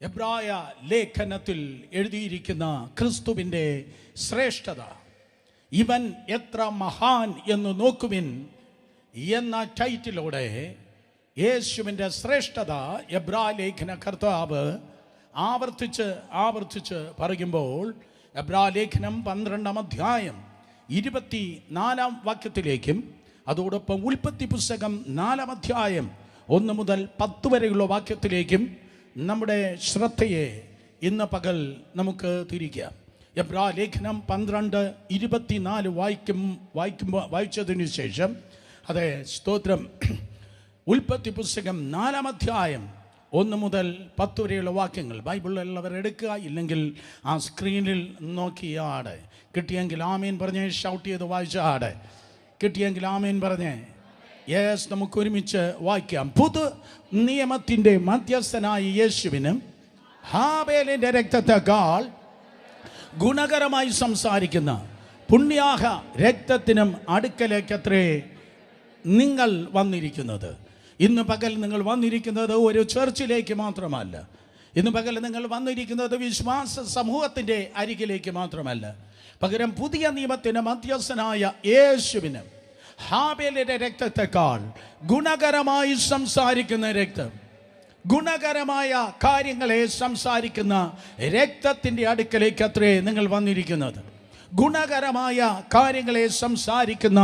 എബ്രായ ലേഖനത്തിൽ എഴുതിയിരിക്കുന്ന ക്രിസ്തുവിൻ്റെ ശ്രേഷ്ഠത, ഇവൻ എത്ര മഹാൻ എന്ന് നോക്കുവിൻ എന്ന ടൈറ്റിലോടെ യേശുവിൻ്റെ ശ്രേഷ്ഠത എബ്രായ ലേഖന കർത്താവ് ആവർത്തിച്ച് പറയുമ്പോൾ എബ്രായ ലേഖനം 12-ാം അധ്യായം 24-ാം വാക്യത്തിലേക്കും അതോടൊപ്പം ഉൽപ്പത്തി പുസ്തകം 4-ാം അധ്യായം 1 മുതൽ 10 വരെയുള്ള വാക്യത്തിലേക്കും നമ്മുടെ ശ്രദ്ധയെ ഇന്ന് പകൽ നമുക്ക് തിരിക്കാം. എബ്രായ ലേഖനം 12-24 വായിച്ചതിനു ശേഷം, അതെ സ്തോത്രം, ഉൽപ്പത്തി പുസ്തകം 4-ാം അധ്യായം 1 മുതൽ 10 വരെയുള്ള വാക്യങ്ങൾ ബൈബിളിലുള്ളവർ എടുക്കുക, ഇല്ലെങ്കിൽ ആ സ്ക്രീനിൽ നോക്കിയാടെ. കിട്ടിയെങ്കിൽ ആമീൻ പറഞ്ഞ് ഷൗട്ട് ചെയ്ത് വായിച്ചാടെ. കിട്ടിയെങ്കിൽ ആമീൻ പറഞ്ഞ് യെസ്, നമുക്ക് ഒരുമിച്ച് വായിക്കാം. പുതു നിയമത്തിൻ്റെ മധ്യസ്ഥനായ യേശുവിന് ഹാബേലിൻ്റെ രക്തത്തെക്കാൾ ഗുണകരമായി സംസാരിക്കുന്ന പുണ്യാഹ രക്തത്തിനും അടുക്കലേക്കത്രേ നിങ്ങൾ വന്നിരിക്കുന്നത്. ഇന്ന് പകൽ നിങ്ങൾ വന്നിരിക്കുന്നത് ഒരു ചർച്ചിലേക്ക് മാത്രമല്ല. ഇന്ന് പകൽ നിങ്ങൾ വന്നിരിക്കുന്നത് വിശ്വാസ സമൂഹത്തിൻ്റെ അരികിലേക്ക് മാത്രമല്ല. പകരം പുതിയ നിയമത്തിൻ്റെ മധ്യസ്ഥനായ യേശുവിന് ഹാബേലിൻ്റെ രക്തത്തെക്കാൾ ഗുണകരമായി സംസാരിക്കുന്ന രക്തം, ഗുണകരമായ കാര്യങ്ങളെ സംസാരിക്കുന്ന രക്തത്തിൻ്റെ അടുക്കലേക്ക് അത്രേ നിങ്ങൾ വന്നിരിക്കുന്നത്. ഗുണകരമായ കാര്യങ്ങളെ സംസാരിക്കുന്ന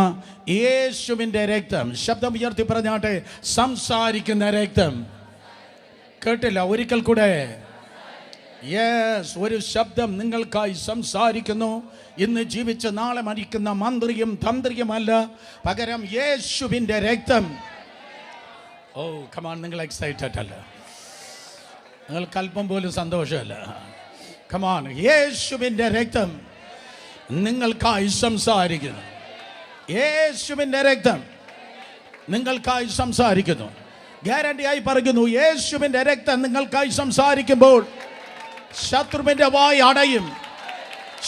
യേശുവിൻ്റെ രക്തം. ശബ്ദം ഉയർത്തി പറഞ്ഞാട്ടെ, സംസാരിക്കുന്ന രക്തം. കേട്ടില്ല? ഒരിക്കൽ കൂടെ യെസ്, ഒരു ശബ്ദം നിങ്ങൾക്കായി സംസാരിക്കുന്നു. ഇന്ന് ജീവിച്ച് നാളെ മരിക്കുന്ന മന്ത്രിയും തന്ത്രിയുമല്ല, പകരം യേശുവിൻ്റെ രക്തം. ഓ കമാൺ, നിങ്ങൾ എക്സൈറ്റഡ് അല്ല? നിങ്ങൾക്ക് അല്പം പോലും സന്തോഷമല്ല? കമാൺ, യേശുവിൻ്റെ രക്തം നിങ്ങൾക്കായി സംസാരിക്കുന്നു. യേശുവിൻ്റെ രക്തം നിങ്ങൾക്കായി സംസാരിക്കുന്നു. ഗ്യാരണ്ടിയായി പറയുന്നു, യേശുവിൻ്റെ രക്തം നിങ്ങൾക്കായി സംസാരിക്കുമ്പോൾ ശത്രുവിൻ്റെ വായ് അടയും,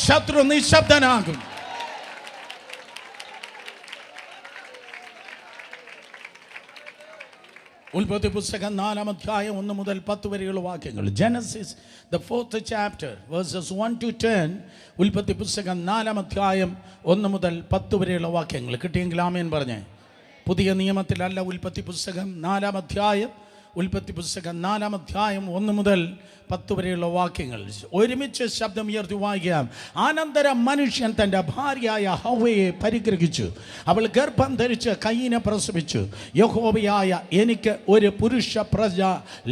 ശത്രു നിശബ്ദനാകും. ഉൽപ്പത്തി പുസ്തകം 4-ാം അധ്യായം 1 മുതൽ 10 വരെയുള്ള വാക്യങ്ങൾ. Genesis the 4th chapter verses 1 to 10. ഉൽപ്പത്തി പുസ്തകം 4-ാം അധ്യായം 1 മുതൽ 10 വരെയുള്ള വാക്യങ്ങൾ. കിട്ടിയെങ്കിൽ ആമേൻ പറഞ്ഞേ. പുതിയ നിയമത്തിലല്ല, ഉൽപ്പത്തി പുസ്തകം 4-ാം അധ്യായം, ഉൽപ്പത്തി പുസ്തകം 4-ാം അധ്യായം 1 മുതൽ 10 വരെയുള്ള വാക്യങ്ങൾ ഒരുമിച്ച് ശബ്ദം ഉയർത്തി വായിക്കാം. അനന്തരം മനുഷ്യൻ തൻ്റെ ഭാര്യയായ ഹവ്വയെ പരിഗ്രഹിച്ചു. അവൾ ഗർഭം ധരിച്ച് കയീനെ പ്രസവിച്ചു. യഹോവയായ എനിക്ക് ഒരു പുരുഷ പ്രജ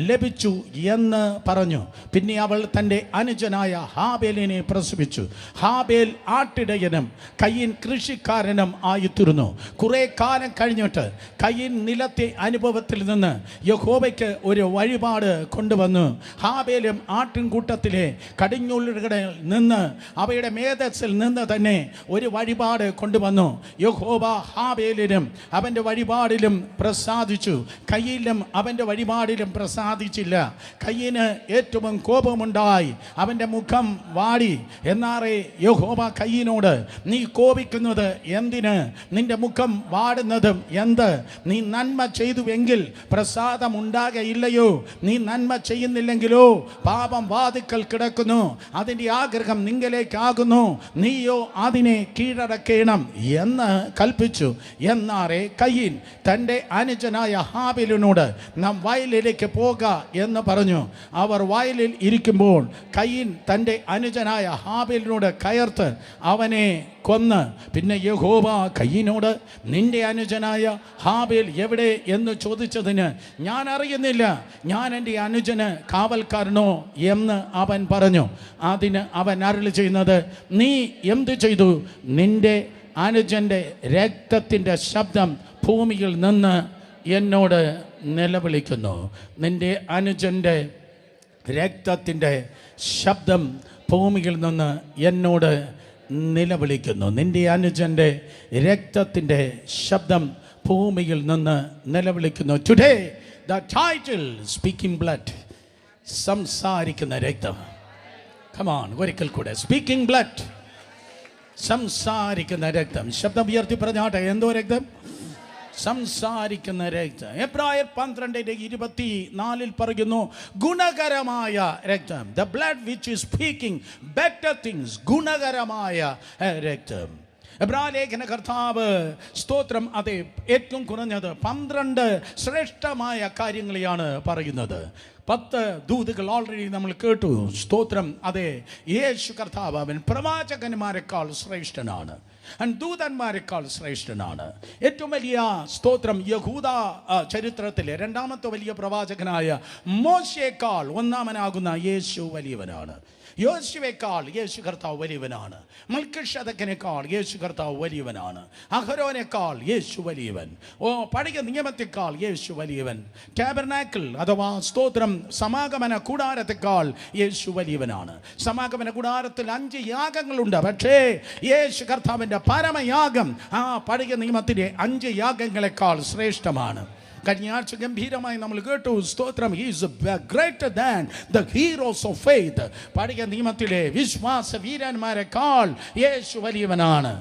ലഭിച്ചു എന്ന് പറഞ്ഞു. പിന്നെ അവൾ തൻ്റെ അനുജനായ ഹാബേലിനെ പ്രസവിച്ചു. ഹാബേൽ ആട്ടിടയനും കയീൻ കൃഷിക്കാരനും ആയിത്തീർന്നു. കുറേ കാലം കഴിഞ്ഞിട്ട് കയീൻ നിലത്തെ അനുഭവത്തിൽ നിന്ന് യഹോവയ്ക്ക് ഒരു വഴിപാട് കൊണ്ടുവന്നു. ഹാബേൽ ആട്ടിൻകൂട്ടത്തിലെ കടിഞ്ഞൂലുകളിൽ നിന്ന്, അവയുടെ മേധസ്സിൽ നിന്ന് തന്നെ ഒരു വഴിപാട് കൊണ്ടുവന്നു. യഹോവ ഹാബേലിനും അവൻ്റെ വഴിപാടിലും പ്രസാദിച്ചു, കയീനും അവൻ്റെ വഴിപാടിലും പ്രസാദിച്ചില്ല. കയീന് ഏറ്റവും കോപമുണ്ടായി, അവൻ്റെ മുഖം വാടി. എന്നാറേ യഹോവ കയീനോട്, നീ കോപിക്കുന്നത് എന്തിന്? നിന്റെ മുഖം വാടുന്നതും എന്ത്? നീ നന്മ ചെയ്തുവെങ്കിൽ പ്രസാദം ഉണ്ടാകയില്ലയോ? നീ നന്മ ചെയ്യുന്നില്ലെങ്കിലോ പാപം വാതിക്കൽ കിടക്കുന്നു, അതിൻ്റെ ആഗ്രഹം നിങ്കലേക്കാകുന്നു, നീയോ അതിനെ കീഴടക്കണം എന്ന് കൽപ്പിച്ചു. എന്നാറേ കയീൻ തൻ്റെ അനുജനായ ഹാബേലിനോട്, നാം വയലിലേക്ക് പോക എന്ന് പറഞ്ഞു. അവർ വയലിൽ ഇരിക്കുമ്പോൾ കയീൻ തൻ്റെ അനുജനായ ഹാബേലിനോട് കയർത്ത് അവനെ കൊന്ന്. പിന്നെ യഹോവ കയീനോട്, നിന്റെ അനുജനായ ഹാബേൽ എവിടെ എന്ന് ചോദിച്ചതിന്, ഞാൻ അറിയുന്നില്ല, ഞാൻ എൻ്റെ അനുജന് കാവൽക്കാരനോ എന്ന് അവൻ പറഞ്ഞു. അതിന് അവൻ അരുളി ചെയ്യുന്നത്, നീ എന്ത് ചെയ്തു? നിന്റെ അനുജൻ്റെ രക്തത്തിൻ്റെ ശബ്ദം ഭൂമിയിൽ നിന്ന് എന്നോട് നിലവിളിക്കുന്നു. നിന്റെ അനുജൻ്റെ രക്തത്തിൻ്റെ ശബ്ദം ഭൂമിയിൽ നിന്ന് എന്നോട് നിലവിളിക്കുന്നു. നിന്റെ അനുജൻ്റെ രക്തത്തിൻ്റെ ശബ്ദം ഭൂമിയിൽ നിന്ന് നിലവിളിക്കുന്നു. Today the title speaking blood, സംസാരിക്കുന്ന രക്തം. കമാൺ, ഒരിക്കൽ കൂടെ, സ്പീക്കിംഗ് ബ്ലഡ്, സംസാരിക്കുന്ന രക്തം. ശബ്ദം ഉയർത്തി പറഞ്ഞാട്ടെ, എന്തോ രക്തം? സംസാരിക്കുന്ന രക്തം. എബ്രായർ 12:24 പറയുന്നു, ഗുണകരമായ രക്തം. The blood which is speaking better things. ഗുണകരമായ രക്തം. എബ്രായ ലേഖന കർത്താവ് സ്തോത്രം അതെ ഏറ്റവും കുറഞ്ഞത് 12 ശ്രേഷ്ഠമായ കാര്യങ്ങളെയാണ് പറയുന്നത്. 10 ദൂതുകൾ ഓൾറെഡി നമ്മൾ കേട്ടു. സ്തോത്രം അതെ യേശു കർത്താവ് അവൻ പ്രവാചകന്മാരെക്കാൾ ശ്രേഷ്ഠനാണ്, ദൂതന്മാരെക്കാൾ ശ്രേഷ്ഠനാണ്. ഏറ്റവും വലിയ സ്തോത്രം യഹൂദ ചരിത്രത്തിലെ 2ാമത്തെ വലിയ പ്രവാചകനായ മോശയേക്കാൾ ഒന്നാമനാകുന്ന യേശു വലിയവനാണ്. യോശുവേക്കാൾ യേശു കർത്താവ് വലിയവനാണ്. മൽക്കിഷേദക്കിനേക്കാൾ യേശു കർത്താവ് വലിയവനാണ്. അഹരോനേക്കാൾ യേശു വലിയവൻ. പഴയ നിയമത്തെക്കാൾ യേശു വലിയവൻ. ടാബർനാക്കിൾ അഥവാ സ്തോത്രം സമാഗമന കൂടാരത്തെക്കാൾ യേശു വലിയവനാണ്. സമാഗമന കൂടാരത്തിൽ 5 യാഗങ്ങളുണ്ട്. പക്ഷേ യേശു കർത്താവിൻ്റെ പരമയാഗം ആ പഴയ നിയമത്തിലെ 5 യാഗങ്ങളെക്കാൾ ശ്രേഷ്ഠമാണ്. കഴിഞ്ഞ ആഴ്ച ഗംഭീരമായി നമ്മൾ കേട്ടു. സ്തോത്രം he is greater than the heroes of faith. പഴയ നിയമത്തിലെ വിശ്വാസ വീരന്മാരെക്കാൾ യേശു വലിയവനാണ്.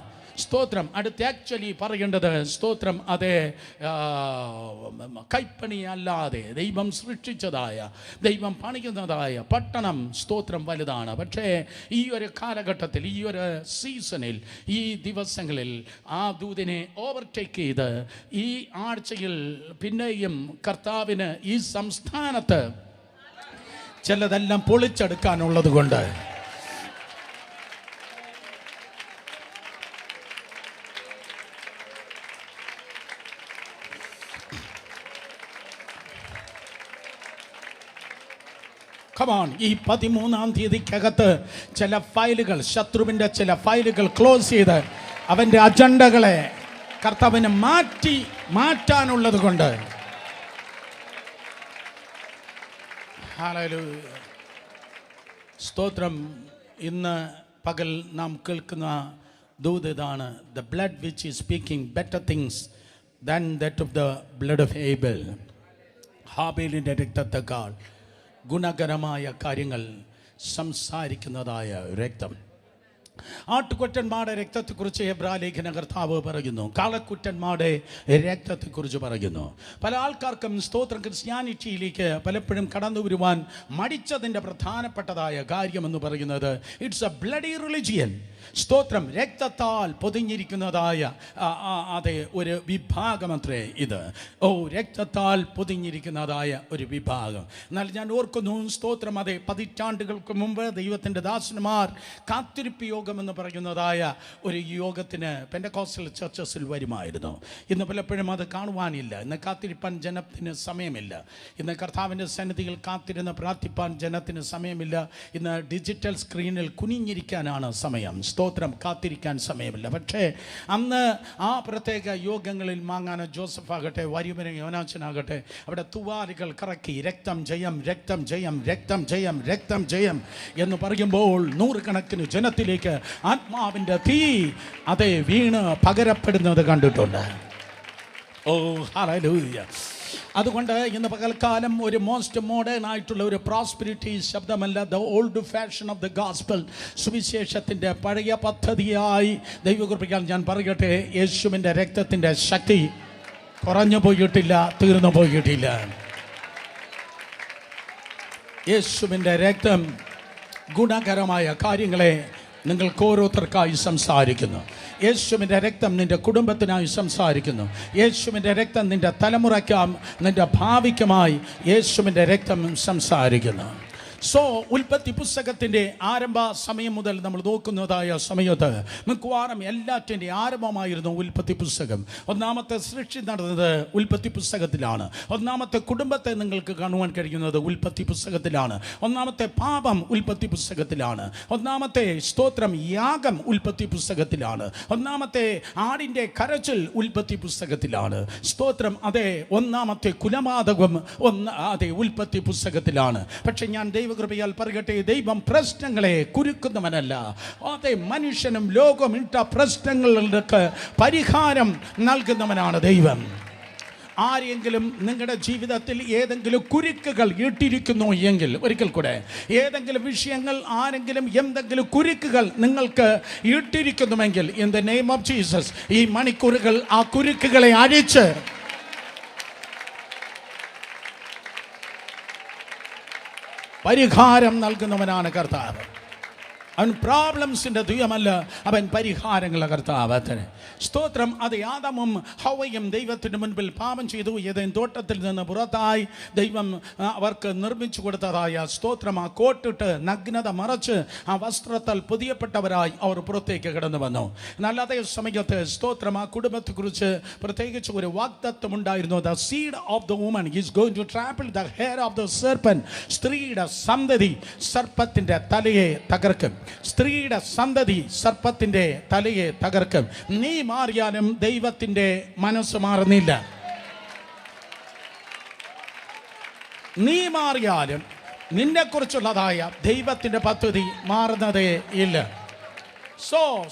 സ്തോത്രം. അടുത്ത് ആക്ച്വലി പറയേണ്ടത് സ്തോത്രം അതെ കൈപ്പണി അല്ലാതെ ദൈവം സൃഷ്ടിച്ചതായ ദൈവം പണിയുന്നതായ പട്ടണം സ്തോത്രം വലുതാണ്. പക്ഷേ ഈ ഒരു കാലഘട്ടത്തിൽ ഈ ഒരു സീസണിൽ ഈ ദിവസങ്ങളിൽ ആ ദൂതിനെ ഓവർടേക്ക് ചെയ്ത് ഈ ആഴ്ചയിൽ പിന്നെയും കർത്താവിന് ഈ സംസ്ഥാനത്ത് ചിലതെല്ലാം പൊളിച്ചെടുക്കാനുള്ളത് കൊണ്ട് ഈ 13-ാം തീയതിക്കകത്ത് ചില ഫയലുകൾ, ശത്രുവിൻ്റെ ചില ഫയലുകൾ ക്ലോസ് ചെയ്ത് അവൻ്റെ അജണ്ടകളെ കർത്താവിന് മാറ്റാനുള്ളത് കൊണ്ട് ഹല്ലേലൂയ സ്തോത്രം. ഇന്ന് പകൽ നാം കേൾക്കുന്ന ദൂത് ഇതാണ്. The blood which is speaking better things than that of the blood of Abel. ഹാബേലിൻ്റെ രക്തത്തെക്കാൾ ഗുണകരമായ കാര്യങ്ങൾ സംസാരിക്കുന്നതായ രക്തം. ആട്ടുകൊറ്റന്മാരുടെ രക്തത്തെക്കുറിച്ച് എബ്രായ ലേഖന കർത്താവ് പറയുന്നു. കാളക്കുറ്റന്മാരുടെ രക്തത്തെക്കുറിച്ച് പറയുന്നു. പല ആൾക്കാർക്കും സ്തോത്രം ക്രിസ്ത്യാനിറ്റിയിലേക്ക് പലപ്പോഴും കടന്നു വരുവാൻ മടിച്ചതിൻ്റെ പ്രധാനപ്പെട്ടതായ കാര്യമെന്ന് പറയുന്നത് ഇറ്റ്സ് എ ബ്ലഡി റിലിജിയൻ. സ്തോത്രം രക്തത്താൽ പൊതിഞ്ഞിരിക്കുന്നതായ അതെ ഒരു വിഭാഗമത്രേ ഇത്. രക്തത്താൽ പൊതിഞ്ഞിരിക്കുന്നതായ ഒരു വിഭാഗം. എന്നാൽ ഞാൻ ഓർക്കുന്നു സ്തോത്രം അതെ പതിറ്റാണ്ടുകൾക്ക് മുമ്പ് ദൈവത്തിൻ്റെ ദാസന്മാർ കാത്തിരിപ്പ് യോഗമെന്ന് പറയുന്നതായ ഒരു യോഗത്തിന് പെന്തക്കോസ്റ്റൽ ചർച്ചസിൽ വരുമായിരുന്നു. ഇന്ന് പലപ്പോഴും അത് കാണുവാനില്ല. ഇന്ന് കാത്തിരിപ്പാൻ ജനത്തിന് സമയമില്ല. ഇന്ന് കർത്താവിൻ്റെ സന്നിധിയിൽ കാത്തിരുന്ന് പ്രാർത്ഥിപ്പാൻ ജനത്തിന് സമയമില്ല. ഇന്ന് ഡിജിറ്റൽ സ്ക്രീനിൽ കുനിഞ്ഞിരിക്കാനാണ് സമയം. സ്തോത്രം കാത്തിരിക്കാൻ സമയമില്ല. പക്ഷേ അന്ന് ആ പ്രത്യേക യോഗങ്ങളിൽ മാങ്ങാന ജോസഫ് ആകട്ടെ വരിമന യോനാച്ചനാകട്ടെ അവിടെ തുവാലികൾ കറക്കി രക്തം ജയം രക്തം ജയം രക്തം ജയം രക്തം ജയം എന്ന് പറയുമ്പോൾ നൂറുകണക്കിന് ജനത്തിലേക്ക് ആത്മാവിൻ്റെ തീ അതേ വീണ് പകരപ്പെടുന്നത് കണ്ടിട്ടുണ്ട്. ഹല്ലേലൂയ. അതുകൊണ്ട് ഇന്ന് പകൽക്കാലം ഒരു മോസ്റ്റ് മോഡേൺ ആയിട്ടുള്ള ഒരു പ്രോസ്പെരിറ്റി ശബ്ദമല്ല. The old fashion of the gospel, സുവിശേഷത്തിൻ്റെ പഴയ പദ്ധതിയായി ദൈവകൃപയാൽ ഞാൻ പറയട്ടെ, യേശുവിൻ്റെ രക്തത്തിൻ്റെ ശക്തി കുറഞ്ഞു പോയിട്ടില്ല, തീർന്നു പോയിട്ടില്ല. യേശുവിൻ്റെ രക്തം ഗുണകരമായ കാര്യങ്ങളെ നിങ്ങൾക്ക് ഓരോരുത്തർക്കായി സംസാരിക്കുന്നു. യേശുവിൻ്റെ രക്തം നിൻ്റെ കുടുംബത്തിനായി സംസാരിക്കുന്നു. യേശുവിൻ്റെ രക്തം നിൻ്റെ തലമുറയ്ക്കാം നിൻ്റെ ഭാവിക്കുമായി യേശുവിൻ്റെ രക്തം സംസാരിക്കുന്നു. ഉൽപ്പത്തി പുസ്തകത്തിൻ്റെ ആരംഭ സമയം മുതൽ നമ്മൾ നോക്കുന്നതായ സമയത്ത് മിക്കവാറും എല്ലാറ്റിൻ്റെ ആരംഭമായിരുന്നു ഉൽപ്പത്തി പുസ്തകം. ഒന്നാമത്തെ സൃഷ്ടി നടന്നത് ഉൽപ്പത്തി പുസ്തകത്തിലാണ്. ഒന്നാമത്തെ കുടുംബത്തെ നിങ്ങൾക്ക് കാണുവാൻ കഴിയുന്നത് ഉൽപ്പത്തി പുസ്തകത്തിലാണ്. ഒന്നാമത്തെ പാപം ഉൽപ്പത്തി പുസ്തകത്തിലാണ്. ഒന്നാമത്തെ സ്തോത്രം യാഗം ഉൽപ്പത്തി പുസ്തകത്തിലാണ്. ഒന്നാമത്തെ ആടിൻ്റെ കരച്ചിൽ ഉൽപ്പത്തി പുസ്തകത്തിലാണ്. സ്തോത്രം അതെ ഒന്നാമത്തെ കുലപാതകം അതെ ഉൽപ്പത്തി പുസ്തകത്തിലാണ്. പക്ഷെ ഞാൻ ദൈവകൃപയാൽ പറയട്ടെ, ദൈവം പ്രശ്നങ്ങളെ കുരുക്കുന്നവനല്ല. അതെ മനുഷ്യനും ലോകം ഇട്ട പ്രശ്നങ്ങൾക്ക് പരിഹാരം നൽകുന്നവനാണ് ദൈവം. ആരെങ്കിലും നിങ്ങളുടെ ജീവിതത്തിൽ ഏതെങ്കിലും കുരുക്കുകൾ ഇട്ടിരിക്കുന്നു എങ്കിൽ, ഒരിക്കൽ കൂടെ, ഏതെങ്കിലും വിഷയങ്ങൾ ആരെങ്കിലും എന്തെങ്കിലും കുരുക്കുകൾ നിങ്ങൾക്ക് ഇട്ടിരിക്കുന്നുവെങ്കിൽ, in the name of Jesus ഈ മണിക്കൂറുകൾ ആ കുരുക്കുകളെ അഴിച്ച് പരിഹാരം നൽകുന്നവനാണ് കർത്താവ്. അവൻ പ്രോബ്ലംസിൻ്റെ ദൈവമല്ല, അവൻ പരിഹാരങ്ങളുടെ കർത്താവ്. സ്തോത്രം. അത് ആദമും ഹവ്വയും ദൈവത്തിന് മുൻപിൽ പാപം ചെയ്തു. ഏദൻ തോട്ടത്തിൽ നിന്ന് പുറത്തായി ദൈവം അവർക്ക് നിർമ്മിച്ചു കൊടുത്തതായ സ്തോത്രം ആ കോട്ടിട്ട് നഗ്നത മറച്ച് ആ വസ്ത്രത്താൽ പുതിയപ്പെട്ടവരായി അവർ പുറത്തേക്ക് കടന്നു വന്നു. എന്നാൽ അതേ സമയത്ത് സ്തോത്രം ആ കുടുംബത്തെക്കുറിച്ച് പ്രത്യേകിച്ച് ഒരു വാഗ്ദത്തം ഉണ്ടായിരുന്നു. The seed of the woman is going to trample the hair of the serpent. സ്ത്രീയുടെ സന്തതി സർപ്പത്തിൻ്റെ തലയെ തകർക്കും. സ്ത്രീയുടെ സന്തതി സർപ്പത്തിൻ്റെ തലയെ തകർക്കും. നീ മാറിയാലും ദൈവത്തിൻ്റെ മനസ്സ് മാറുന്നില്ല. നീ മാറിയാലും നിന്നെക്കുറിച്ചുള്ളതായ ദൈവത്തിൻ്റെ പദ്ധതി മാറുന്നതേ ഇല്ല.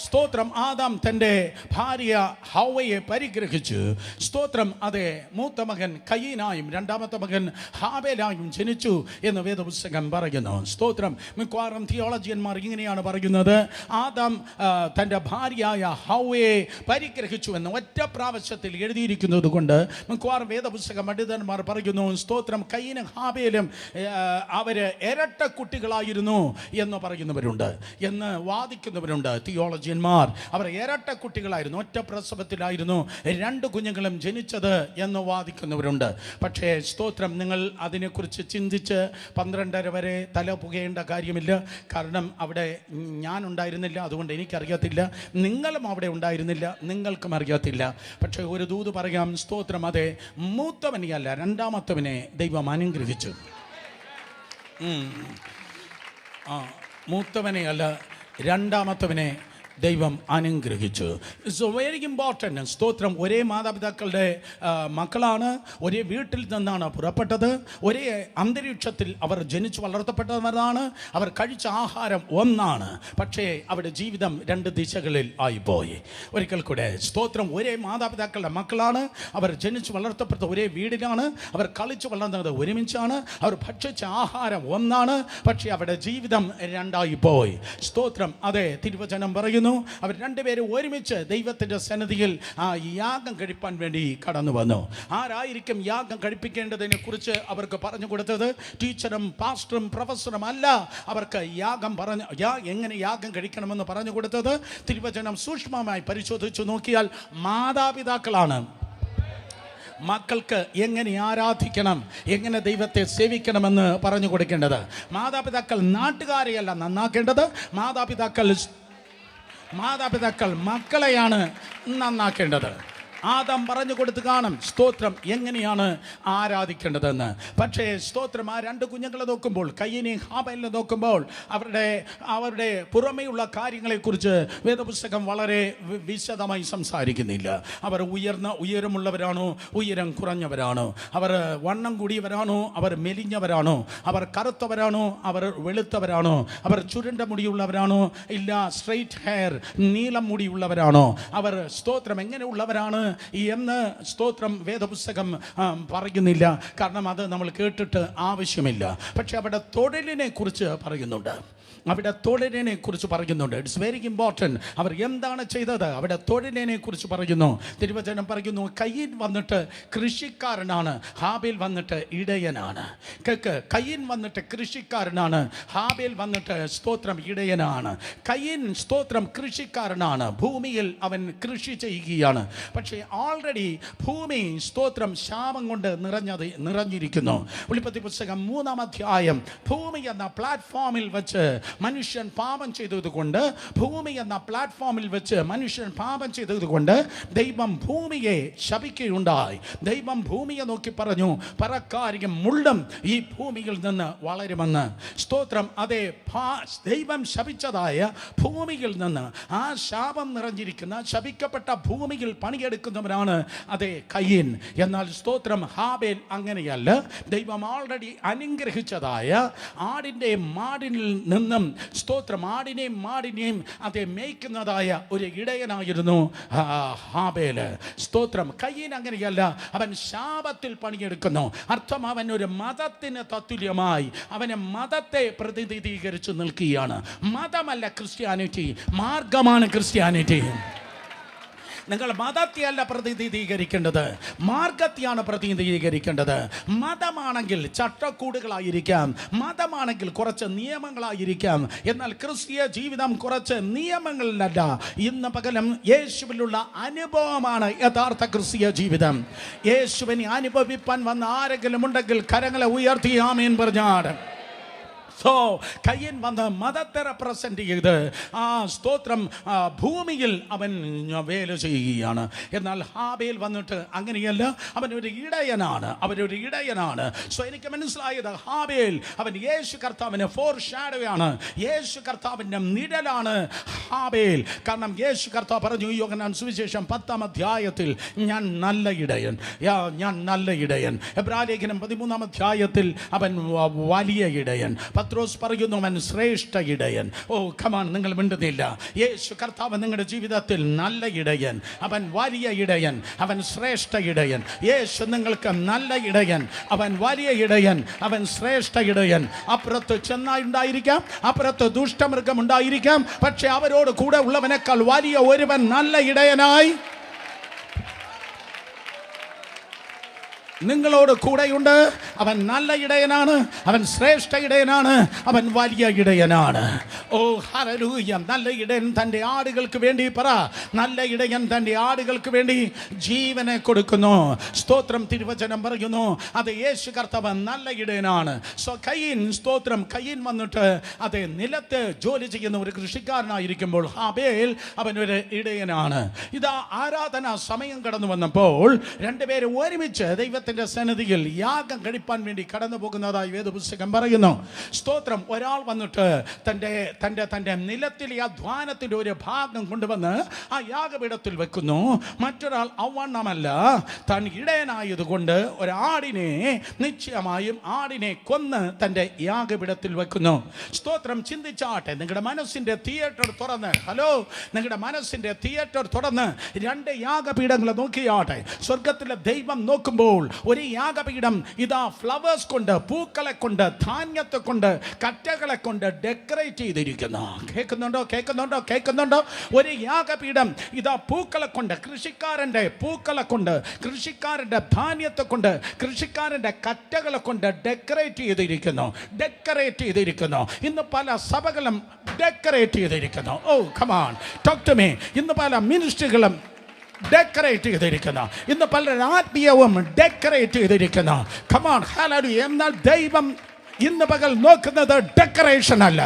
സ്തോത്രം. ആദാം തൻ്റെ ഭാര്യ ഹവ്വയെ പരിഗ്രഹിച്ചു. സ്തോത്രം. അതെ, മൂത്ത മകൻ കയീനായും രണ്ടാമത്തെ മകൻ ഹാബേലായും ജനിച്ചു എന്ന് വേദപുസ്തകം പറയുന്നു. സ്തോത്രം. മിക്കവാറും തിയോളജിയന്മാർ ഇങ്ങനെയാണ് പറയുന്നത്, ആദാം തൻ്റെ ഭാര്യയായ ഹവ്വയെ പരിഗ്രഹിച്ചു എന്ന് ഒറ്റ പ്രാവശ്യത്തിൽ എഴുതിയിരിക്കുന്നത് കൊണ്ട് മിക്കവാറും വേദപുസ്തക പണ്ഡിതന്മാർ പറയുന്നു, സ്തോത്രം, കയീനും ഹാബേലും അവർ ഇരട്ട കുട്ടികളായിരുന്നു എന്ന് പറയുന്നവരുണ്ട്, എന്ന് വാദിക്കുന്നവരുണ്ട്. തിയോളജിയന്മാർ അവർ ഇരട്ട കുട്ടികളായിരുന്നു, ഒറ്റ പ്രസവത്തിലായിരുന്നു രണ്ട് കുഞ്ഞുങ്ങളും ജനിച്ചത് എന്ന് വാദിക്കുന്നവരുണ്ട്. പക്ഷേ സ്തോത്രം, നിങ്ങൾ അതിനെക്കുറിച്ച് ചിന്തിച്ച് 12:30 വരെ തല പുകയേണ്ട കാര്യമില്ല. കാരണം അവിടെ ഞാൻ ഉണ്ടായിരുന്നില്ല, അതുകൊണ്ട് എനിക്കറിയത്തില്ല. നിങ്ങളും അവിടെ ഉണ്ടായിരുന്നില്ല, നിങ്ങൾക്കും അറിയത്തില്ല. പക്ഷേ ഒരു ദൂത് പറയാം. സ്തോത്രം. അതെ, മൂത്തവനെയല്ല രണ്ടാമത്തവനെ ദൈവം അനുഗ്രഹിച്ചു. മൂത്തവനെയല്ല രണ്ടാമത്തവനെ ദൈവം അനുഗ്രഹിച്ചു. It's very important. സ്തോത്രം. ഒരേ മാതാപിതാക്കളുടെ മക്കളാണ്, ഒരേ വീട്ടിൽ നിന്നാണ് പുറപ്പെട്ടത്, ഒരേ അന്തരീക്ഷത്തിൽ അവർ ജനിച്ചു വളർത്തപ്പെട്ടവരാണ്, അവർ കഴിച്ച ആഹാരം ഒന്നാണ്. പക്ഷേ അവരുടെ ജീവിതം രണ്ട് ദിശകളിൽ ആയിപ്പോയി. ഒരിക്കൽ കൂടെ സ്തോത്രം. ഒരേ മാതാപിതാക്കളുടെ മക്കളാണ്, അവർ ജനിച്ചു വളർത്തപ്പെട്ട ഒരേ വീടിലാണ്, അവർ കളിച്ചു വളർന്നത് ഒരുമിച്ചാണ്, അവർ ഭക്ഷിച്ച ആഹാരം ഒന്നാണ്. പക്ഷേ അവരുടെ ജീവിതം രണ്ടായിപ്പോയി. സ്തോത്രം. അതെ, തിരുവചനം പറയുന്നു, അവർ രണ്ടുപേരും ഒരുമിച്ച് ദൈവത്തിൻ്റെ സന്നിധിയിൽ ആ യാഗം കഴിപ്പാൻ വേണ്ടി കടന്നു വന്നു. ആരായിരിക്കും യാഗം കഴിപ്പിക്കേണ്ടതിനെ കുറിച്ച് അവർക്ക് പറഞ്ഞു കൊടുത്തത്? ടീച്ചറും പാസ്റ്ററും പ്രൊഫസറും അല്ല അവർക്ക് എങ്ങനെ യാഗം കഴിക്കണമെന്ന് പറഞ്ഞു കൊടുത്തത്. തിരുവചനം സൂക്ഷ്മമായി പരിശോധിച്ചു നോക്കിയാൽ മാതാപിതാക്കളാണ് മക്കൾക്ക് എങ്ങനെ ആരാധിക്കണം, എങ്ങനെ ദൈവത്തെ സേവിക്കണമെന്ന് പറഞ്ഞു കൊടുക്കേണ്ടത്. മാതാപിതാക്കൾ നാട്ടുകാരെയല്ല നന്നാക്കേണ്ടത്, മാതാപിതാക്കൾ മക്കളെയാണ് നന്നാക്കേണ്ടത്. ആദാം പറഞ്ഞു കൊടുത്ത് കാണും സ്തോത്രം എങ്ങനെയാണ് ആരാധിക്കേണ്ടതെന്ന്. പക്ഷേ സ്തോത്രം ആ രണ്ട് കുഞ്ഞുങ്ങളെ നോക്കുമ്പോൾ, കയ്യനെയും ഹാബേലിനെ നോക്കുമ്പോൾ അവരുടെ പുറമേയുള്ള കാര്യങ്ങളെക്കുറിച്ച് വേദപുസ്തകം വളരെ വിശദമായി സംസാരിക്കുന്നില്ല. അവർ ഉയരമുള്ളവരാണോ, ഉയരം കുറഞ്ഞവരാണോ, അവർ വണ്ണം കൂടിയവരാണോ, അവർ മെലിഞ്ഞവരാണോ, അവർ കറുത്തവരാണോ, അവർ വെളുത്തവരാണോ, അവർ ചുരുണ്ട മുടിയുള്ളവരാണോ, ഇല്ല സ്ട്രെയിറ്റ് ഹെയർ നീളം മുടിയുള്ളവരാണോ, അവർ സ്തോത്രം എങ്ങനെയുള്ളവരാണ് എന്ന് സ്തോത്രം വേദപുസ്തകം പറയുന്നില്ല. കാരണം അത് നമ്മൾ കേട്ടിട്ട് ആവശ്യമില്ല. പക്ഷെ അവിടെ തൊഴിലിനെ കുറിച്ച് പറയുന്നുണ്ട്. It's very important. അവർ എന്താണ് ചെയ്തത്? അവിടെ തൊഴിലിനെ കുറിച്ച് പറയുന്നു. തിരുവചനം പറയുന്നു, കയീൻ വന്നിട്ട് കൃഷിക്കാരനാണ്, ഹാബേൽ വന്നിട്ട് ഇടയനാണ്. കയീൻ വന്നിട്ട് കൃഷിക്കാരനാണ്, ഹാബേൽ വന്നിട്ട് സ്തോത്രം ഇടയനാണ്. കയീൻ സ്തോത്രം കൃഷിക്കാരനാണ്, ഭൂമിയിൽ അവൻ കൃഷി ചെയ്യുകയാണ്. പക്ഷേ ഓൾറെഡി ഭൂമി സ്തോത്രം ശാപം കൊണ്ട് നിറഞ്ഞിരിക്കുന്നു. ഉൽപ്പത്തി പുസ്തകം 3-ാം അധ്യായം. ഭൂമി എന്ന പ്ലാറ്റ്ഫോമിൽ വെച്ച് മനുഷ്യൻ പാപം ചെയ്തതുകൊണ്ട്, ദൈവം ഭൂമിയെ ശപിക്കുകയുണ്ടായി. ദൈവം ഭൂമിയെ നോക്കി പറഞ്ഞു, പരക്കാരിയും മുള്ളും ഈ ഭൂമിയിൽ നിന്ന് വളരുമെന്ന്. സ്തോത്രം. അതേ, ദൈവം ശപിച്ചതായ ഭൂമിയിൽ നിന്ന്, ആ ശാപം നിറഞ്ഞിരിക്കുന്ന ശപിക്കപ്പെട്ട ഭൂമിയിൽ പണിയെടുക്കുന്ന നിൽക്കുന്നവരാണ് അതേ കയീൻ. എന്നാൽ സ്തോത്രം ഹാബേൽ അങ്ങനെയല്ല. ദൈവം ഓൾറെഡി അനുഗ്രഹിച്ചതായ ആടിൻ്റെയും മാടിനിൽ നിന്നും സ്തോത്രം ആടിനെയും മാടിനെയും അതേ മേയ്ക്കുന്നതായ ഒരു ഇടയനായിരുന്നു ഹാബേൽ. സ്തോത്രം. കയീൻ അങ്ങനെയല്ല. അവൻ ശാപത്തിൽ പണിയെടുക്കുന്നു. അർത്ഥം അവൻ ഒരു മതത്തിന് തത്തുല്യമായി അവന് മതത്തെ പ്രതിനിധീകരിച്ച് നിൽക്കുകയാണ്. മതമല്ല ക്രിസ്ത്യാനിറ്റി, മാർഗമാണ് ക്രിസ്ത്യാനിറ്റി. നിങ്ങൾ മതത്തെയല്ല പ്രതിനിധീകരിക്കേണ്ടത്, മാർഗത്തെയാണ് പ്രതിനിധീകരിക്കേണ്ടത്. മതമാണെങ്കിൽ ചട്ടക്കൂടുകളായിരിക്കാം, മതമാണെങ്കിൽ കുറച്ച് നിയമങ്ങളായിരിക്കാം. എന്നാൽ ക്രിസ്തീയ ജീവിതം കുറച്ച് നിയമങ്ങളിലല്ല. ഇന്ന് പകലും യേശുവിലുള്ള അനുഭവമാണ് യഥാർത്ഥ ക്രിസ്തീയ ജീവിതം. യേശുവിനെ അനുഭവിപ്പാൻ വന്ന ആരെങ്കിലും ഉണ്ടെങ്കിൽ കരങ്ങളെ ഉയർത്തി ആമേൻ പറഞ്ഞാട്. കയീൻ വന്ന് മതത്തെ റെപ്രസെന്റ് ചെയ്ത് സ്തോത്രം ഭൂമിയിൽ അവൻ വേല ചെയ്യുകയാണ്. എന്നാൽ ഹാബേൽ വന്നിട്ട് അങ്ങനെയല്ല, അവനൊരു ഇടയനാണ്, അവനൊരു ഇടയനാണ്. സോ എനിക്ക് മനസ്സിലായത് ഹാബേൽ അവൻ യേശു കർത്താവിന് ഫോർ ഷാഡോയാണ്, യേശു കർത്താവിൻ്റെ നിഴലാണ് ഹാബേൽ. കാരണം യേശു കർത്താവ് പറഞ്ഞു യോഹന്നാൻ സുവിശേഷം 10-ാം അധ്യായത്തിൽ, ഞാൻ നല്ല ഇടയൻ, ഞാൻ നല്ല ഇടയൻ. എബ്രായലേഖനം 13-ാം അധ്യായത്തിൽ അവൻ വലിയ ഇടയൻ. പത്രോസ് പറയുന്നു അവൻ ശ്രേഷ്ഠ ഇടയൻ. ഓ കമാൻ, നിങ്ങൾ മിണ്ടുന്നില്ല. യേശു കർത്താവ് നിങ്ങളുടെ ജീവിതത്തിൽ നല്ല ഇടയൻ, അവൻ വലിയ ഇടയൻ, അവൻ ശ്രേഷ്ഠ ഇടയൻ. യേശു നിങ്ങൾക്ക് നല്ല ഇടയൻ, അവൻ വലിയ ഇടയൻ, അവൻ ശ്രേഷ്ഠ ഇടയൻ. അപ്പുറത്ത് ചെന്നായി ഉണ്ടായിരിക്കാം, അപ്പുറത്ത് ദുഷ്ടമൃഗം ഉണ്ടായിരിക്കാം, പക്ഷെ അവരോട് കൂടെ ഉള്ളവനേക്കാൾ വലിയ ഒരുവൻ നല്ല ഇടയനായി നിങ്ങളോട് കൂടെയുണ്ട്. അവൻ നല്ല ഇടയനാണ്, അവൻ ശ്രേഷ്ഠ ഇടയനാണ്, അവൻ വലിയ ഇടയനാണ്. ഓ ഹല്ലേലൂയ. നല്ല ഇടയൻ തൻ്റെ ആടുകൾക്ക് വേണ്ടി പറ, നല്ല ഇടയൻ തൻ്റെ ആടുകൾക്ക് വേണ്ടി ജീവനെ കൊടുക്കുന്നു. സ്തോത്രം. തിരുവചനം പറയുന്നു അത് യേശു കർത്താവ് നല്ല ഇടയനാണ്. സോ കയീൻ, സ്തോത്രം, കയീൻ വന്നിട്ട് അതെ നിലത്ത് ജോലി ചെയ്യുന്ന ഒരു കൃഷിക്കാരനായിരിക്കുമ്പോൾ ഹാബേൽ അവനൊരു ഇടയനാണ്. ഇതാ ആരാധന സമയം കടന്നു വന്നപ്പോൾ രണ്ടുപേരും ഒരുമിച്ച് ദൈവ സന്നിധിയിൽ യാഗം കഴിപ്പാൻ വേണ്ടി കടന്നു പോകുന്നതായി വേദപുസ്തകം പറയുന്നു. സ്തോത്രം. ഒരാൾ വന്നിട്ട് തൻ്റെ നിലത്തിലെ അധ്വാനത്തിൻ്റെ ഒരു ഭാഗം കൊണ്ടുവന്ന് ആ യാഗപീഠത്തിൽ വെക്കുന്നു. മറ്റൊരാൾ അവണ്ണമല്ല, താൻ ഇടയനായതുകൊണ്ട് ഒരാടിനെ നിശ്ചയമായും ആടിനെ കൊന്ന് തൻ്റെ യാഗപീഠത്തിൽ വെക്കുന്നു. സ്തോത്രം. ചിന്തിച്ചാട്ടെ, നിങ്ങളുടെ മനസ്സിൻ്റെ തിയേറ്റർ തുറന്ന്, ഹലോ, നിങ്ങളുടെ മനസ്സിൻ്റെ തിയേറ്റർ തുറന്ന് രണ്ട് യാഗപീഠങ്ങളെ നോക്കിയാട്ടെ. സ്വർഗത്തിലെ ദൈവം നോക്കുമ്പോൾ ഒരു യാഗപീഠം ഇതാ ഫ്ലവേഴ്സ് കൊണ്ട്, പൂക്കളെ കൊണ്ട്, ധാന്യത്തെ കൊണ്ട്, കറ്റകളെ കൊണ്ട് ഡെക്കറേറ്റ് ചെയ്തിരിക്കുന്നു. കേൾക്കുന്നുണ്ടോ? ഒരു യാഗപീഠം ഇതാ പൂക്കളെ കൊണ്ട്, കൃഷിക്കാരൻ്റെ പൂക്കളെ കൊണ്ട്, കൃഷിക്കാരൻ്റെ ധാന്യത്തെ കൊണ്ട്, കൃഷിക്കാരൻ്റെ കറ്റകളെ കൊണ്ട് ഡെക്കറേറ്റ് ചെയ്തിരിക്കുന്നു. ഇന്ന് പല സഭകളും ഡെക്കറേറ്റ് ചെയ്തിരിക്കുന്നു. ഓ കമാൺ, ടോക്ക് ടു മീ. ഇന്ന് പല മിനിസ്ട്രികളും ഡെക്കറേറ്റ് ചെയ്തിരിക്കുന്ന, ഇന്ന് പലരുടെ ആത്മീയവും ഡെക്കറേറ്റ് ചെയ്തിരിക്കുന്ന. Come on, hallelujah. എന്നാൽ ദൈവം ഇന്ന് പകൽ നോക്കുന്നത് ഡെക്കറേഷൻ അല്ല.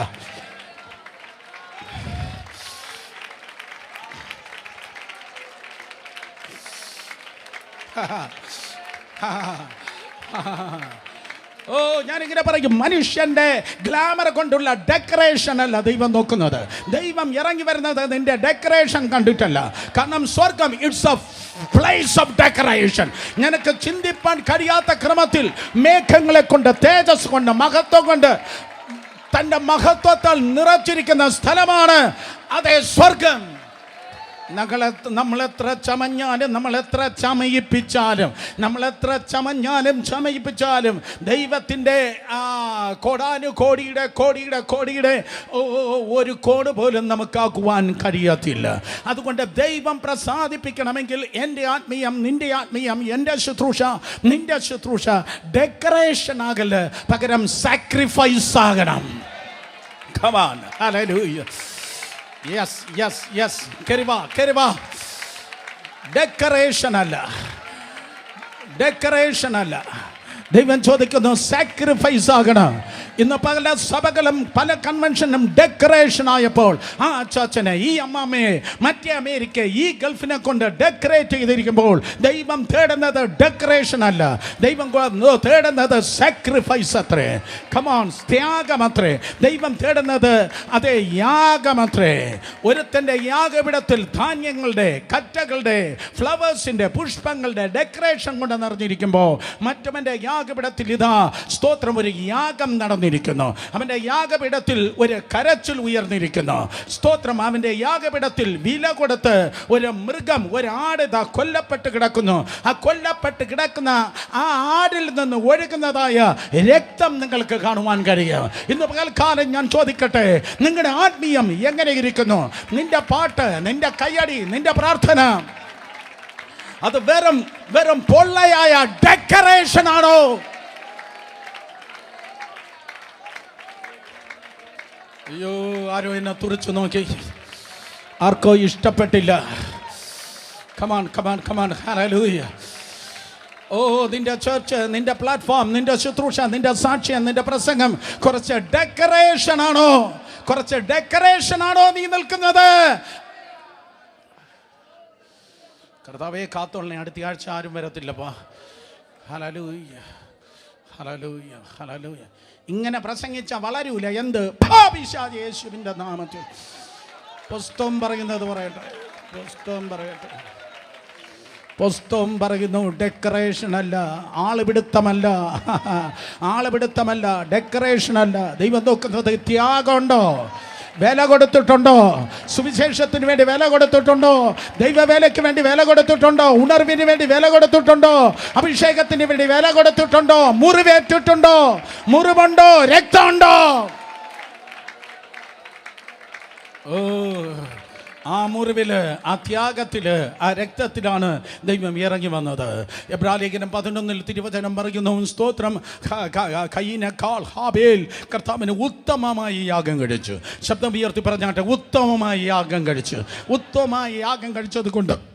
ഓ, ഞാനിങ്ങനെ പറയും, മനുഷ്യന്റെ ഗ്ലാമർ കൊണ്ടുള്ള ഡെക്കറേഷൻ അല്ല ദൈവം നോക്കുന്നത്. ദൈവം ഇറങ്ങി വരുന്നത് നിന്റെ ഡെക്കറേഷൻ കണ്ടിട്ടല്ല. കാരണം സ്വർഗം it's A place of decoration. നിനക്ക് ചിന്തിപ്പാൻ കഴിയാത്ത ക്രമത്തിൽ മേഘങ്ങളെ കൊണ്ട്, തേജസ് കൊണ്ട്, മഹത്വം കൊണ്ട്, തൻ്റെ മഹത്വത്താൽ നിറച്ചിരിക്കുന്ന സ്ഥലമാണ് അതേ സ്വർഗം. നമ്മളെത്ര ചമഞ്ഞാലും, നമ്മളെത്ര ചമയിപ്പിച്ചാലും ദൈവത്തിൻ്റെ കോടിയുടെ ഒരു കോട് പോലും നമുക്കാക്കുവാൻ കഴിയത്തില്ല. അതുകൊണ്ട് ദൈവം പ്രസാദിപ്പിക്കണമെങ്കിൽ എൻ്റെ ആത്മീയം, നിന്റെ ആത്മീയം, എൻ്റെ ശുശ്രൂഷ, നിന്റെ ശുശ്രൂഷ ഡെക്കറേഷൻ ആകല്, പകരം സാക്രിഫൈസ് ആകണം. Come on, hallelujah. Yes. കരുവാ. ഡെക്കറേഷൻ അല്ല. ദൈവം ചോദിക്കുന്നു സാക്രിഫൈസ് ആകണം. ഇന്ന് പല സഭകളും പല കൺവെൻഷനും ഡെക്കറേഷൻ ആയപ്പോൾ ആ അച്ചാച്ചനെ, ഈ അമ്മാമ്മയെ, മറ്റേ അമേരിക്ക, ഈ ഗൾഫിനെ കൊണ്ട് ഡെക്കറേറ്റ് ചെയ്തിരിക്കുമ്പോൾ ദൈവം തേടുന്നത് ഡെക്കറേഷൻ അല്ല. ദൈവം തേടുന്നത് സാക്രിഫൈസ് അത്രേ. കമോൺ, ത്യാഗമത്രേ ദൈവം തേടുന്നത്. അതേ, യാഗമത്രേ. ഒരുത്തൻ്റെ യാഗപീഠത്തിൽ ധാന്യങ്ങളുടെ, കറ്റകളുടെ, ഫ്ലവേഴ്സിൻ്റെ, പുഷ്പങ്ങളുടെ ഡെക്കറേഷൻ കൊണ്ട് നിറഞ്ഞിരിക്കുമ്പോൾ മറ്റവൻ്റെ യാഗപീഠത്തിൽ ഇതാ സ്തോത്രം, ഒരു യാഗം നടന്നിരിക്കുന്നു. അവൻ്റെ യാഗപീഠത്തിൽ ഒരു കരച്ചിൽ ഉയർന്നിരിക്കുന്നു. സ്തോത്രം. അവൻ്റെ യാഗപീഠത്തിൽ വില കൊടുത്ത് ഒരു മൃഗം, ഒരു ആട് ഇതാ കൊല്ലപ്പെട്ട് കിടക്കുന്നു. ആ കൊല്ലപ്പെട്ട് കിടക്കുന്ന ആ ആടിൽ നിന്ന് ഒഴുകുന്നതായ രക്തം നിങ്ങൾക്ക് കാണുവാൻ കഴിയും. ഇന്ന് പകൽക്കാലം ഞാൻ ചോദിക്കട്ടെ, നിങ്ങളുടെ ആത്മീയം എങ്ങനെ ഇരിക്കുന്നു? നിന്റെ പാട്ട്, നിന്റെ കയ്യടി, നിന്റെ പ്രാർത്ഥന അത് വെറും പൊള്ളയായ ഡെക്കറേഷൻ ആണോ? അയ്യോ, ആരോ എന്നെ തുറച്ചു നോക്കി, ആർക്കോ ഇഷ്ടപ്പെട്ടില്ല. Come on come on come on, hallelujah. ഓ, നിന്റെ ചർച്ച്, നിന്റെ പ്ലാറ്റ്ഫോം, നിന്റെ ശുശ്രൂഷ, നിന്റെ സാക്ഷ്യം, നിന്റെ പ്രസംഗം കുറച്ച് ഡെക്കറേഷൻ ആണോ? കുറച്ച് ഡെക്കറേഷൻ ആണോ നീ നിൽക്കുന്നത്? കർത്താവേ കാത്തോളനെ, അടുത്ത ആഴ്ച ആരും വരത്തില്ലപ്പാ. Hallelujah hallelujah hallelujah. ഇങ്ങനെ പ്രസംഗിച്ച വളരൂല. എന്ത്? പിശാച് യേശുവിൻ്റെ നാമത്തിൽ. പുസ്തകം പറയുന്നത് പറയട്ടെ, പുസ്തകം പറയട്ടെ. പുസ്തകം പറയുന്നു ഡെക്കറേഷൻ അല്ല, ആളുപിടുത്തമല്ല, ആളുപിടുത്തമല്ല, ഡെക്കറേഷൻ അല്ല. ദൈവം നോക്കുന്നത് ത്യാഗമുണ്ടോ? വില കൊടുത്തിട്ടുണ്ടോ? സുവിശേഷത്തിന് വേണ്ടി വില കൊടുത്തിട്ടുണ്ടോ? ദൈവവേലയ്ക്ക് വേണ്ടി വില കൊടുത്തിട്ടുണ്ടോ? ഉണർവിന് വേണ്ടി വില കൊടുത്തിട്ടുണ്ടോ? അഭിഷേകത്തിന് വേണ്ടി വില കൊടുത്തിട്ടുണ്ടോ? മുറിവേറ്റിട്ടുണ്ടോ? മുറിവുണ്ടോ? രക്തമുണ്ടോ? ഓ, ആ മുറിവില്, ആ ത്യാഗത്തില്, ആ രക്തത്തിലാണ് ദൈവം ഇറങ്ങി വന്നത്. എബ്രായലേഖനം 11 തിരുവചനം പറയുന്നു, സ്തോത്രം, കയീനേക്കാൾ ഹാബേൽ കർത്താവിന് ഉത്തമമായി യാഗം കഴിച്ചു. ശബ്ദം ഉയർത്തി പറഞ്ഞാട്ടെ, ഉത്തമമായി യാഗം കഴിച്ചു. ഉത്തമമായി യാഗം കഴിച്ചത് കൊണ്ടാണ്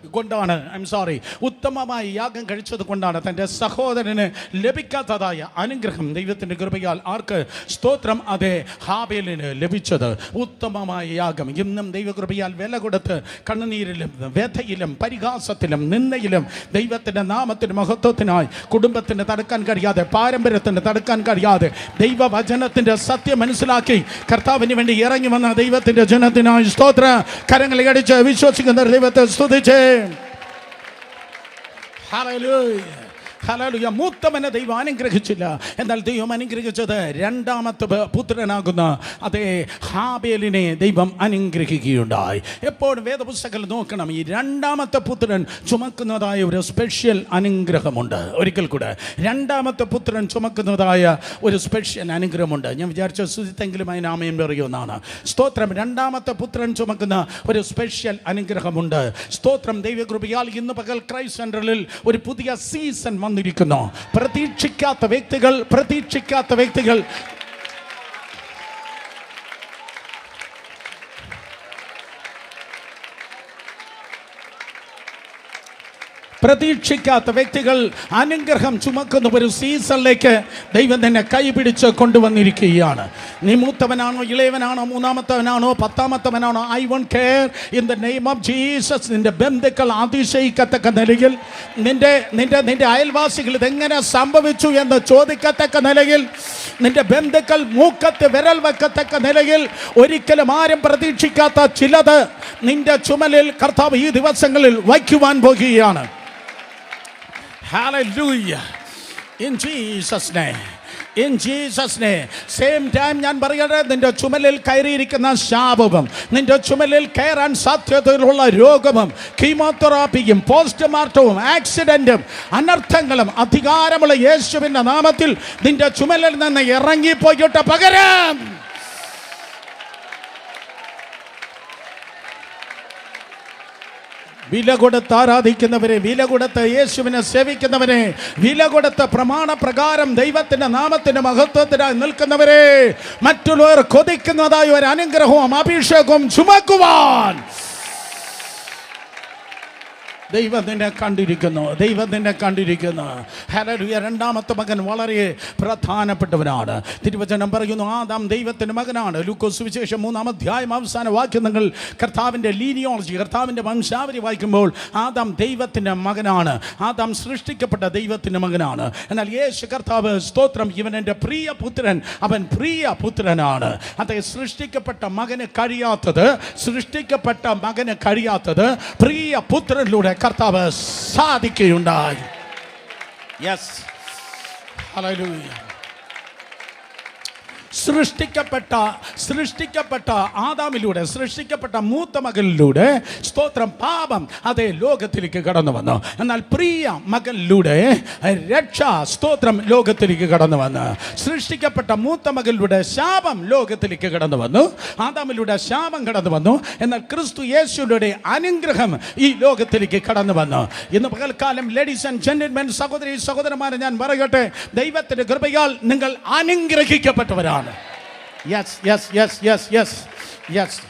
ഉത്തമമായി യാഗം കഴിച്ചത് കൊണ്ടാണ് തൻ്റെ സഹോദരന് ലഭിക്കാത്തതായ അനുഗ്രഹം ദൈവത്തിൻ്റെ കൃപയാൽ ആർക്ക്? സ്തോത്രം, അതെ, ഹാബേലിന് ലഭിച്ചത്. ഉത്തമമായ യാഗം. ഇന്നും ദൈവകൃപയാൽ വില കൊടുത്ത് കണ്ണുനീരിലും വ്യഥയിലും പരിഹാസത്തിലും നിന്ദയിലും ദൈവത്തിൻ്റെ നാമത്തിന് മഹത്വത്തിനായി കുടുംബത്തിന് തടുക്കാൻ കഴിയാതെ, പാരമ്പര്യത്തിന് തടുക്കാൻ കഴിയാതെ, ദൈവവചനത്തിൻ്റെ സത്യം മനസ്സിലാക്കി കർത്താവിന് വേണ്ടി ഇറങ്ങി വന്ന ദൈവത്തിൻ്റെ ജനത്തിനായി സ്തോത്ര. കരങ്ങളെ അടിച്ച് വിശ്വസിക്കുന്ന ദൈവത്തെ സ്തുതിച്ച്. Hallelujah hallelujah. മൂത്തവനെ ദൈവം അനുഗ്രഹിച്ചില്ല, എന്നാൽ ദൈവം അനുഗ്രഹിച്ചത് രണ്ടാമത്തെ പുത്രനാകുന്ന അതേ ഹാബേലിനെ ദൈവം അനുഗ്രഹിക്കുകയുണ്ടായി. എപ്പോഴും വേദപുസ്തകത്തിൽ നോക്കണം, ഈ രണ്ടാമത്തെ പുത്രൻ ചുമക്കുന്നതായ ഒരു സ്പെഷ്യൽ അനുഗ്രഹമുണ്ട്. ഒരിക്കൽ കൂടെ, രണ്ടാമത്തെ പുത്രൻ ചുമക്കുന്നതായ ഒരു സ്പെഷ്യൽ അനുഗ്രഹമുണ്ട്. ഞാൻ വിചാരിച്ച സുജിത്തെങ്കിലും അതിന് ആമേൻ പറയുമെന്നാണ്. സ്തോത്രം. രണ്ടാമത്തെ പുത്രൻ ചുമക്കുന്ന ഒരു സ്പെഷ്യൽ അനുഗ്രഹമുണ്ട്. സ്തോത്രം. ദൈവകൃപയാൽ ഇന്ന് പകൽ ക്രൈസ്റ്റ് സെൻട്രലിൽ ഒരു പുതിയ സീസൺ വന്നിരിക്കുന്നു. പ്രതീക്ഷിക്കാത്ത വ്യക്തികൾ പ്രതീക്ഷിക്കാത്ത വ്യക്തികൾ അനുഗ്രഹം ചുമക്കുന്ന ഒരു സീസണിലേക്ക് ദൈവം തന്നെ കൈപിടിച്ച് കൊണ്ടുവന്നിരിക്കുകയാണ്. നീ മൂത്തവനാണോ, ഇളയവനാണോ, മൂന്നാമത്തവനാണോ, പത്താമത്തവനാണോ, I won't care. In the name of Jesus. നിന്റെ ബന്ധുക്കൾ അതിശയിക്കത്തക്ക നിലയിൽ, നിന്റെ അയൽവാസികൾ ഇതെങ്ങനെ സംഭവിച്ചു എന്ന് ചോദിക്കത്തക്ക നിലയിൽ, നിന്റെ ബന്ധുക്കൾ മൂക്കത്ത് വിരൽ വെക്കത്തക്ക നിലയിൽ, ഒരിക്കലും ആരും പ്രതീക്ഷിക്കാത്ത ചിലത് നിന്റെ ചുമലിൽ കർത്താവ് ഈ ദിവസങ്ങളിൽ വയ്ക്കുവാൻ പോകുകയാണ്. Hallelujah. In Jesus' name. In Jesus' name. Same time ഞാൻ പറയട്ടെ, നിന്റെ ചുമലിൽ കയറിയിരിക്കുന്ന ശാപവും, നിന്റെ ചുമലിൽ കയറാൻ സാധ്യതയുള്ള രോഗവും, കീമോതെറാപ്പിയും, പോസ്റ്റ്മോർട്ടവും, ആക്സിഡന്റും, അനർത്ഥങ്ങളും അധികാരമുള്ള യേശുവിൻ്റെ നാമത്തിൽ നിന്റെ ചുമലിൽ നിന്ന് ഇറങ്ങിപ്പോയിട്ട് പകരം വില കൊടുത്ത് ആരാധിക്കുന്നവരെ, വില കൊടുത്ത് യേശുവിനെ സേവിക്കുന്നവരെ, വില കൊടുത്ത് പ്രമാണപ്രകാരം ദൈവത്തിൻ്റെ നാമത്തിൻ്റെ മഹത്വത്തിനായി നിൽക്കുന്നവരെ, മറ്റുള്ളവർ കൊതിക്കുന്നതായ ഒരു അനുഗ്രഹവും അഭിഷേകവും ചുമക്കുവാൻ ദൈവം നിന്നെ കണ്ടിരിക്കുന്നു. ദൈവം നിന്നെ കണ്ടിരിക്കുന്നു. ഹല്ലേലൂയ. രണ്ടാമത്തെ മകൻ വളരെ പ്രധാനപ്പെട്ടവനാണ്. തിരുവചനം പറയുന്നു ആദാം ദൈവത്തിൻ്റെ മകനാണ്. ലൂക്കോസ് സുവിശേഷം 3-ാം അധ്യായം അവസാന വാക്യം നിങ്ങൾ കർത്താവിൻ്റെ ലീനിയോളജി, കർത്താവിൻ്റെ വംശാവലി വായിക്കുമ്പോൾ ആദാം ദൈവത്തിൻ്റെ മകനാണ്. ആദാം സൃഷ്ടിക്കപ്പെട്ട ദൈവത്തിൻ്റെ മകനാണ്. എന്നാൽ യേശു കർത്താവ് സ്തോത്രം ഇവൻ എൻ്റെ പ്രിയ പുത്രൻ, അവൻ പ്രിയ പുത്രനാണ്. അതേ, സൃഷ്ടിക്കപ്പെട്ട മകന് കഴിയാത്തത് പ്രിയ പുത്രനിലൂടെ കർത്താവ് സാധിക്കുകയുണ്ടായി. Yes, hallelujah. സൃഷ്ടിക്കപ്പെട്ട ആദാമിലൂടെ, സൃഷ്ടിക്കപ്പെട്ട മൂത്ത മകനിലൂടെ സ്തോത്രം പാപം അതേ ലോകത്തിലേക്ക് കടന്നു വന്നു. എന്നാൽ പ്രിയ മകനിലൂടെ രക്ഷ സ്തോത്രം ലോകത്തിലേക്ക് കടന്നു വന്നു. സൃഷ്ടിക്കപ്പെട്ട മൂത്ത മകനിലൂടെ ശാപം ലോകത്തിലേക്ക് കടന്നു വന്നു. ആദാമിലൂടെ ശാപം കടന്നു വന്നു. എന്നാൽ ക്രിസ്തു യേശുവിലൂടെ അനുഗ്രഹം ഈ ലോകത്തിലേക്ക് കടന്നു വന്നു. ഇന്ന് പകൽക്കാലം ലേഡീസ് ആൻഡ് ജെന്റിൽമെൻ, സഹോദരി സഹോദരന്മാരെ, ഞാൻ പറയട്ടെ, ദൈവത്തിന്റെ കൃപയാൽ നിങ്ങൾ അനുഗ്രഹിക്കപ്പെട്ടവരാണ്. Yes yes yes yes yes yes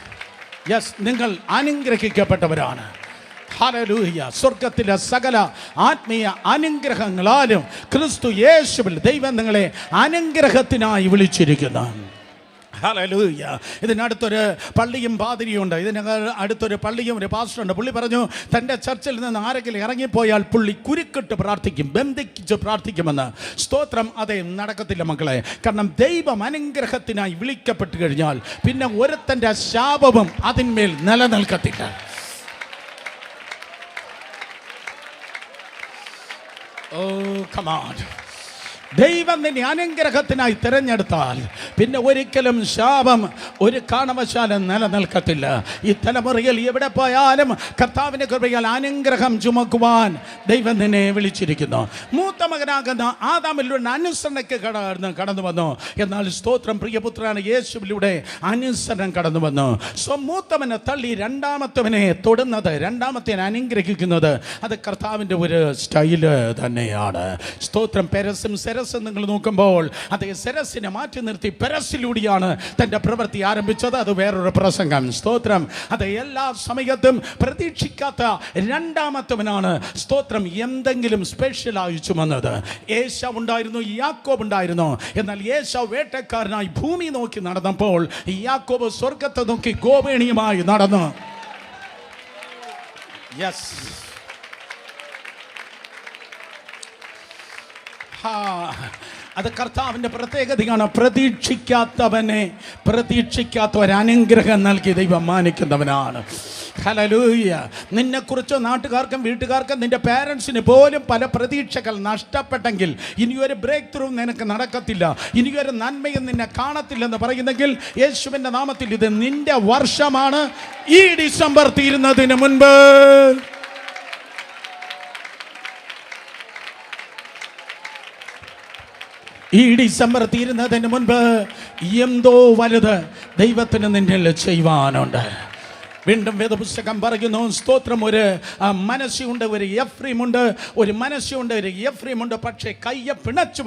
yes നിങ്ങൾ അനുഗ്രഹിക്കപ്പെട്ടവരാണ്. ഹല്ലേലൂയ. സ്വർഗത്തിലെ സകല ആത്മീയ അനുഗ്രഹങ്ങളാലും ക്രിസ്തു യേശുവിൽ ദൈവം നിങ്ങളെ അനുഗ്രഹത്തിനായി വിളിച്ചിരിക്കുന്നു. ഹല്ലേലൂയ. ഇതിനടുത്തൊരു പള്ളിയും പാതിരിയുണ്ട്. ഇതിന് അടുത്തൊരു പള്ളിയും ഒരു പാസ്റ്ററുണ്ട്. പുള്ളി പറഞ്ഞു തൻ്റെ ചർച്ചിൽ നിന്ന് ആരെങ്കിലും ഇറങ്ങിപ്പോയാൽ പുള്ളി കുരുക്കിട്ട് പ്രാർത്ഥിക്കും, ബന്ധിച്ച് പ്രാർത്ഥിക്കുമെന്ന്. സ്തോത്രം. അതേ, നടക്കത്തില്ല മക്കളെ. കാരണം ദൈവം അനുഗ്രഹത്തിനായി വിളിക്കപ്പെട്ട് കഴിഞ്ഞാൽ പിന്നെ ഒരുത്തൻ്റെ ശാപവും അതിന്മേൽ നിലനിൽക്കത്തില്ല. ഓ കം ഓൺ. ദൈവം നിന്നെ അനുഗ്രഹത്തിനായി തിരഞ്ഞെടുത്താൽ പിന്നെ ഒരിക്കലും ശാപം ഒരു കാരണവശാലും നിലനിൽക്കത്തില്ല. ഈ തലമുറയിൽ എവിടെ പോയാലും കർത്താവിൻ്റെ കൃപയാൽ അനുഗ്രഹം ചുമക്കുവാൻ ദൈവം നിന്നെ വിളിച്ചിരിക്കുന്നു. മൂത്ത മകനാകുന്ന ആദാമിലൂടെ അനുസരണയ്ക്ക് കടന്നു വന്നു. എന്നാൽ സ്തോത്രം പ്രിയപുത്രനാണ് യേശുവിലൂടെ അനുസരണം കടന്നു വന്നു. മൂത്തവനെ തള്ളി രണ്ടാമത്തവനെ തൊടുന്നത്, രണ്ടാമത്തെ അനുഗ്രഹിക്കുന്നത് അത് കർത്താവിൻ്റെ ഒരു സ്റ്റൈല് തന്നെയാണ്. സ്തോത്രം. പെരസും സെരസും നിങ്ങൾ നോക്കുമ്പോൾ അതേ, സെരസിനെ മാറ്റി നിർത്തി പെരസിലൂടെയാണ് തൻ്റെ പ്രവൃത്തി ആരംഭിച്ചത്. അത് വേറൊരു പ്രസംഗം. സ്തോത്രം. അത് എല്ലാ സമയത്തും പ്രതീക്ഷിക്കാത്ത രണ്ടാമത്തവനാണ് സ്തോത്രം എന്തെങ്കിലും സ്പെഷ്യലായി ചുമന്നത്. ഏശാവ് ഉണ്ടായിരുന്നു, യാക്കോബ് ഉണ്ടായിരുന്നു. എന്നാൽ ഏശാവ് വേട്ടക്കാരനായി ഭൂമി നോക്കി നടന്നപ്പോൾ യാക്കോബ് സ്വർഗത്തെ നോക്കി ഗോവേണിയുമായി നടന്നു. യെസ്. അത് കർത്താവിൻ്റെ പ്രത്യേകതയാണ്. പ്രതീക്ഷിക്കാത്ത ഒരനുഗ്രഹം നൽകി ദൈവം മാനിക്കുന്നവനാണ്. ഹല്ലേലൂയ. നിന്നെക്കുറിച്ച് നാട്ടുകാർക്കും വീട്ടുകാർക്കും നിന്റെ പേരൻസിന് പോലും പല പ്രതീക്ഷകൾ നഷ്ടപ്പെട്ടെങ്കിൽ ഇനിയൊരു ബ്രേക്ക് ത്രൂ നിനക്ക് നടക്കത്തില്ല, ഇനിയൊരു നന്മയും നിന്നെ കാണത്തില്ലെന്ന് പറയുന്നെങ്കിൽ യേശുവിൻ്റെ നാമത്തിൽ ഇത് നിന്റെ വർഷമാണ്. ഈ ഡിസംബർ തീരുന്നതിന് മുൻപ് എന്തോ വലുത് ദൈവത്തിന് നിന്നിൽ ചെയ്യുവാനുണ്ട്. വീണ്ടും വേദപുസ്തകം പറയുന്നു സ്തോത്രം. ഒരു മനസ്സുണ്ട്, ഒരു എഫ്രീമുണ്ട്, ഒരു മനസ്സുണ്ട്, ഒരു എഫ്രീമുണ്ട്. പക്ഷേ കയ്യെ പിണച്ചു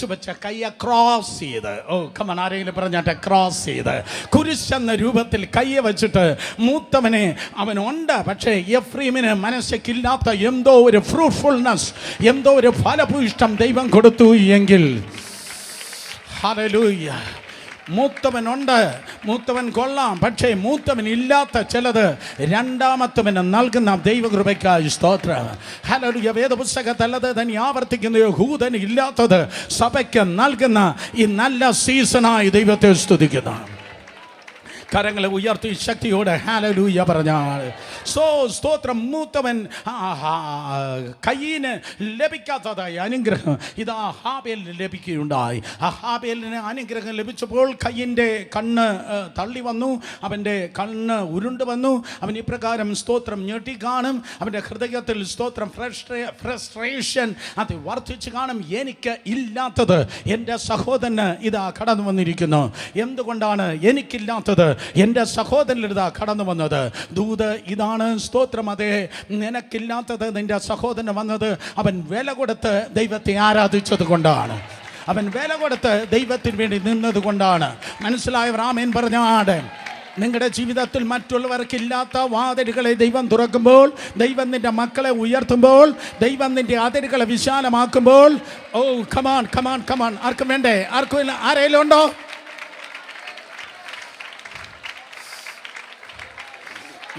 വെച്ച് കയ്യെ ക്രോസ് ചെയ്ത്, ഓ കമൺ, ആരെങ്കിലും പറഞ്ഞാട്ടെ, ക്രോസ് ചെയ്ത് കുരിശെന്ന രൂപത്തിൽ കയ്യെ വെച്ചിട്ട് മൂത്തവനെ അവനുണ്ട്. പക്ഷേ എഫ്രീമിന് മനസ്സേക്കില്ലാത്ത എന്തോ ഒരു ഫ്രൂട്ട്ഫുൾനെസ്, എന്തോ ഒരു ഫലഭൂയിഷ്ടം ദൈവം കൊടുത്തു എങ്കിൽ, ഹല്ലേലൂയ, മൂത്തവനുണ്ട്, മൂത്തവൻ കൊള്ളാം. പക്ഷേ മൂത്തവൻ ഇല്ലാത്ത ചിലത് രണ്ടാമത്തവന് നൽകുന്ന ദൈവകൃപയ്ക്കായി സ്തോത്രം. ഹല്ലേലൂയ. വേദപുസ്തകത്തല്ലത് തന്നെ ആവർത്തിക്കുന്ന യഹൂദന് ഇല്ലാത്തത് സഭയ്ക്ക് നൽകുന്ന ഈ നല്ല സീസണായി ദൈവത്തെ സ്തുതിക്കുന്നു. കരങ്ങളെ ഉയർത്തി ശക്തിയോടെ ഹല്ലേലൂയ പറഞ്ഞാൽ സ്തോത്രം. മൂത്തവൻ കയ്യിന് ലഭിക്കാത്തതായി അനുഗ്രഹം ഇതാ ഹാബേലിന് ലഭിക്കുകയുണ്ടായി. ഹാബേലിന് അനുഗ്രഹം ലഭിച്ചപ്പോൾ കയ്യിൻ്റെ കണ്ണ് തള്ളി വന്നു, അവൻ്റെ കണ്ണ് ഉരുണ്ട് വന്നു. അവൻ ഇപ്രകാരം സ്തോത്രം ഞെട്ടി കാണും. അവൻ്റെ ഹൃദയത്തിൽ സ്തോത്രം ഫ്രസ്ട്രേഷൻ അത് വർദ്ധിച്ച് കാണും. എനിക്ക് ഇല്ലാത്തത് എൻ്റെ സഹോദരന് ഇതാ കടന്നു വന്നിരിക്കുന്നു. എന്തുകൊണ്ടാണ് എനിക്കില്ലാത്തത് എൻ്റെ സഹോദരനിതാ കടന്നു വന്നത്? ദൂത് ഇതാണ് സ്തോത്രം. അതേ, നിനക്കില്ലാത്തത് നിൻ്റെ സഹോദരന് വന്നത് അവൻ വില കൊടുത്ത് ദൈവത്തെ ആരാധിച്ചത് കൊണ്ടാണ്, അവൻ വില കൊടുത്ത് ദൈവത്തിന് വേണ്ടി നിന്നത് കൊണ്ടാണ്. മനസ്സിലായവർ ആമേൻ പറഞ്ഞാട്. നിങ്ങളുടെ ജീവിതത്തിൽ മറ്റുള്ളവർക്കില്ലാത്ത വാതിലുകളെ ദൈവം തുറക്കുമ്പോൾ, ദൈവം നിന്റെ മക്കളെ ഉയർത്തുമ്പോൾ, ദൈവം നിന്റെ അതിരുകളെ വിശാലമാക്കുമ്പോൾ, ഓ കമാൺ കമാൺ കമാൺ. ആർക്കും വേണ്ടേ? ആർക്കും ആരെങ്കിലും ഉണ്ടോ?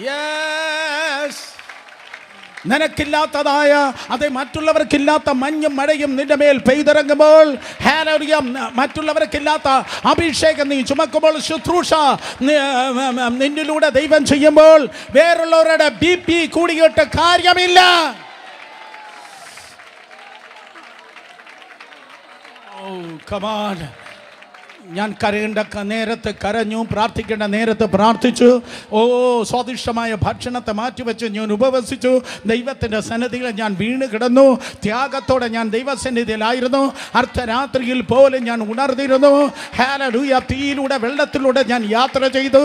യെസ്. നിനക്കില്ലാത്തതായ, അത് മറ്റുള്ളവർക്കില്ലാത്ത മഞ്ഞും മഴയും നിന്റെ മേൽ പെയ്തിറങ്ങുമ്പോൾ, ഹല്ലേലൂയ, മറ്റുള്ളവർക്കില്ലാത്ത അഭിഷേകം നീ ചുമക്കുമ്പോൾ, ശുശ്രൂഷ നിന്നിലൂടെ ദൈവം ചെയ്യുമ്പോൾ, വേറുള്ളവരുടെ BP കൂടിയിട്ട് കാര്യമില്ല. Oh come on. ഞാൻ കരയേണ്ട നേരത്ത് കരഞ്ഞു, പ്രാർത്ഥിക്കേണ്ട നേരത്ത് പ്രാർത്ഥിച്ചു. ഓ സ്വാദിഷ്ടമായ ഭക്ഷണത്തെ മാറ്റിവെച്ച് ഞാൻ ഉപവസിച്ചു. ദൈവത്തിൻ്റെ സന്നിധിയിൽ ഞാൻ വീണ് കിടന്നു. ത്യാഗത്തോടെ ഞാൻ ദൈവസന്നിധിയിലായിരുന്നു. അർദ്ധരാത്രിയിൽ പോലും ഞാൻ ഉണർന്നിരുന്നു. ഹല്ലേലൂയ. തീയിലൂടെ വെള്ളത്തിലൂടെ ഞാൻ യാത്ര ചെയ്തു.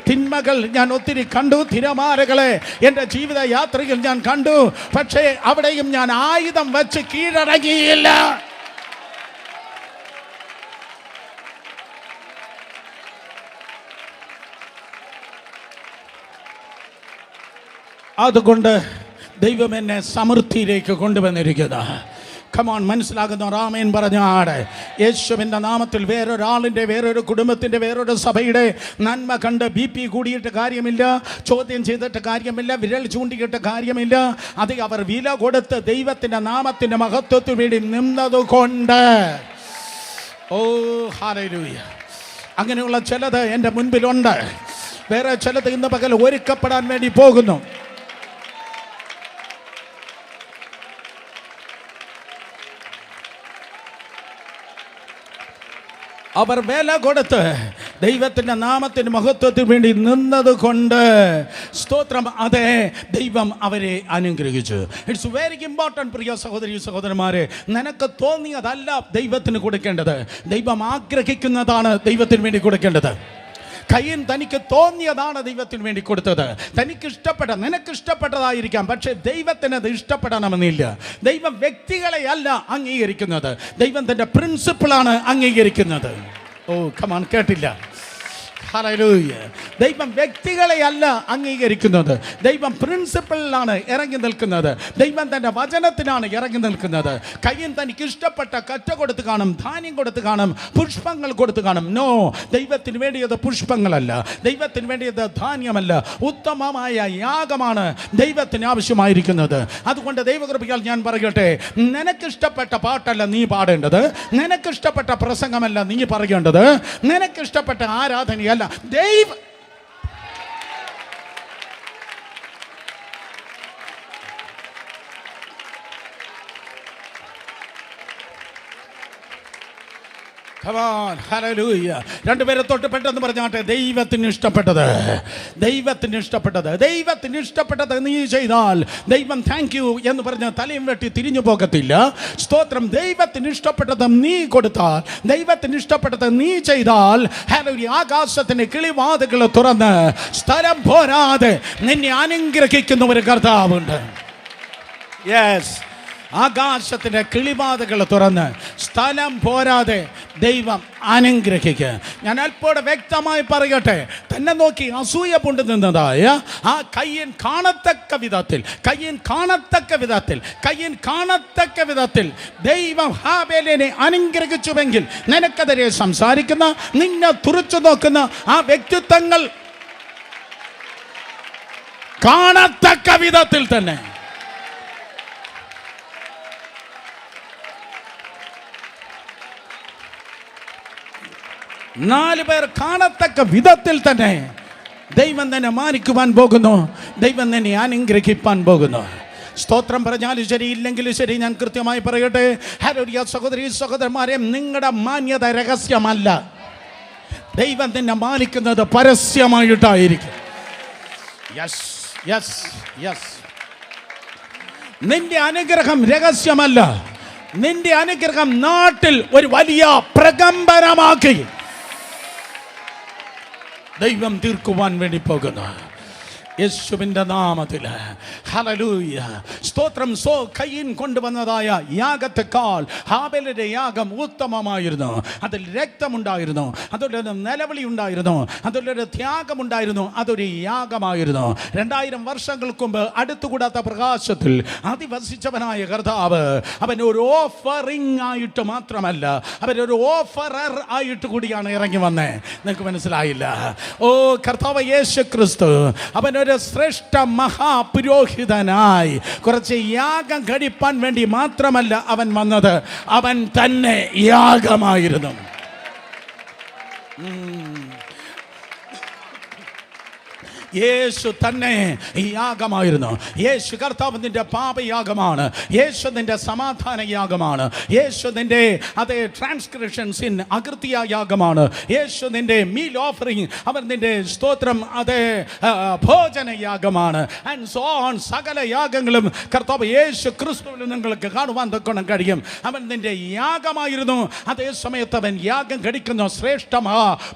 തിന്മകൾ ഞാൻ ഒത്തിരി കണ്ടു. തിരമാലകളെ എൻ്റെ ജീവിത യാത്രയിൽ ഞാൻ കണ്ടു. പക്ഷേ അവിടെയും ഞാൻ ആയുധം വെച്ച് കീഴടങ്ങിയില്ല. അതുകൊണ്ട് ദൈവം എന്നെ സമൃദ്ധിയിലേക്ക് കൊണ്ടുവന്നിരിക്കുന്നു. കമോൺ, മനസ്സിലാകുന്ന റാമേൻ പറഞ്ഞാട്. യേശുവിൻ്റെ നാമത്തിൽ വേറൊരാളിൻ്റെ, വേറൊരു കുടുംബത്തിൻ്റെ, വേറൊരു സഭയുടെ നന്മ കണ്ട് BP കൂടിയിട്ട് കാര്യമില്ല, ചോദ്യം ചെയ്തിട്ട് കാര്യമില്ല, വിരൽ ചൂണ്ടിയിട്ട് കാര്യമില്ല. അത് അവർ വില കൊടുത്ത് ദൈവത്തിൻ്റെ നാമത്തിൻ്റെ മഹത്വത്തിന് വേണ്ടി നിന്നതുകൊണ്ട്. ഓ ഹല്ലേലൂയ. അങ്ങനെയുള്ള ചിലത് എൻ്റെ മുൻപിലുണ്ട്. വേറെ ചിലത് ഇന്ന് പകൽ ഒരുക്കപ്പെടാൻ വേണ്ടി പോകുന്നു. അവർ വില കൊടുത്ത് ദൈവത്തിൻ്റെ നാമത്തിൻ്റെ മഹത്വത്തിന് വേണ്ടി നിന്നതുകൊണ്ട് സ്തോത്രം. അതെ, ദൈവം അവരെ അനുഗ്രഹിച്ചു. ഇറ്റ്സ് വെരി ഇമ്പോർട്ടൻറ്റ് പ്രിയ സഹോദരി സഹോദരന്മാരെ. നിനക്ക് തോന്നിയതല്ല ദൈവത്തിന് കൊടുക്കേണ്ടത്. ദൈവം ആഗ്രഹിക്കുന്നതാണ് ദൈവത്തിന് വേണ്ടി കൊടുക്കേണ്ടത്. കയ്യൻ തനിക്ക് തോന്നിയതാണ് ദൈവത്തിന് വേണ്ടി കൊടുത്തത്. നിനക്ക് ഇഷ്ടപ്പെട്ടതായിരിക്കാം, പക്ഷേ ദൈവത്തിന് അത് ഇഷ്ടപ്പെടണമെന്നില്ല. ദൈവം വ്യക്തികളെയല്ല അംഗീകരിക്കുന്നത്, ദൈവം തൻ്റെ പ്രിൻസിപ്പിളാണ് അംഗീകരിക്കുന്നത്. ഓ കമാൻ, കേട്ടില്ല? ഹല്ലേലൂയ. ദൈവം വ്യക്തികളെയല്ല അംഗീകരിക്കുന്നത്, ദൈവം പ്രിൻസിപ്പിളിലാണ് ഇറങ്ങി നിൽക്കുന്നത്. ദൈവം തൻ്റെ വചനത്തിനാണ് ഇറങ്ങി നിൽക്കുന്നത്. കയ്യൻ തനിക്ക് ഇഷ്ടപ്പെട്ട കറ്റ കൊടുത്ത് കാണും, ധാന്യം കൊടുത്ത് കാണും, പുഷ്പങ്ങൾ കൊടുത്ത് കാണും. നോ, ദൈവത്തിന് വേണ്ടിയത് പുഷ്പങ്ങളല്ല, ദൈവത്തിന് വേണ്ടിയത് ധാന്യമല്ല, ഉത്തമമായ യാഗമാണ് ദൈവത്തിന് ആവശ്യമായിരിക്കുന്നത്. അതുകൊണ്ട് ദൈവകൃപയാൽ ഞാൻ പറയട്ടെ, നിനക്കിഷ്ടപ്പെട്ട പാട്ടല്ല നീ പാടേണ്ടത്, നിനക്കിഷ്ടപ്പെട്ട പ്രസംഗമല്ല നീ പറയേണ്ടത്, നിനക്കിഷ്ടപ്പെട്ട ആരാധനയല്ല. ദൈവം രണ്ടുപേരെ തൊട്ട് പെട്ടെന്ന് പറഞ്ഞാട്ടെ. ദൈവത്തിന് ഇഷ്ടപ്പെട്ടത്, ദൈവത്തിന് ഇഷ്ടപ്പെട്ടത്, ദൈവത്തിന് ഇഷ്ടപ്പെട്ടത് നീ ചെയ്താൽ ദൈവം താങ്ക് യു എന്ന് പറഞ്ഞ തലയും വെട്ടി തിരിഞ്ഞു പോകത്തില്ല. സ്തോത്രം. ദൈവത്തിന് ഇഷ്ടപ്പെട്ടത് നീ കൊടുത്താൽ, ദൈവത്തിന് ഇഷ്ടപ്പെട്ടത് നീ ചെയ്താൽ, ഹല്ലേലൂയ, ആകാശത്തിന് കിളിവാതിലുകൾ തുറന്ന് സ്ഥലം പോരാതെ നിന്നെ അനുഗ്രഹിക്കുന്ന ഒരു കർത്താവുണ്ട്. യെസ്, ആകാശത്തിൻ്റെ കിളിവാതിലുകൾ തുറന്ന് സ്ഥലം പോരാതെ ദൈവം അനുഗ്രഹിക്കുക. ഞാൻ അല്പോടെ വ്യക്തമായി പറയട്ടെ, തന്നെ നോക്കി അസൂയ പൂണ്ടു നിന്നതായ ആ കയ്യൻ കാണത്തക്ക വിധത്തിൽ ദൈവം ഹാബേലിനെ അനുഗ്രഹിച്ചുവെങ്കിൽ, നിനക്കെതിരെ സംസാരിക്കുന്ന, നിന്നെ തുറച്ചു നോക്കുന്ന ആ വ്യക്തിത്വങ്ങൾ കാണത്തക്ക വിധത്തിൽ തന്നെ നാല് പേർ കാണത്തക്ക വിധത്തിൽ തന്നെ ദൈവം തന്നെ മാനിക്കുവാൻ പോകുന്നു, ദൈവം തന്നെ അനുഗ്രഹിപ്പാൻ പോകുന്നു. സ്തോത്രം. പറഞ്ഞാലും ശരി, ഇല്ലെങ്കിലും ശരി, ഞാൻ കൃത്യമായി പറയട്ടെ, ഹല്ലേലൂയ, സഹോദരി സഹോദരന്മാരെ, നിങ്ങളുടെ മാന്യത രഹസ്യമല്ല, ദൈവം തന്നെ മാനിക്കുന്നത് പരസ്യമായിട്ടായിരിക്കും. Yes yes yes. നിന്റെ അനുഗ്രഹം രഹസ്യമല്ല, നിന്റെ അനുഗ്രഹം നാട്ടിൽ ഒരു വലിയ പ്രകമ്പനമാക്കി ദൈവം തീർക്കുവാൻ വേണ്ടി പോകുന്നു. യേശുവിൻ്റെ നാമത്തിൽ ഹല്ലേലൂയ സ്തോത്രം. കയീൻ കൊണ്ടുവന്നതായ യാഗത്തെക്കാൾ ഹാബേലിന്റെ യാഗം ഉത്തമമായിരുന്നു. അതിൽ രക്തമുണ്ടായിരുന്നു, അതിലൊരു നിലവിളി ഉണ്ടായിരുന്നു, അതിലൊരു ത്യാഗമുണ്ടായിരുന്നു. അതൊരു യാഗമായിരുന്നു. 2000 വർഷങ്ങൾക്ക് മുമ്പ് അടുത്തുകൂടാത്ത പ്രകാശത്തിൽ അതിവസിച്ചവനായ കർത്താവ് അവൻ ഒരു ഓഫറിംഗ് ആയിട്ട് മാത്രമല്ല, അവനൊരു ഓഫറർ ആയിട്ട് കൂടിയാണ് ഇറങ്ങി വന്നേ. നിങ്ങൾക്ക് മനസ്സിലായില്ല? ഓ കർത്താവ് യേശു ക്രിസ്തു അവൻ ഒരു ശ്രേഷ്ഠ മഹാപുരോഹിതനായി കുറച്ച് യാഗം കഴിപ്പാൻ വേണ്ടി മാത്രമല്ല അവൻ വന്നത്, അവൻ തന്നെ യാഗമായിരുന്നു. യേശു തന്നെ യാഗമായിരുന്നു. യേശു കർത്താവ് നിന്റെ പാപയാഗമാണ്. യേശു നിന്റെ സമാധാന യാഗമാണ്. യേശു നിന്റെ അതേ ട്രാൻസ്ഗ്രഷൻസിൻ അകൃത്യ യാഗമാണ്. യേശു നിന്റെ മീൽ ഓഫറിംഗ്, അവൻ നിന്റെ സ്തോത്രം അതേ ഭോജന യാഗമാണ്. And so on. സകല യാഗങ്ങളും കർത്താവ് യേശു ക്രിസ്തുവിൽ നിങ്ങൾക്ക് കാണുവാൻ തക്കണം കഴിയും. അവൻ നിന്റെ യാഗമായിരുന്നു. അതേ സമയത്ത് അവൻ യാഗം കഴിക്കുന്ന ശ്രേഷ്ഠ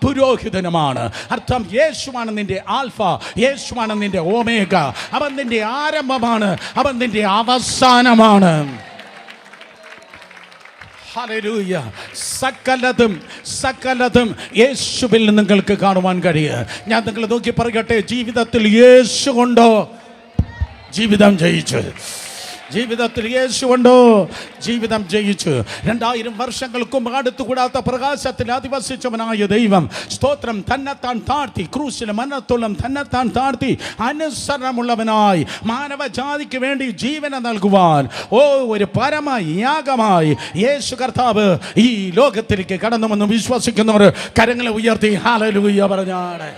പുരോഹിതനുമാണ്. അർത്ഥം യേശുവാണ് നിന്റെ ആൽഫ, യേശുവാണ് നിന്റെ ഓമേഗ. അവൻ നിന്റെ ആരംഭമാണ്, അവൻ നിന്റെ അവസാനമാണ്. ഹല്ലേലൂയ. സകലതും യേശുവിൽ നിങ്ങൾക്ക് കാണുവാൻ കഴിയും. ഞാൻ നിങ്ങൾ നോക്കി പറയട്ടെ, ജീവിതത്തിൽ യേശു കൊണ്ടോ ജീവിതം ജയിച്ചു. ജീവിതത്തിൽ യേശുണ്ടോ ജീവിതം ജയിച്ചു. 2000 വർഷങ്ങൾക്കും അടുത്തുകൂടാത്ത പ്രകാശത്തിൽ അധിവസിച്ചവനായ ദൈവം സ്തോത്രം തന്നെത്താൻ താഴ്ത്തി, ക്രൂശിലെ മരണത്തോളം തന്നെത്താൻ താഴ്ത്തി അനുസരണമുള്ളവനായി മാനവജാതിക്ക് വേണ്ടി ജീവനെ നൽകുവാൻ ഒരു പരമയാഗമായി യേശു കർത്താവ് ഈ ലോകത്തിലേക്ക് കടന്നുവെന്ന് വിശ്വസിക്കുന്നവർ കരങ്ങളെ ഉയർത്തി ഹല്ലേലൂയ പറഞ്ഞാണ്.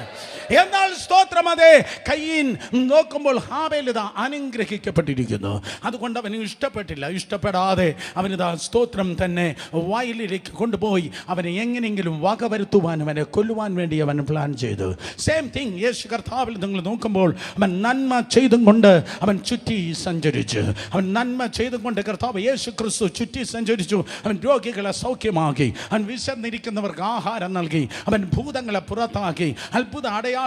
എന്നാൽ സ്തോത്രം, അതെ കയീൻ നോക്കുമ്പോൾ ഹാബേലിതാ അനുഗ്രഹിക്കപ്പെട്ടിരിക്കുന്നു. അതുകൊണ്ട് അവന് ഇഷ്ടപ്പെടാതെ അവനിതാ സ്തോത്രം തന്നെ വയലിലേക്ക് കൊണ്ടുപോയി അവനെ എങ്ങനെയെങ്കിലും വകവരുത്തുവാൻ, അവനെ കൊല്ലുവാൻ വേണ്ടി അവൻ പ്ലാൻ ചെയ്തു. സെയിം തിങ് യേശു കർത്താവിൽ നിങ്ങൾ നോക്കുമ്പോൾ അവൻ നന്മ ചെയ്തും കൊണ്ട് അവൻ ചുറ്റി സഞ്ചരിച്ചു. അവൻ നന്മ ചെയ്തും കൊണ്ട് കർത്താവ് യേശു ക്രിസ്തു ചുറ്റി സഞ്ചരിച്ചു. അവൻ രോഗികളെ സൗഖ്യമാക്കി, അവൻ വിശന്നിരിക്കുന്നവർക്ക് ആഹാരം നൽകി, അവൻ ഭൂതങ്ങളെ പുറത്താക്കി, അത്ഭുത അടയാളങ്ങൾ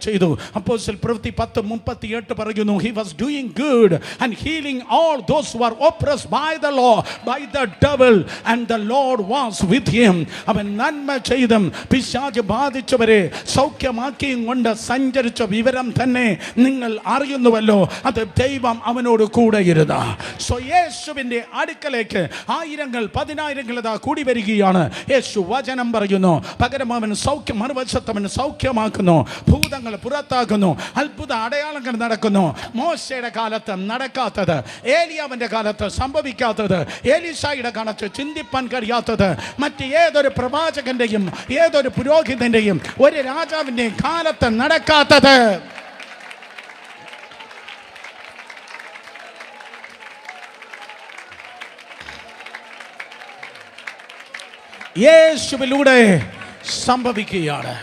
ചെയ്തു. അപ്പോസ്തല പ്രവൃത്തി 10:38 പറയുന്നു, he was doing good and healing all those who were oppressed by the law, by the devil, and the Lord was with him. അവൻ നന്മ ചെയ്തും പിശാച് ബാധിച്ചവരെ സൗഖ്യമാക്കിയും കൊണ്ട് സഞ്ചരിച്ച വിവരം തന്നെ നിങ്ങൾ അറിയുന്നുവല്ലോ. അത് ദൈവം അവനോട് കൂടെ ഇരുന്നു. സോ യേശുവിന്റെ അടുക്കലേക്ക് ആയിരങ്ങൾ പതിനായിരങ്ങൾ കൂടി വരികയാണ്. യേശു വചനം പറയുന്നു, പകരം അവൻ സൗഖ്യം, മറുവശത്ത് അവൻ സൗഖ്യമാക്കുന്നു, ഭൂതങ്ങൾ പുറത്താക്കുന്നു, അത്ഭുത അടയാളങ്ങൾ നടക്കുന്നു. മോശയുടെ കാലത്ത് നടക്കാത്തത്, ഏലിയാവിന്റെ കാലത്ത് സംഭവിക്കാത്തത്, എലീശായുടെ കാലത്ത് ചിന്തിപ്പാൻ കഴിയാത്തത്, മറ്റ് ഏതൊരു പ്രവാചകന്റെയും ഏതൊരു പുരോഹിതന്റെയും ഒരു രാജാവിന്റെയും കാലത്ത് നടക്കാത്തത്. യേശുവിലൂടെ സംഭവിക്കുകയാണ്.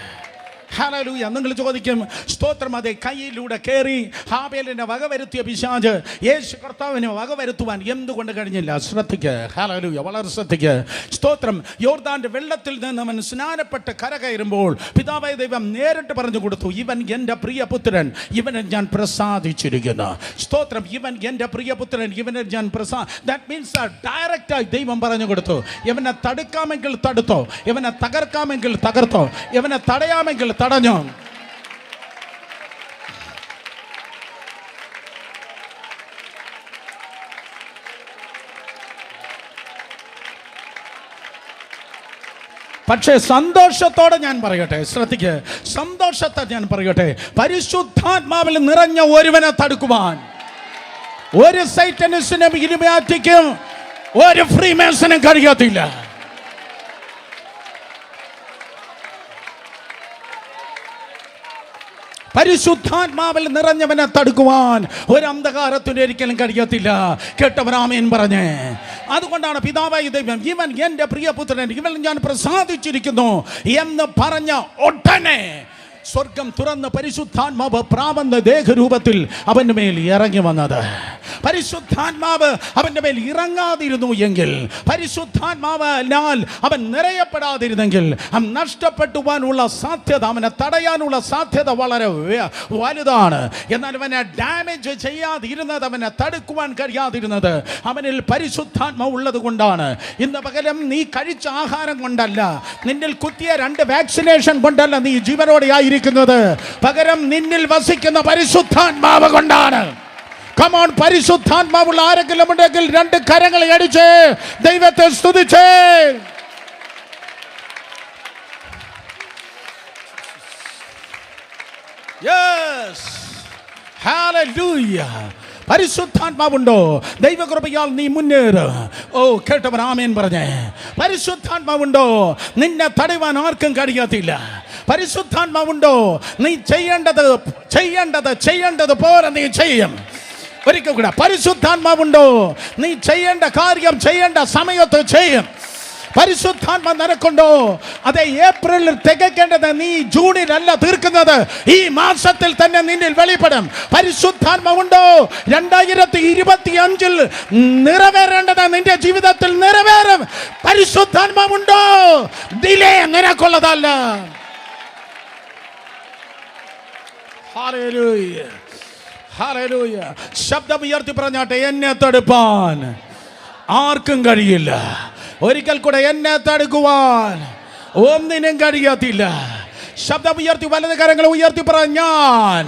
ഹല്ലേലൂയ. നിങ്ങൾ ചോദിക്കും, സ്തോത്രം, അതെ കയ്യിലൂടെ കയറി ഹാബേലിനെ വകവരുത്തിയ പിശാച് യേശു കർത്താവിനെ വകവരുത്തുവാൻ എന്തുകൊണ്ട് കഴിഞ്ഞില്ല? ശ്രദ്ധിക്കുക. ഹല്ലേലൂയ. വളരെ ശ്രദ്ധിക്കുക. സ്തോത്രം. യോർദാന്റെ വെള്ളത്തിൽ നിന്ന് അവൻ സ്നാനപ്പെട്ട് കരകയറുമ്പോൾ പിതാവായ ദൈവം നേരിട്ട് പറഞ്ഞു കൊടുത്തു, ഇവൻ എൻ്റെ പ്രിയപുത്രൻ, ഇവനെ ഞാൻ പ്രസാദിച്ചിരിക്കുന്നു. സ്തോത്രം. ഇവൻ എൻ്റെ പ്രിയപുത്രൻ, ഇവനെ ഞാൻ ദാറ്റ് മീൻസ് ഡയറക്റ്റായി ദൈവം പറഞ്ഞു കൊടുത്തു. ഇവനെ തടുക്കാമെങ്കിൽ തടുത്തോ, ഇവനെ തകർക്കാമെങ്കിൽ തകർത്തോ, ഇവനെ തടയാമെങ്കിൽ തടഞ്ഞു. പക്ഷേ സന്തോഷത്തോടെ ഞാൻ പറയട്ടെ, ശ്രദ്ധിക്കുക, സന്തോഷത്തെ ഞാൻ പറയട്ടെ, പരിശുദ്ധാത്മാവിൽ നിറഞ്ഞ ഒരുവനെ തടുക്കുവാൻ ഒരു സൈറ്റനിസ്റ്റിനും ഇലുമിനാറ്റിക്കും ഒരു ഫ്രീമേസനും കഴിയത്തില്ല. പരിശുദ്ധാത്മാവിൽ നിറഞ്ഞവനെ തടുക്കുവാൻ ഒരു അന്ധകാരത്തിന് ഒരിക്കലും കഴിയത്തില്ല. കേട്ടവരാമേൻ പറഞ്ഞേ. അതുകൊണ്ടാണ് പിതാവായ ദൈവം, ഇവൻ എൻ്റെ പ്രിയപുത്രൻ, ഇവൻ ഞാൻ പ്രസാദിച്ചിരിക്കുന്നു എന്ന് പറഞ്ഞ ഉടനെ സ്വർഗം തുറന്ന് പരിശുദ്ധാത്മാവ് പ്രാവന്ന ദേഹരൂപത്തിൽ അവൻ്റെ മേൽ ഇറങ്ങി വന്നത്. പരിശുദ്ധാത്മാവ് അവൻ്റെ മേൽ ഇറങ്ങാതിരുന്നു എങ്കിൽ, പരിശുദ്ധാത്മാവിനാൽ അവൻ നിറയപ്പെടാതിരുന്നെങ്കിൽ, അവൻ നഷ്ടപ്പെട്ടുവാനുള്ള സാധ്യത, അവനെ തടയാനുള്ള സാധ്യത വളരെ വലുതാണ്. എന്നാൽ അവനെ ഡാമേജ് ചെയ്യാതിരുന്നത്, അവനെ തടുക്കുവാൻ കഴിയാതിരുന്നത് അവനിൽ പരിശുദ്ധാത്മാവ് ഉള്ളത് കൊണ്ടാണ്. ഇന്ന് പകരം നീ കഴിച്ച ആഹാരം കൊണ്ടല്ല, നിന്നിൽ കുത്തിയ 2 വാക്സിനേഷൻ കൊണ്ടല്ല നീ ജീവനോടെ ആയിരിക്കുന്നത്, പകരം നിന്നിൽ വസിക്കുന്ന പരിശുദ്ധാത്മാവ് കൊണ്ടാണ്. കമോൺ, പരിശുദ്ധാത്മാവുള്ള ആരെങ്കിലും ഉണ്ടെങ്കിൽ 2 കരങ്ങളെ അടിച്ച് ദൈവത്തെ സ്തുതിച്ചേ. Yes, hallelujah. പരിശുദ്ധാത്മാവുണ്ടോ? ദൈവകൃപയാൽ നീ മുന്നേറ്. ഓ, കേട്ടവർ ആമേൻ പറഞ്ഞേ. പരിശുദ്ധാത്മാവുണ്ടോ? നിന്നെ തടയുവാൻ ആർക്കും കഴിയത്തില്ല. പരിശുദ്ധാത്മാവുണ്ടോ? നീ ചെയ്യേണ്ടത് പോലെ നീ ചെയ്യും. ഒരിക്കൽ കൂടെ, പരിശുദ്ധാത്മാവുണ്ടോ? നീ ചെയ്യേണ്ട കാര്യം ചെയ്യേണ്ട സമയത്ത് ചെയ്യും. പരിശുദ്ധാത്മ നിനക്കുണ്ടോ? അതെ, ഏപ്രിലിൽ തികയ്ക്കേണ്ടത് നീ ജൂണിലല്ല തീർക്കുന്നത്, ഈ മാസത്തിൽ തന്നെ നിന്നിൽ വെളിപ്പെടും. പരിശുദ്ധാത്മാവുണ്ടോ? 2025 നിറവേറേണ്ടത് നിന്റെ ജീവിതത്തിൽ നിറവേറും. പരിശുദ്ധാത്മാവുണ്ടോ? ഡിലേ നിനക്കുള്ളതല്ല. Hallelujah, hallelujah. ശബ്ദം ഉയർത്തി പറഞ്ഞാട്ടെ, എന്നെ തടുപ്പാൻ ആർക്കും കഴിയില്ല. ഒരിക്കൽ കൂടെ, എന്നെ തടുക്കുവാൻ ഒന്നിനും കഴിയത്തില്ല. ശബ്ദം ഉയർത്തി വലത് കരങ്ങൾ ഉയർത്തി ഞാൻ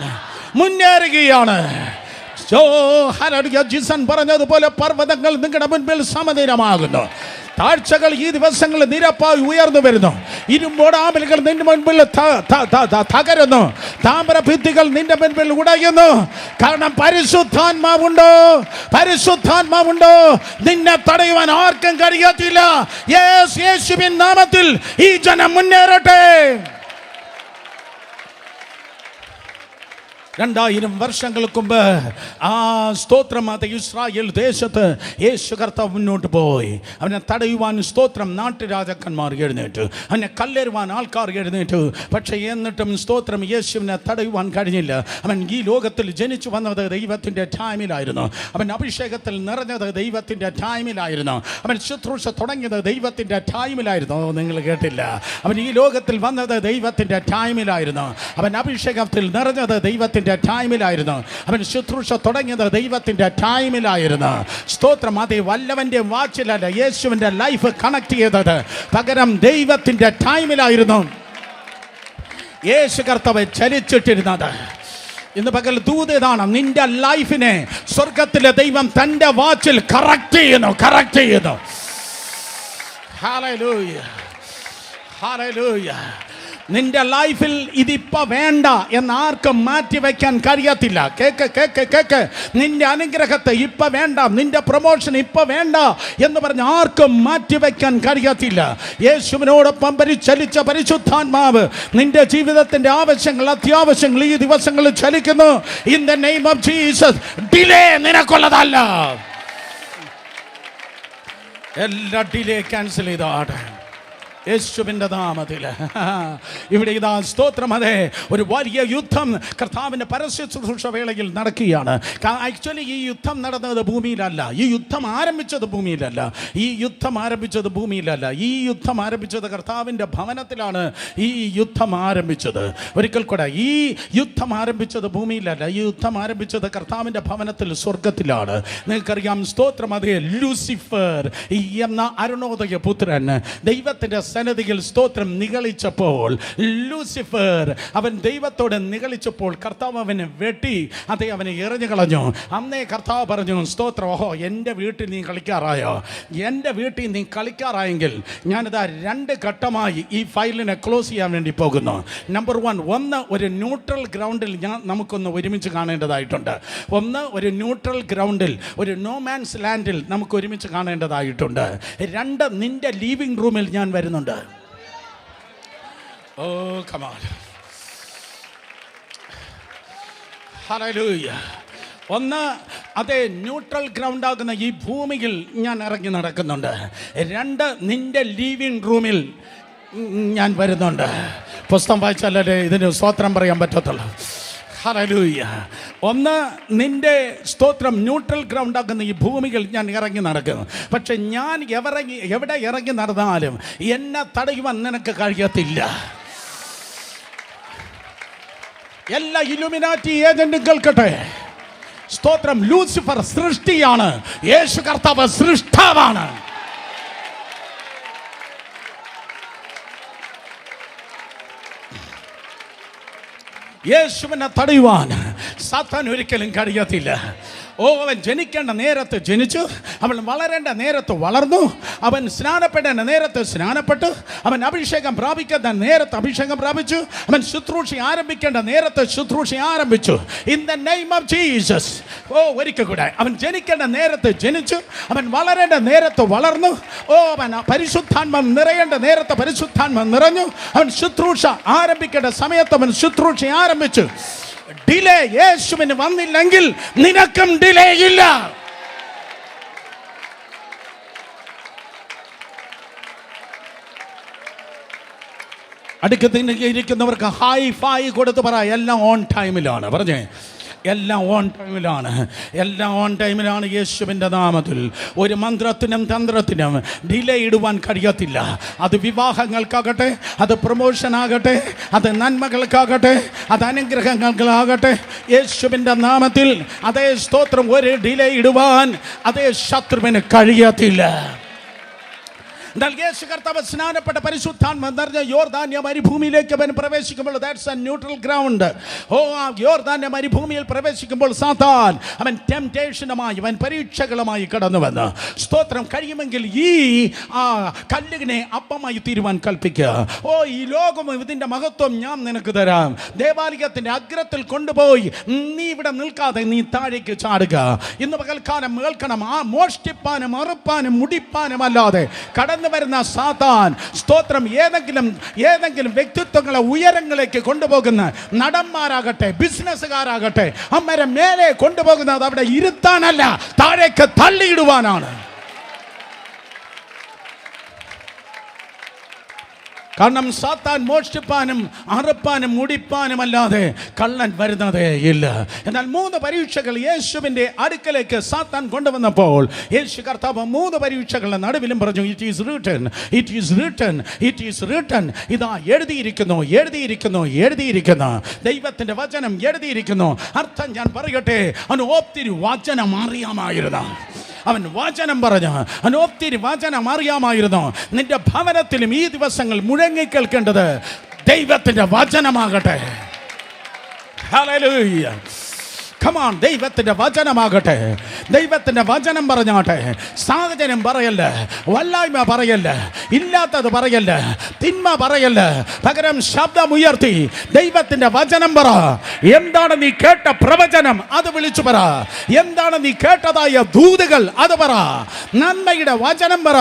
മുന്നേറുകയാണ്. ജിസൻ പറഞ്ഞതുപോലെ പർവ്വതങ്ങൾ നിങ്ങളുടെ മുൻപിൽ സമനിരമാകുന്നു, താഴ്ചകൾ ഈ ദിവസങ്ങളിൽ നിരപ്പായി ഉയർന്നു വരുന്നു, ഇരുമ്പോടാമലുകൾ നിന്റെ മുൻപിൽ തകരുന്നു, താമ്രഭിത്തികൾ നിന്റെ മുൻപിൽ ഉടയുന്നു. കാരണം പരിശുദ്ധാത്മാവുണ്ടോ? പരിശുദ്ധാത്മാവുണ്ടോ? നിന്നെ തടയുവാൻ ആർക്കും കഴിയത്തില്ല. യേശുവിൻ നാമത്തിൽ ഈ ജനം മുന്നേറട്ടെ. 2000 വർഷങ്ങൾക്ക് മുമ്പ് ആ സ്തോത്രം അത് ഇസ്രായേൽ ദേശത്ത് യേശു കർത്താവ് മുന്നോട്ട് പോയി. അവനെ തടയുവാൻ സ്തോത്രം നാട്ടുരാജാക്കന്മാർ എഴുന്നേറ്റു, അവനെ കല്ലെറുവാൻ ആൾക്കാർ എഴുന്നേറ്റു. പക്ഷേ എന്നിട്ടും സ്തോത്രം യേശുവിനെ തടയുവാൻ കഴിഞ്ഞില്ല. അവൻ ഈ ലോകത്തിൽ ജനിച്ചു വന്നത് ദൈവത്തിൻ്റെ ടൈമിലായിരുന്നു. അവൻ അഭിഷേകത്തിൽ നിറഞ്ഞത് ദൈവത്തിൻ്റെ ടൈമിലായിരുന്നു. അവൻ ശുശ്രൂഷ തുടങ്ങിയത് ദൈവത്തിൻ്റെ ടൈമിലായിരുന്നു. നിങ്ങൾ കേട്ടില്ല? അവൻ ഈ ലോകത്തിൽ വന്നത് ദൈവത്തിൻ്റെ ടൈമിലായിരുന്നു. അവൻ അഭിഷേകത്തിൽ നിറഞ്ഞത് ദൈവത്തിൻ്റെ ടൈമിലായിരുന്നു. അവൻ ശുശ്രൂഷ തുടങ്ങിയത് ദൈവത്തിൻ്റെ ടൈമിലായിരുന്നു. സ്തോത്രം. അതേ, വല്ലവൻ്റെ വാച്ചിലല്ല യേശുവിൻ്റെ ലൈഫ് കണക്ട് ചെയ്തത്, പകരം ദൈവത്തിൻ്റെ ടൈമിലായിരുന്നു യേശു കർത്താവ് ചലിച്ചിട്ടിരുന്നത്. ഇന്ന് പകൽ ദൂതതാണ്, നിന്റെ ലൈഫിനെ സ്വർഗത്തിലെ ദൈവം തൻ്റെ വാച്ചിൽ കറക്റ്റ് ചെയ്യുന്നു. Hallelujah, hallelujah. നിന്റെ ലൈഫിൽ ഇതിപ്പോൾ വേണ്ട എന്നാർക്കും മാറ്റിവെക്കാൻ കഴിയത്തില്ല. കേക്ക്. നിന്റെ അനുഗ്രഹത്തെ ഇപ്പം വേണ്ട, നിന്റെ പ്രൊമോഷൻ ഇപ്പം വേണ്ട എന്ന് പറഞ്ഞ് ആർക്കും മാറ്റിവെക്കാൻ കഴിയത്തില്ല. യേശുവിനോടൊപ്പം പരിചലിച്ച പരിശുദ്ധാത്മാവ് നിന്റെ ജീവിതത്തിൻ്റെ ആവശ്യങ്ങൾ, അത്യാവശ്യങ്ങൾ ഈ ദിവസങ്ങളിൽ ചലിക്കുന്നു. In the name of Jesus. Delay നിനക്കുള്ളതല്ല. എല്ലാ ഡിലേ ക്യാൻസൽ ചെയ്താട്ടെ യേശുവിൻ്റെ നാമത്തിൽ. ഇവിടെ ഇതാ സ്തോത്രം. അതെ, ഒരു വലിയ യുദ്ധം കർത്താവിൻ്റെ പരസ്യ ശുശ്രൂഷ വേളയിൽ നടക്കുകയാണ്. ആക്ച്വലി ഈ യുദ്ധം നടന്നത് ഭൂമിയിലല്ല, ഈ യുദ്ധം ആരംഭിച്ചത് ഭൂമിയിലല്ല, ഈ യുദ്ധം ആരംഭിച്ചത് കർത്താവിൻ്റെ ഭവനത്തിലാണ്. ഈ യുദ്ധം ആരംഭിച്ചത്, ഒരിക്കൽ കൂടെ, ഈ യുദ്ധം ആരംഭിച്ചത് ഭൂമിയിലല്ല, ഈ യുദ്ധം ആരംഭിച്ചത് കർത്താവിൻ്റെ ഭവനത്തിൽ, സ്വർഗത്തിലാണ്. നിങ്ങൾക്കറിയാം സ്തോത്രം. അതേ, ലൂസിഫർ എന്ന അരുണോദയ പുത്രൻ ദൈവത്തിൻ്റെ സന്നിധിയിൽ സ്തോത്രം നിഗളിച്ചപ്പോൾ, ലൂസിഫർ അവൻ ദൈവത്തോട് നിഗളിച്ചപ്പോൾ കർത്താവ് അവനെ വെട്ടി, അതേ, അവനെ എറിഞ്ഞു കളഞ്ഞു. അന്നേ കർത്താവ് പറഞ്ഞു, സ്തോത്രം, ഓഹോ, എൻ്റെ വീട്ടിൽ നീ കളിക്കാറായോ? എൻ്റെ വീട്ടിൽ നീ കളിക്കാറായെങ്കിൽ ഞാനിതാ 2 ഘട്ടമായി ഈ ഫയലിനെ ക്ലോസ് ചെയ്യാൻ വേണ്ടി പോകുന്നു. നമ്പർ 1, ഒരു ന്യൂട്രൽ ഗ്രൗണ്ടിൽ നമുക്കൊന്ന് ഒരുമിച്ച് കാണേണ്ടതായിട്ടുണ്ട്. ഒരു ന്യൂട്രൽ ഗ്രൗണ്ടിൽ, ഒരു നോമാൻസ് ലാൻഡിൽ നമുക്ക് ഒരുമിച്ച് കാണേണ്ടതായിട്ടുണ്ട്. 2, നിന്റെ ലീവിംഗ് റൂമിൽ ഞാൻ വരുന്നുണ്ട്. Oh, come on. Hallelujah. 1, അതേ, ന്യൂട്രൽ ഗ്രൗണ്ട് ആകുന്ന ഈ ഭൂമിയിൽ ഞാൻ ഇറങ്ങി നടക്കുന്നുണ്ട്. 2, നിന്റെ ലീവിംഗ് റൂമിൽ ഞാൻ വരുന്നുണ്ട്. പുസ്തകം വായിച്ചാലേ ഇതിന് സ്തോത്രം പറയാൻ പറ്റത്തുള്ളൂ. ഹല്ലേലൂയ. ഒന്ന്, നിന്റെ സ്തോത്രം ന്യൂട്രൽ ഗ്രൗണ്ട് ആക്കുന്ന ഈ ഭൂമിയിൽ ഞാൻ ഇറങ്ങി നടക്കുന്നു. പക്ഷെ ഞാൻ എവിടെ ഇറങ്ങി നടന്നാലും എന്നെ തടയുവാൻ നിനക്ക് കഴിയത്തില്ല. എല്ലാ ഇലുമിനാറ്റി ഏജന്റും കേൾക്കട്ടെ, സ്തോത്രം, ലൂസിഫർ സൃഷ്ടിയാണ്, യേശു കർത്താവ് സൃഷ്ടാവാണ്. യേശുവിനെ തടയുവാൻ സാത്താൻ ഒരിക്കലും കഴിയത്തില്ല. അവൻ ജനിക്കേണ്ട നേരത്ത് ജനിച്ചു, അവൻ വളരേണ്ട നേരത്ത് വളർന്നു, അവൻ സ്നാനപ്പെടേണ്ട നേരത്ത് സ്നാനപ്പെട്ടു, അവൻ അഭിഷേകം പ്രാപിക്കേണ്ട നേരത്ത് അഭിഷേകം പ്രാപിച്ചു, അവൻ ശുശ്രൂഷ ആരംഭിക്കേണ്ട നേരത്ത് ശുശ്രൂഷ ആരംഭിച്ചു. In the name of Jesus. ഒരിക്കൽ കൂടെ, അവൻ ജനിക്കേണ്ട നേരത്ത് ജനിച്ചു, അവൻ വളരേണ്ട നേരത്ത് വളർന്നു, അവൻ പരിശുദ്ധാത്മ നിറയേണ്ട നേരത്ത് പരിശുദ്ധാത്മ നിറഞ്ഞു, അവൻ ശുശ്രൂഷ ആരംഭിക്കേണ്ട സമയത്ത് അവൻ ശുശ്രൂഷ ആരംഭിച്ചു. ഡിലേ യേശുവിന് വന്നില്ലെങ്കിൽ നിനക്കും ഡിലേ ഇല്ല. അടുക്കത്ത് ഇരിക്കുന്നവർക്ക് ഹൈ ഫൈ കൊടുത്ത് പറ, എല്ലാം ഓൺ ടൈമിലാണ്. പറഞ്ഞേ, എല്ലാം ഓൺ ടൈമിലാണ്, എല്ലാം ഓൺ ടൈമിലാണ്. യേശുവിൻ്റെ നാമത്തിൽ ഒരു മന്ത്രത്തിനും തന്ത്രത്തിനും ഡിലേ ഇടുവാൻ കഴിയത്തില്ല. അത് വിവാഹങ്ങൾക്കാകട്ടെ, അത് പ്രൊമോഷൻ ആകട്ടെ, അത് നന്മകൾക്കാകട്ടെ, അത് അനുഗ്രഹങ്ങൾക്കാകട്ടെ, യേശുവിൻ്റെ നാമത്തിൽ അതേ സ്തോത്രം, ഒരു ഡിലേ ഇടുവാൻ അതേ ശത്രുവിന് കഴിയത്തില്ല. എന്നാൽ യേശു കർത്താവ് സ്നാനപ്പെട്ട പരിശുദ്ധാത്മ നിറഞ്ഞ യോർദാന്യ മരുഭൂമിയിലേക്ക് അവൻ പ്രവേശിക്കുമ്പോൾ, ദാറ്റ്സ് എ ന്യൂട്രൽ ഗ്രൗണ്ട്. യോർദാന്യ മരുഭൂമിയിൽ പ്രവേശിക്കുമ്പോൾ സാത്താൻ അവൻ ടെംപ്റ്റേഷനുമായി, അവൻ പരീക്ഷകളുമായി കടന്നു വന്ന്, സ്തോത്രം, കഴിയുമെങ്കിൽ ഈ കല്ലിനെ അപ്പമായി തീരുവാൻ കൽപ്പിക്കുക. ഈ ലോകം ഇതിൻ്റെ മഹത്വം ഞാൻ നിനക്ക് തരാം. ദേവാലയത്തിൻ്റെ അഗ്രത്തിൽ കൊണ്ടുപോയി നീ ഇവിടെ നിൽക്കാതെ നീ താഴേക്ക് ചാടുക. ഇന്ന് പകൽക്കാലം കേൾക്കണം, മോഷ്ടിപ്പാനും അറുപ്പാനും മുടിപ്പാനും അല്ലാതെ കടന്നു വരുന്ന സാത്താൻ, സ്തോത്രം, ഏതെങ്കിലും വ്യക്തിത്വങ്ങളെ ഉയരങ്ങളിലേക്ക് കൊണ്ടുപോകുന്ന നടന്മാരാകട്ടെ, ബിസിനസ്സുകാരാകട്ടെ, അമ്മരെ മേലെ കൊണ്ടുപോകുന്നത് അവിടെ ഇരുത്താനല്ല, താഴേക്ക് തള്ളിയിടുവാനാണ്. കാരണം സാത്താൻ മോഷ്ടിപ്പാനും അറുപ്പാനും മുടിപ്പാനും അല്ലാതെ കള്ളൻ വരുന്നതേ ഇല്ല. എന്നാൽ 3 പരീക്ഷകൾ യേശുവിൻ്റെ അടുക്കലേക്ക് സാത്താൻ കൊണ്ടുവന്നപ്പോൾ യേശു കർത്താവ് 3 പരീക്ഷകളുടെ നടുവിലും പറഞ്ഞു, it is written, it is written, it is written. ഇതാ എഴുതിയിരിക്കുന്നു, എഴുതിയിരിക്കുന്നു, എഴുതിയിരിക്കുന്നു. ദൈവത്തിൻ്റെ വചനം എഴുതിയിരിക്കുന്നു. അർത്ഥം ഞാൻ പറയട്ടെ, അവന് ഒത്തിരി വചനം അറിയാമായിരുന്നു. അവൻ വചനം പറഞ്ഞു, അവൻ ഒത്തിരി വചനം അറിയാമായിരുന്നു. നിന്റെ ഭവനത്തിലും ഈ ദിവസങ്ങൾ മുഴങ്ങിക്കേൾക്കേണ്ടത് ദൈവത്തിൻ്റെ വചനമാകട്ടെ. ഹല്ലേലൂയ. Come on, ദൈവത്തിൻ്റെ വചനമാകട്ടെ, ദൈവത്തിൻ്റെ വചനം പറഞ്ഞാട്ടെ. സാഹചര്യം പറയല്ല, വല്ലായ്മ പറയല്ല, ഇല്ലാത്തത് പറയല്ല, തിന്മ പറയല്ല, പകരം ശബ്ദമുയർത്തി ദൈവത്തിൻ്റെ വചനം പറ. എന്താണ് നീ കേട്ട പ്രവചനം അത് വിളിച്ചു പറ. എന്താണ് നീ കേട്ടതായ ദൂതുകൾ അത് പറ. നന്മയുടെ വചനം പറ.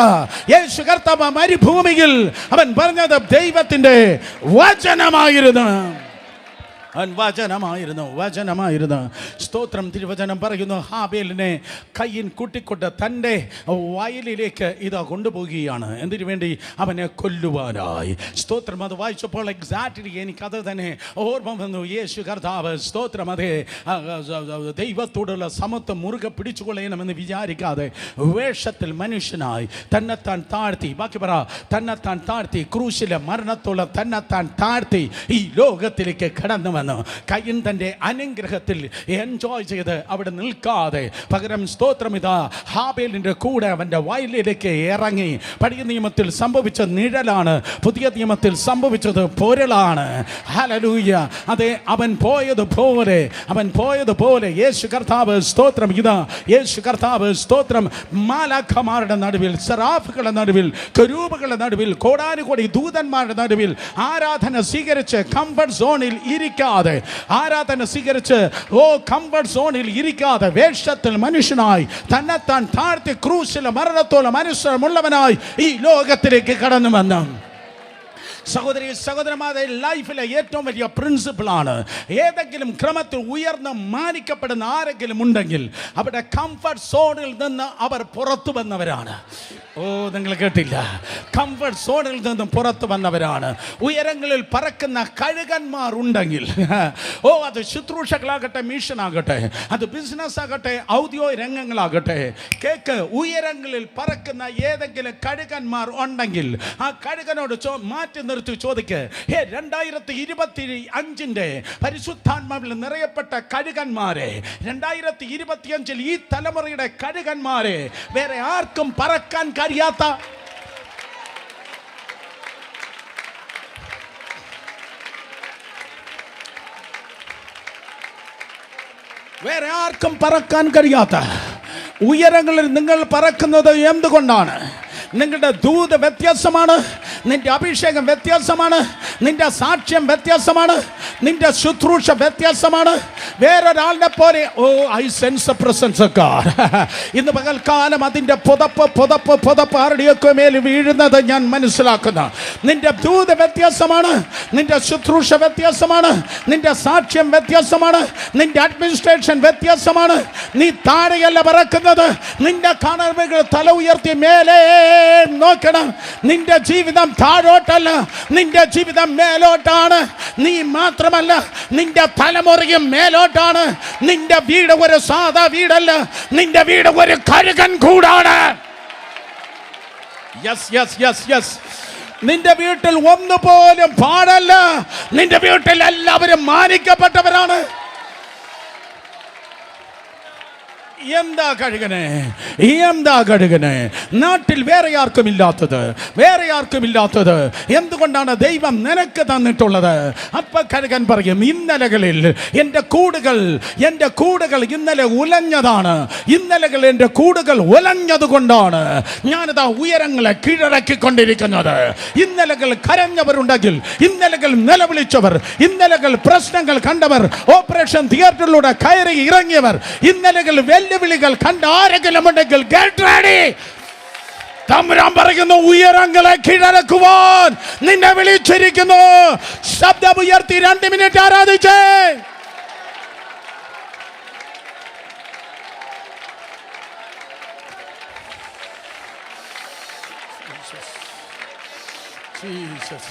യേശു കർത്താവ് മരുഭൂമിയിൽ അവൻ പറഞ്ഞത് ദൈവത്തിൻ്റെ വചനമായിരുന്നു. വചനമായിരുന്നു. സ്തോത്രം. തിരുവചനം പറയുന്നു, ഹാബേലിനെ കയ്യിൻ കൂട്ടിക്കൊണ്ട് തൻ്റെ വയലിലേക്ക് ഇതാ കൊണ്ടുപോകുകയാണ്. എന്തിനു വേണ്ടി? അവനെ കൊല്ലുവാനായി. സ്തോത്രം. അത് വായിച്ചപ്പോൾ എക്സാക്ട്ലി എനിക്കത് തന്നെ ഓർമ്മ വന്നു. യേശു കർത്താവ്, സ്തോത്രം, അതേ ദൈവത്തോടുള്ള സമത്വം മുറുകെ പിടിച്ചുകൊള്ളണമെന്ന് വിചാരിക്കാതെ വേഷത്തിൽ മനുഷ്യനായി തന്നെത്താൻ താഴ്ത്തി, ബാക്കി പറ, തന്നെത്താൻ താഴ്ത്തി, ക്രൂശിലെ മരണത്തോളം തന്നെത്താൻ താഴ്ത്തി ഈ ലോകത്തിലേക്ക് കടന്നു വന്നു. കയ്യൻ തൻ്റെ അനുഗ്രഹത്തിൽ എൻജോയ് ചെയ്ത് അവിടെ നിൽക്കാതെ പകരം, സ്തോത്രം, ഇതാ ഹാബേലിൻ്റെ കൂടെ അവൻ്റെ വയലിലേക്ക് ഇറങ്ങി. പഴയ നിയമത്തിൽ സംഭവിച്ച നിഴലാണ്, പുതിയ നിയമത്തിൽ സംഭവിച്ചത് പൊരുളാണ്. ഹല്ലേലൂയ. അതെ, അവൻ പോയതുപോലെ യേശു കർത്താവ്, സ്തോത്രം, ഇതാ യേശു കർത്താവ്, സ്തോത്രം, മാലാഖമാരുടെ നടുവിൽ, സെറാഫുകളുടെ നടുവിൽ, കരൂബുകളുടെ നടുവിൽ, കോടാനുകോടി ദൂതന്മാരുടെ നടുവിൽ ആരാധന സ്വീകരിച്ച് കംഫർട്ട് സോണിൽ ഇരിക്കാതെ, ആരാധന സ്വീകരിച്ച് കംഫർട്ട് സോണിൽ ഇരിക്കാതെ വേഷത്തിൽ മനുഷ്യനായി തന്നെത്താൻ താഴ്ത്തി ക്രൂശിലെ മരണത്തോളം മനുഷ്യമുള്ളവനായി ഈ ലോകത്തിലേക്ക് കടന്നു വന്നു. സഹോദരി സഹോദരന്മാരെ, ലൈഫിലെ ഏറ്റവും വലിയ പ്രിൻസിപ്പിളാണ്, ഏതെങ്കിലും ക്രമത്തിൽ ഉയർന്ന് മാനിക്കപ്പെടുന്ന ആരെങ്കിലും ഉണ്ടെങ്കിൽ അവിടെ കംഫർട്ട് സോണിൽ നിന്ന് അവർ പുറത്തു വന്നവരാണ്. ഓ, നിങ്ങൾ കേട്ടില്ല. കംഫർട്ട് സോണിൽ നിന്നും പുറത്തു വന്നവരാണ്. ഉയരങ്ങളിൽ പറക്കുന്ന കഴുകന്മാർ ഉണ്ടെങ്കിൽ, ഓ അത് ശുശ്രൂഷകളാകട്ടെ, മിഷനാകട്ടെ, അത് ബിസിനസ് ആകട്ടെ, ഔദ്യോഗിക രംഗങ്ങളാകട്ടെ, കേക്ക്, ഉയരങ്ങളിൽ പറക്കുന്ന ഏതെങ്കിലും കഴുകന്മാർ ഉണ്ടെങ്കിൽ ആ കഴുകനോട് മാറ്റി നിർത്തി ചോദിക്ക്, 2025 പരിശുദ്ധാത്മാവിൽ നിറയപ്പെട്ട കഴുകന്മാരെ, 2025 ഈ തലമുറയുടെ കഴുകന്മാരെ, വേറെ ആർക്കും പറക്കാൻ കഴിയാത്ത, വേറെ ആർക്കും പറക്കാൻ കഴിയാത്ത ഉയരങ്ങളിൽ നിങ്ങൾ പറക്കുന്നത് എന്തുകൊണ്ടാണ്? നിങ്ങളുടെ ദൂത് വ്യത്യാസമാണ്, നിന്റെ അഭിഷേകം വ്യത്യാസമാണ്, നിന്റെ സാക്ഷ്യം വ്യത്യാസമാണ്, നിന്റെ ശുശ്രൂഷ വ്യത്യാസമാണ്. വേറൊരാളുടെ പോലെ oh I sense presence of God. ഇന്ന് പകൽക്കാലം അതിൻ്റെ പുതപ്പ് ആരുടെയൊക്കെ മേൽ വീഴുന്നത് ഞാൻ മനസ്സിലാക്കുന്നു. നിന്റെ ദൂത് വ്യത്യാസമാണ്, നിന്റെ ശുശ്രൂഷ വ്യത്യാസമാണ്, നിന്റെ സാക്ഷ്യം വ്യത്യാസമാണ്, നിന്റെ അഡ്മിനിസ്ട്രേഷൻ വ്യത്യാസമാണ്. നീ താഴെയല്ല പറക്കുന്നത്, നിന്റെ കണവുകൾ തല ഉയർത്തി മേലെ നോക്കണം. നിന്റെ ജീവിതം താഴോട്ടല്ല, നിന്റെ ജീവിതം മേലോട്ടാണ്. നീ മാത്രമല്ല, നിന്റെ തലമുറയും മേലോട്ടാണ്. നിന്റെ വീട് ഒരു സാധാ വീടല്ല, നിന്റെ വീട് ഒരു കഴുകൻ കൂടാണ്. Yes yes yes yes. നിന്റെ വീട്ടിൽ ഒന്നുപോലും പാടല്ല, നിന്റെ വീട്ടിൽ എല്ലാവരും മാനിക്കപ്പെട്ടവരാണ്. എന്താ കഴുകനെ, എന്താ കഴുകനെ? നാട്ടിൽ വേറെ ആർക്കും ഇല്ലാത്തത് എന്തുകൊണ്ടാണ് ദൈവം നിനക്ക് തന്നിട്ടുള്ളത്? അപ്പ കഴുകൻ പറയും, ഇന്നലകളിൽ എൻ്റെ കൂടുകൾ ഇന്നലെ ഉലഞ്ഞതാണ്. ഇന്നലകൾ എൻ്റെ കൂടുകൾ ഉലഞ്ഞത് കൊണ്ടാണ് ഞാനിതാ ഉയരങ്ങളെ കീഴടക്കിക്കൊണ്ടിരിക്കുന്നത്. ഇന്നലകൾ കരഞ്ഞവരുണ്ടെങ്കിൽ, ഇന്നലകൾ നിലവിളിച്ചവർ, ഇന്നലകൾ പ്രശ്നങ്ങൾ കണ്ടവർ, ഓപ്പറേഷൻ തിയേറ്ററിലൂടെ കയറി ഇറങ്ങിയവർ, ഇന്നലകൾ വെല്ലുവിളികൾ കണ്ട ആരെങ്കിലും ഉണ്ടെങ്കിൽ ഗെറ്റ് റെഡി. തമ്പുരാൻ പറയുന്നു, ഉയരങ്ങളെ കീഴടക്കുവാൻ നിന്നെ വിളിച്ചിരിക്കുന്നു. ശബ്ദമുയർത്തി 2 minute ആരാധിച്ചേ. Jesus,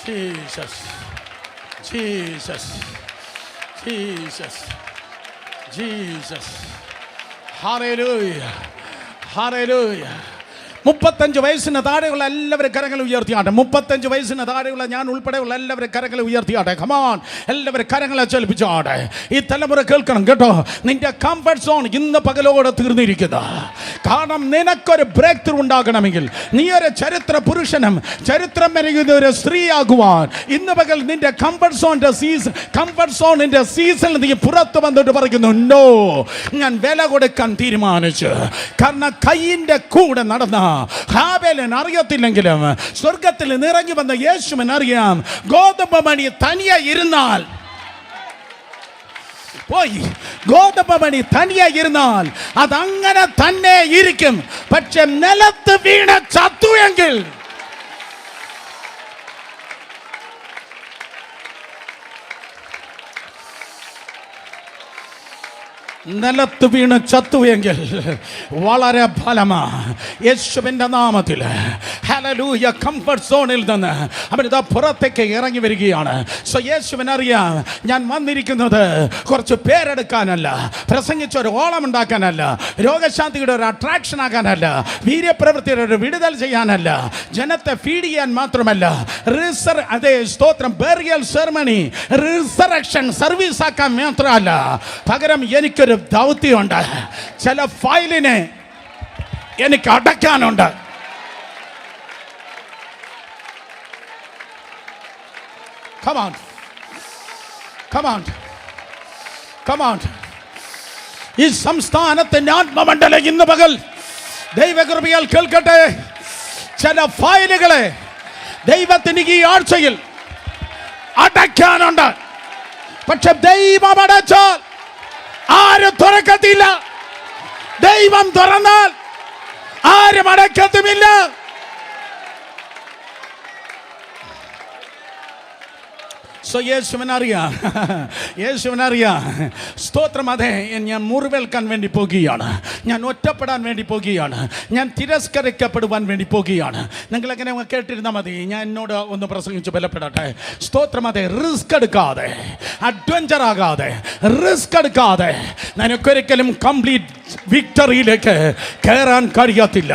Jesus, Jesus, Jesus, Jesus. Hallelujah, hallelujah. 35 വയസ്സിന് താഴെയുള്ള എല്ലാവരും കരങ്ങൾ ഉയർത്തിയാട്ടെ. 35 വയസ്സിന് താഴെയുള്ള ഞാൻ ഉൾപ്പെടെയുള്ള എല്ലാവരും കരങ്ങൾ ഉയർത്തിയാട്ടെ. കമാൺ, എല്ലാവരും കരങ്ങളെ ചലിപ്പിച്ചാട്ടെ. ഈ തലമുറ കേൾക്കണം കേട്ടോ. നിന്റെ കംഫർട്ട് സോൺ ഇന്ന് പകലോടെ തീർന്നിരിക്കുന്നു. കാരണം നിനക്കൊരു ബ്രേക്ക് ത്രൂ ഉണ്ടാകണമെങ്കിൽ, നീ ഒരു ചരിത്ര പുരുഷനും ചരിത്രം വരയ്ക്കുന്ന ഒരു സ്ത്രീയാകുവാൻ, ഇന്ന് പകൽ നിന്റെ കംഫർട്ട് സോണിന്റെ സീസണിൽ നീ പുറത്ത് വന്നിട്ട് പറയുന്നു, നോ, ഞാൻ വില കൊടുക്കാൻ തീരുമാനിച്ചു. കാരണം കയ്യിന്റെ കൂടെ നടന്ന ഹാബേലിന് അറിയത്തില്ലെങ്കിലും സ്വർഗത്തിൽ നിറഞ്ഞു വന്ന യേശുവിന് അറിയാം. ഗോതമ്പ് മണി തനിയെ ഇരുന്നാൽ അതങ്ങനെ തന്നെ ഇരിക്കും. പക്ഷെ നിലത്ത് വീണ ചത്തു എങ്കിൽ, നിലത്ത് വീണ് ചത്തുവെങ്കിൽ വളരെ ഫലമാ. യേശുവിൻ്റെ നാമത്തിൽ ഹല്ലേലൂയ. കംഫർട്ട് സോണിൽ നിന്ന് അവനിതാ പുറത്തേക്ക് ഇറങ്ങി വരികയാണ്. സോ യേശുവിനറിയാം, ഞാൻ വന്നിരിക്കുന്നത് കുറച്ച് പേരെടുക്കാനല്ല, പ്രസംഗിച്ചൊരു ഓളം ഉണ്ടാക്കാനല്ല, രോഗശാന്തിയുടെ ഒരു അട്രാക്ഷൻ ആകാനല്ല, വീര്യപ്രവൃത്തിയുടെ ഒരു വിടുതൽ ചെയ്യാനല്ല, ജനത്തെ ഫീഡ് ചെയ്യാൻ മാത്രമല്ല, സ്തോത്രം, ബെറിയൽ സെർമണി, റിസറക്ഷൻ സർവീസ് ആക്കാൻ മാത്രമല്ല, പകരം എനിക്കൊരു ദൗത്യമുണ്ട്. ചില ഫയലിനെ എനിക്ക് അടയ്ക്കാനുണ്ട്. Come on, come on, come on. ഈ സംസ്ഥാനത്തിന്റെ ആത്മമണ്ഡലം ഇന്ന് പകൽ ദൈവകൃപയാൽ കേൾക്കട്ടെ. ചില ഫയലുകളെ ദൈവത്തിന് ഈ ആഴ്ചയിൽ അടയ്ക്കാനുണ്ട്. പക്ഷെ ദൈവം അടച്ചാൽ ആരും തുറക്കത്തില്ല. ദൈവം തുറന്നാൽ ആരും അടയ്ക്കത്തുമില്ല. യേശുവിനറിയാം, യേശുവിനറിയാം. സ്തോത്രം. അതെ, ഞാൻ മുറിവേൽക്കാൻ വേണ്ടി പോകുകയാണ്, ഞാൻ ഒറ്റപ്പെടാൻ വേണ്ടി പോകുകയാണ്, ഞാൻ തിരസ്കരിക്കപ്പെടുവാൻ വേണ്ടി പോകുകയാണ്. നിങ്ങളെങ്ങനെ കേട്ടിരുന്നാൽ മതി, ഞാൻ എന്നോട് ഒന്ന് പ്രസംഗിച്ച് ബലപ്പെടട്ടെ. സ്തോത്രം. അതെ, റിസ്ക് എടുക്കാതെ, അഡ്വഞ്ചർ ആകാതെ, റിസ്ക് എടുക്കാതെ നിനക്കൊരിക്കലും കംപ്ലീറ്റ് വിക്ടറിയിലേക്ക് കയറാൻ കഴിയത്തില്ല.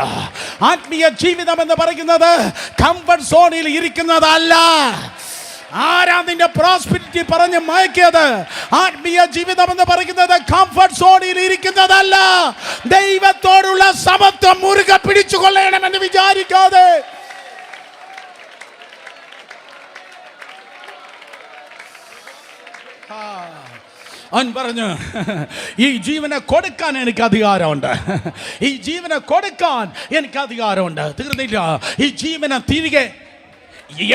ആത്മീയ ജീവിതം എന്ന് പറയുന്നത് കംഫർട്ട് സോണിൽ ഇരിക്കുന്നതല്ല. ആരാ നിന്റെ പ്രോസ്പെരിറ്റി പറഞ്ഞ് മയക്കിയത്? ആത്മീയ ജീവിതം എന്ന് പറയുന്നത് കംഫർട്ട് സോണിൽ ഇരിക്കുന്നതല്ല. ദൈവത്തോടുള്ള സമത്വം മുറുകെ പിടിച്ചുകൊള്ളണമെന്ന് വിചാരിക്കാതെ അവൻ പറഞ്ഞു, ഈ ജീവനെ കൊടുക്കാൻ എനിക്ക് അധികാരമുണ്ട്, ഈ ജീവനെ കൊടുക്കാൻ എനിക്ക് അധികാരമുണ്ട്. തീർന്നില്ല, ഈ ജീവനെ തിരികെ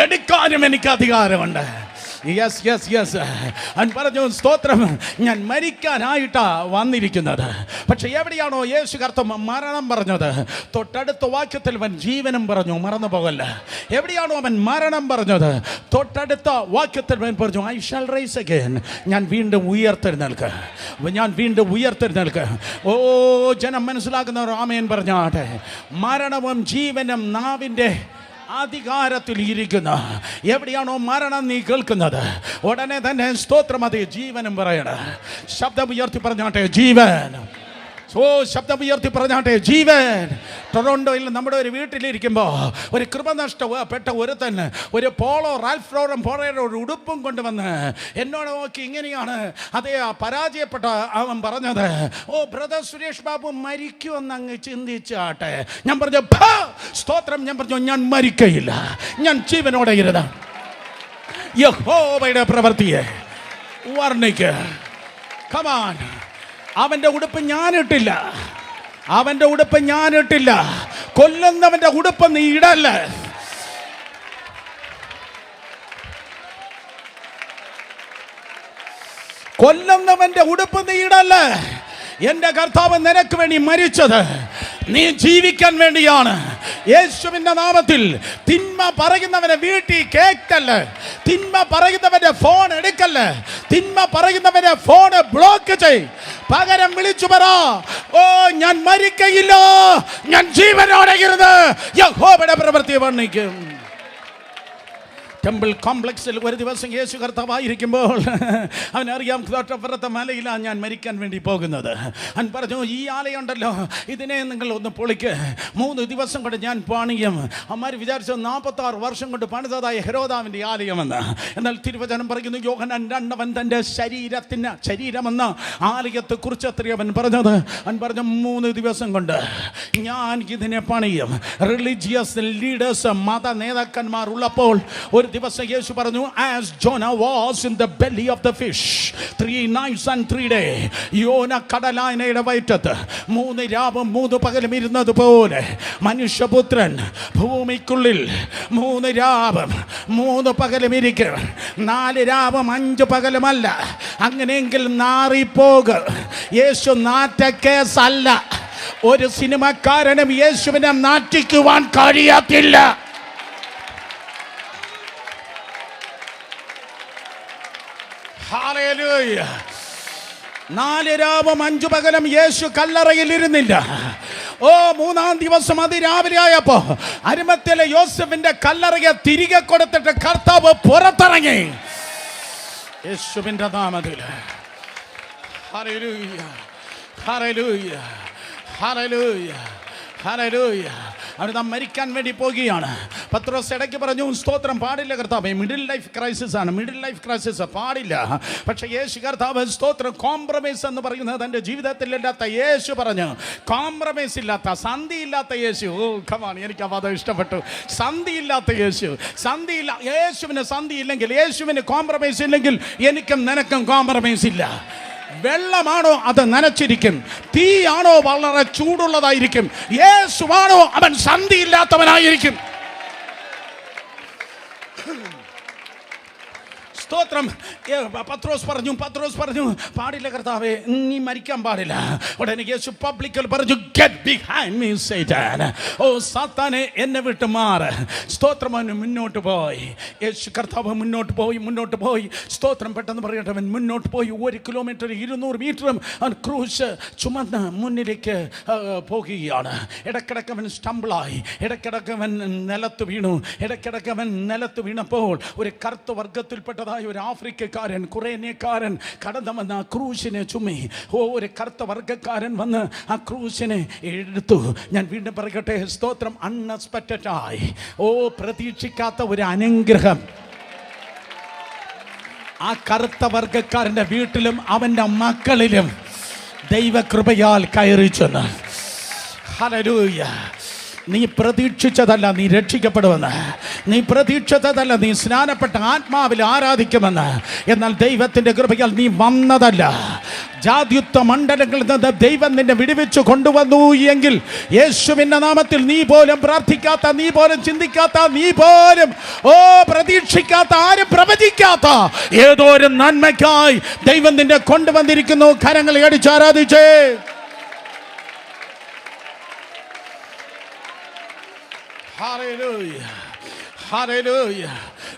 എടുക്കാനും എനിക്ക് അധികാരമുണ്ട്. Yes yes yes. അവൻ പറഞ്ഞു, സ്തോത്രം, ഞാൻ മരിക്കാനായിട്ടാ വന്നിരിക്കുന്നത്. പക്ഷെ എവിടെയാണോ യേശു കർത്താവ് മരണം പറഞ്ഞത്, തൊട്ടടുത്ത വാക്യത്തിൽ അവൻ ജീവനും പറഞ്ഞു. മറന്നു പോകല്ല. എവിടെയാണോ അവൻ മരണം പറഞ്ഞത്, തൊട്ടടുത്ത വാക്യത്തിൽ അവൻ പറഞ്ഞു, ഐ ഷാൽ റൈസ് അഗൈൻ. ഞാൻ വീണ്ടും ഉയർത്തെഴുന്നേൽക്ക്, ഞാൻ വീണ്ടും ഉയർത്തെഴുന്നേൽക്ക്. ഓ ജനം മനസ്സിലാക്കുന്നവർ ആമേൻ പറഞ്ഞാട്ടെ. മരണവും ജീവനും നാവിൻ്റെ അധികാരത്തിൽ ഇരിക്കുന്ന എവിടെയാണോ മരണം നീ കേൾക്കുന്നത്, ഉടനെ തന്നെ സ്തോത്രം, അത് ജീവനും പറയണം. ശബ്ദം ഉയർത്തി പറഞ്ഞാട്ടെ, ജീവൻ. ശബ്ദം ഉയർത്തി പറഞ്ഞാട്ടെ, ജീവൻ. ടൊറോണ്ടോയിൽ നമ്മുടെ ഒരു വീട്ടിലിരിക്കുമ്പോൾ ഒരു കൃപ നഷ്ടപ്പെട്ട ഒരുത്തൻ ഒരു റാൽഫ് ലോറൻ പോളോയുടെ ഒരു ഉടുപ്പും കൊണ്ടുവന്ന് എന്നോട് നോക്കി ഇങ്ങനെയാണ് അതേ പരാജയപ്പെട്ട അവൻ പറഞ്ഞത്, ഓ ബ്രദർ സുരേഷ് ബാബു മരിക്കുമെന്ന് അങ്ങ് ചിന്തിച്ചാട്ടെ. ഞാൻ പറഞ്ഞു, സ്തോത്രം. ഞാൻ പറഞ്ഞു, ഞാൻ മരിക്കയില്ല, ഞാൻ ജീവനോടെ ഇരുന്ന് യഹോവയുടെ പ്രവൃത്തിയെ വർണ്ണിക്ക്. കമാൻ. അവൻ്റെ ഉടുപ്പ് ഞാനിട്ടില്ല, അവൻ്റെ ഉടുപ്പ് ഞാനിട്ടില്ല. കൊല്ലുന്നവൻ്റെ ഉടുപ്പ് നീ ഇടല്ല. കൊല്ലുന്നവൻ്റെ ഉടുപ്പ് നീ ഇടല്ല. എൻ്റെ കർത്താവ് നിനക്ക് വേണ്ടി മരിച്ചത് നീ ജീവിക്കാൻ വേണ്ടിയാണ്. യേശുവിൻ്റെ നാമത്തിൽ തിന്മ പറയുന്നവനെ വീട്ടിൽ കേൾക്കല്ലേ, തിന്മ പറയുന്നവന്റെ ഫോൺ എടുക്കല്ലേ, തിന്മ പറയുന്നവന്റെ ഫോൺ ബ്ലോക്ക് ചെയ്. പകരം വിളിച്ചു പറ, ഓ ഞാൻ മരിക്കയില്ല, ഞാൻ ജീവനോടെ ഇരുന്ന് യഹോവയുടെ പ്രവൃത്തി വർണ്ണിക്കും. ടെമ്പിൾ കോംപ്ലക്സിൽ ഒരു ദിവസം യേശു കർത്താവായിരിക്കുമ്പോൾ അവനറിയാം, തൊട്ടപ്പുറത്തെ മലയിലാണ് ഞാൻ മരിക്കാൻ വേണ്ടി പോകുന്നത്. അവൻ പറഞ്ഞു, ഈ ആലയുണ്ടല്ലോ, ഇതിനെ നിങ്ങൾ ഒന്ന് പൊളിക്ക്, 3 ദിവസം കൊണ്ട് ഞാൻ പണിയും. അമ്മാർ വിചാരിച്ചു 46 വർഷം കൊണ്ട് പണിതതായ ഹെരോദാവിൻ്റെ ആലയമെന്ന്. എന്നാൽ തിരുവചനം പറയുന്നു, യോഹന്നാൻ 2 തൻ്റെ ശരീരമെന്ന ആലയത്തെക്കുറിച്ച് അത്രയും അവൻ പറഞ്ഞത്. അവൻ പറഞ്ഞു, 3 ദിവസം കൊണ്ട് ഞാൻ ഇതിനെ പണിയും. റിലീജിയസ് ലീഡേഴ്സ്, മത നേതാക്കന്മാർ ഉള്ളപ്പോൾ ഒരു ദിവസം യേശു പറഞ്ഞു, as Jonah was in the belly of the fish 3 nights and 3 days. യോന കടലാനയുടെ വയറ്റത്ത് 3 രാവും 3 പകലും ഇരുന്നത് പോലെ മനുഷ്യപുത്രൻ ഭൂമിക്കുള്ളിൽ 3 രാവും 3 പകലും ഇരിക്കും. 4 രാവും 5 പകലുമല്ല. അങ്ങനെയെങ്കിൽ നാറിപ്പോകും. യേശു നാറ്റക്കേസല്ല. ഒരു സിനിമക്കാരനും യേശുവിനെ നാറ്റിക്കുവാൻ കഴിയത്തില്ല. ഹല്ലേലൂയ. 4 രാവും 5 പകലും യേശു കല്ലറയിൽ ഇരുന്നില്ല. ഓ 3-ാം ദിവസം അതിരാവിലെ ആയപ്പോ അരിമത്തിലെ യോസഫിന്റെ കല്ലറയെ തിരികെ കൊടുത്തിട്ട് കർത്താവ് പുറത്തിറങ്ങി. യേശുവിന്റെ നാമത്തിൽ ഹല്ലേലൂയ, ഹല്ലേലൂയ, ഹല്ലേലൂയ, ഹല്ലേലൂയ. അവർ നാം മരിക്കാൻ വേണ്ടി പോകുകയാണ്. പത്രോസ് ഇടയ്ക്ക് പറഞ്ഞു, സ്തോത്രം, പാടില്ല കർത്താവേ, മിഡിൽ ലൈഫ് ക്രൈസിസ് ആണ്, മിഡിൽ ലൈഫ് ക്രൈസിസ് പാടില്ല. പക്ഷേ യേശു കർത്താവ് സ്തോത്രം, കോംപ്രമൈസ് എന്ന് പറയുന്നത് തൻ്റെ ജീവിതത്തിലില്ലാത്ത യേശു പറഞ്ഞു, കോംപ്രമൈസ് ഇല്ലാത്ത, സന്ധിയില്ലാത്ത യേശു. ഓ കമാൺ, എനിക്ക് ആ പദം ഇഷ്ടപ്പെട്ടു. സന്ധിയില്ലാത്ത യേശു. സന്ധിയില്ല. യേശുവിന് സന്ധി ഇല്ലെങ്കിൽ, യേശുവിന് കോംപ്രമൈസ് ഇല്ലെങ്കിൽ എനിക്കും നിനക്കും കോംപ്രമൈസ് ഇല്ല. വെള്ളമാണോ അത് നനച്ചിരിക്കും, തീയാണോ വളരെ ചൂടുള്ളതായിരിക്കും. യേശുവാണോ അവൻ സന്ധിയില്ലാത്തവനായിരിക്കും. സ്തോത്രം. പത്രോസ് പറഞ്ഞു പാടില്ല കർത്താവേ, നീ മരിക്കാൻ പാടില്ല. ഉടനെ യേശു പബ്ലിക്കൽ പറഞ്ഞു, ഗെറ്റ് ബിഹൈൻഡ് മീ സൈറ്റാൻ. ഓ സാത്താനെ, എന്നെ വിട്ട് മാറ്. സ്തോത്രം. അവൻ മുന്നോട്ട് പോയി. യേശു കർത്താവ് മുന്നോട്ട് പോയി. സ്തോത്രം. പെട്ടെന്ന് പറയട്ടെ, അവൻ മുന്നോട്ട് പോയി. 1 കിലോമീറ്റർ 200 മീറ്ററും അവൻ ക്രൂശ് ചുമന്ന് മുന്നിലേക്ക് പോകുകയാണ്. ഇടയ്ക്കിടയ്ക്ക് അവൻ സ്റ്റംബിളായി, ഇടയ്ക്കിടയ്ക്ക് അവൻ നിലത്ത് വീണപ്പോൾ ഒരു കറുത്ത വർഗത്തിൽപ്പെട്ടതായ ഒരു ആഫ്രിക്കക്കാരൻ, കുറേനേക്കാരൻ കടന്നു വന്ന് ആ ക്രൂശിനെ ചുമി. ഒരു കറുത്ത വർഗക്കാരൻ വന്ന് ആ ക്രൂശിനെ എടുത്തു. ഞാൻ വീണ്ടും പറയട്ടെ, സ്തോത്രം. അൺഎക്സ്പെക്റ്റഡായി, പ്രതീക്ഷിക്കാത്ത ഒരു അനുഗ്രഹം ആ കറുത്ത വർഗക്കാരൻ്റെ വീട്ടിലും അവൻ്റെ മക്കളിലും ദൈവകൃപയാൽ കയറി ചെന്ന്. ഹല്ലേലൂയ. നീ പ്രതീക്ഷിച്ചതല്ല നീ രക്ഷിക്കപ്പെടുമെന്ന്, നീ പ്രതീക്ഷിച്ചതല്ല നീ സ്നാനപ്പെട്ട ആത്മാവിൽ ആരാധിക്കുമെന്ന്. എന്നാൽ ദൈവത്തിൻ്റെ കൃപയാൽ നീ വന്നതല്ല. ജാതിയുക്ത മണ്ഡലങ്ങളിൽ നിന്ന് ദൈവം നിന്നെ വിടുവിച്ചു കൊണ്ടുവന്നു എങ്കിൽ യേശുവിൻ്റെ നാമത്തിൽ നീ പോലും പ്രാർത്ഥിക്കാത്ത, നീ പോലും ചിന്തിക്കാത്ത, നീ പോലും പ്രതീക്ഷിക്കാത്ത, ആരും പ്രവചിക്കാത്ത ഏതോ ഒരു നന്മയ്ക്കായി ദൈവം നിന്നെ കൊണ്ടുവന്നിരിക്കുന്നു. കരങ്ങളെ അടിച്ച് ആരാധിച്ചേ. ഹല്ലേലൂയ.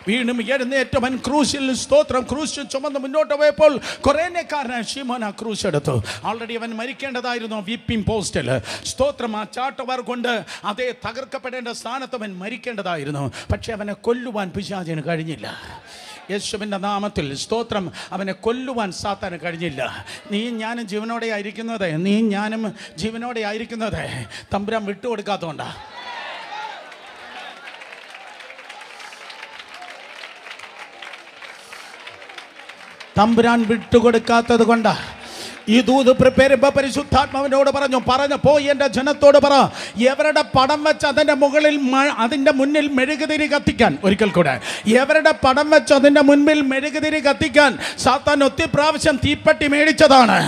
വീണ്ടും എഴുന്നേറ്റവൻ ക്രൂശിൽ, സ്തോത്രം, ക്രൂശ് ചുമന്ന് മുന്നോട്ട് പോയപ്പോൾ കുറേനേക്കാരനായ ശിമോൻ ആ ക്രൂശ് എടുത്തു. ഓൾറെഡി അവൻ മരിക്കേണ്ടതായിരുന്നു വിപ്പിംഗ് പോസ്റ്റിൽ. സ്തോത്രം. ആ ചാട്ടവാർ കൊണ്ട് അതേ തകർക്കപ്പെടേണ്ട സ്ഥാനത്ത് അവൻ മരിക്കേണ്ടതായിരുന്നു. പക്ഷെ അവനെ കൊല്ലുവാൻ പിശാചിന് കഴിഞ്ഞില്ല. യേശുവിൻ്റെ നാമത്തിൽ സ്തോത്രം. അവനെ കൊല്ലുവാൻ സാത്താന് കഴിഞ്ഞില്ല. നീയും ഞാനും ജീവനോടെ ആയിരിക്കുന്നത് തമ്പുരാൻ വിട്ടുകൊടുക്കാത്തതുകൊണ്ടാണ്. തമ്പുരാൻ വിട്ടുകൊടുക്കാത്തത് കൊണ്ടാ. ഈ ദൂത് പ്രിപ്പയർ ചെയ്യുമ്പോൾ പരിശുദ്ധാത്മാവിനോട് പറഞ്ഞു പോയി എൻ്റെ ജനത്തോട് പറ, എവരുടെ പടം വെച്ച് അതിൻ്റെ മുകളിൽ അതിൻ്റെ മുന്നിൽ മെഴുകുതിരി കത്തിക്കാൻ. ഒരിക്കൽ കൂടെ, എവരുടെ പടം വെച്ച് അതിൻ്റെ മുൻപിൽ മെഴുകുതിരി കത്തിക്കാൻ സാത്താൻ ഒത്തിരി പ്രാവശ്യം തീപ്പെട്ടി മേടിച്ചതാണ്.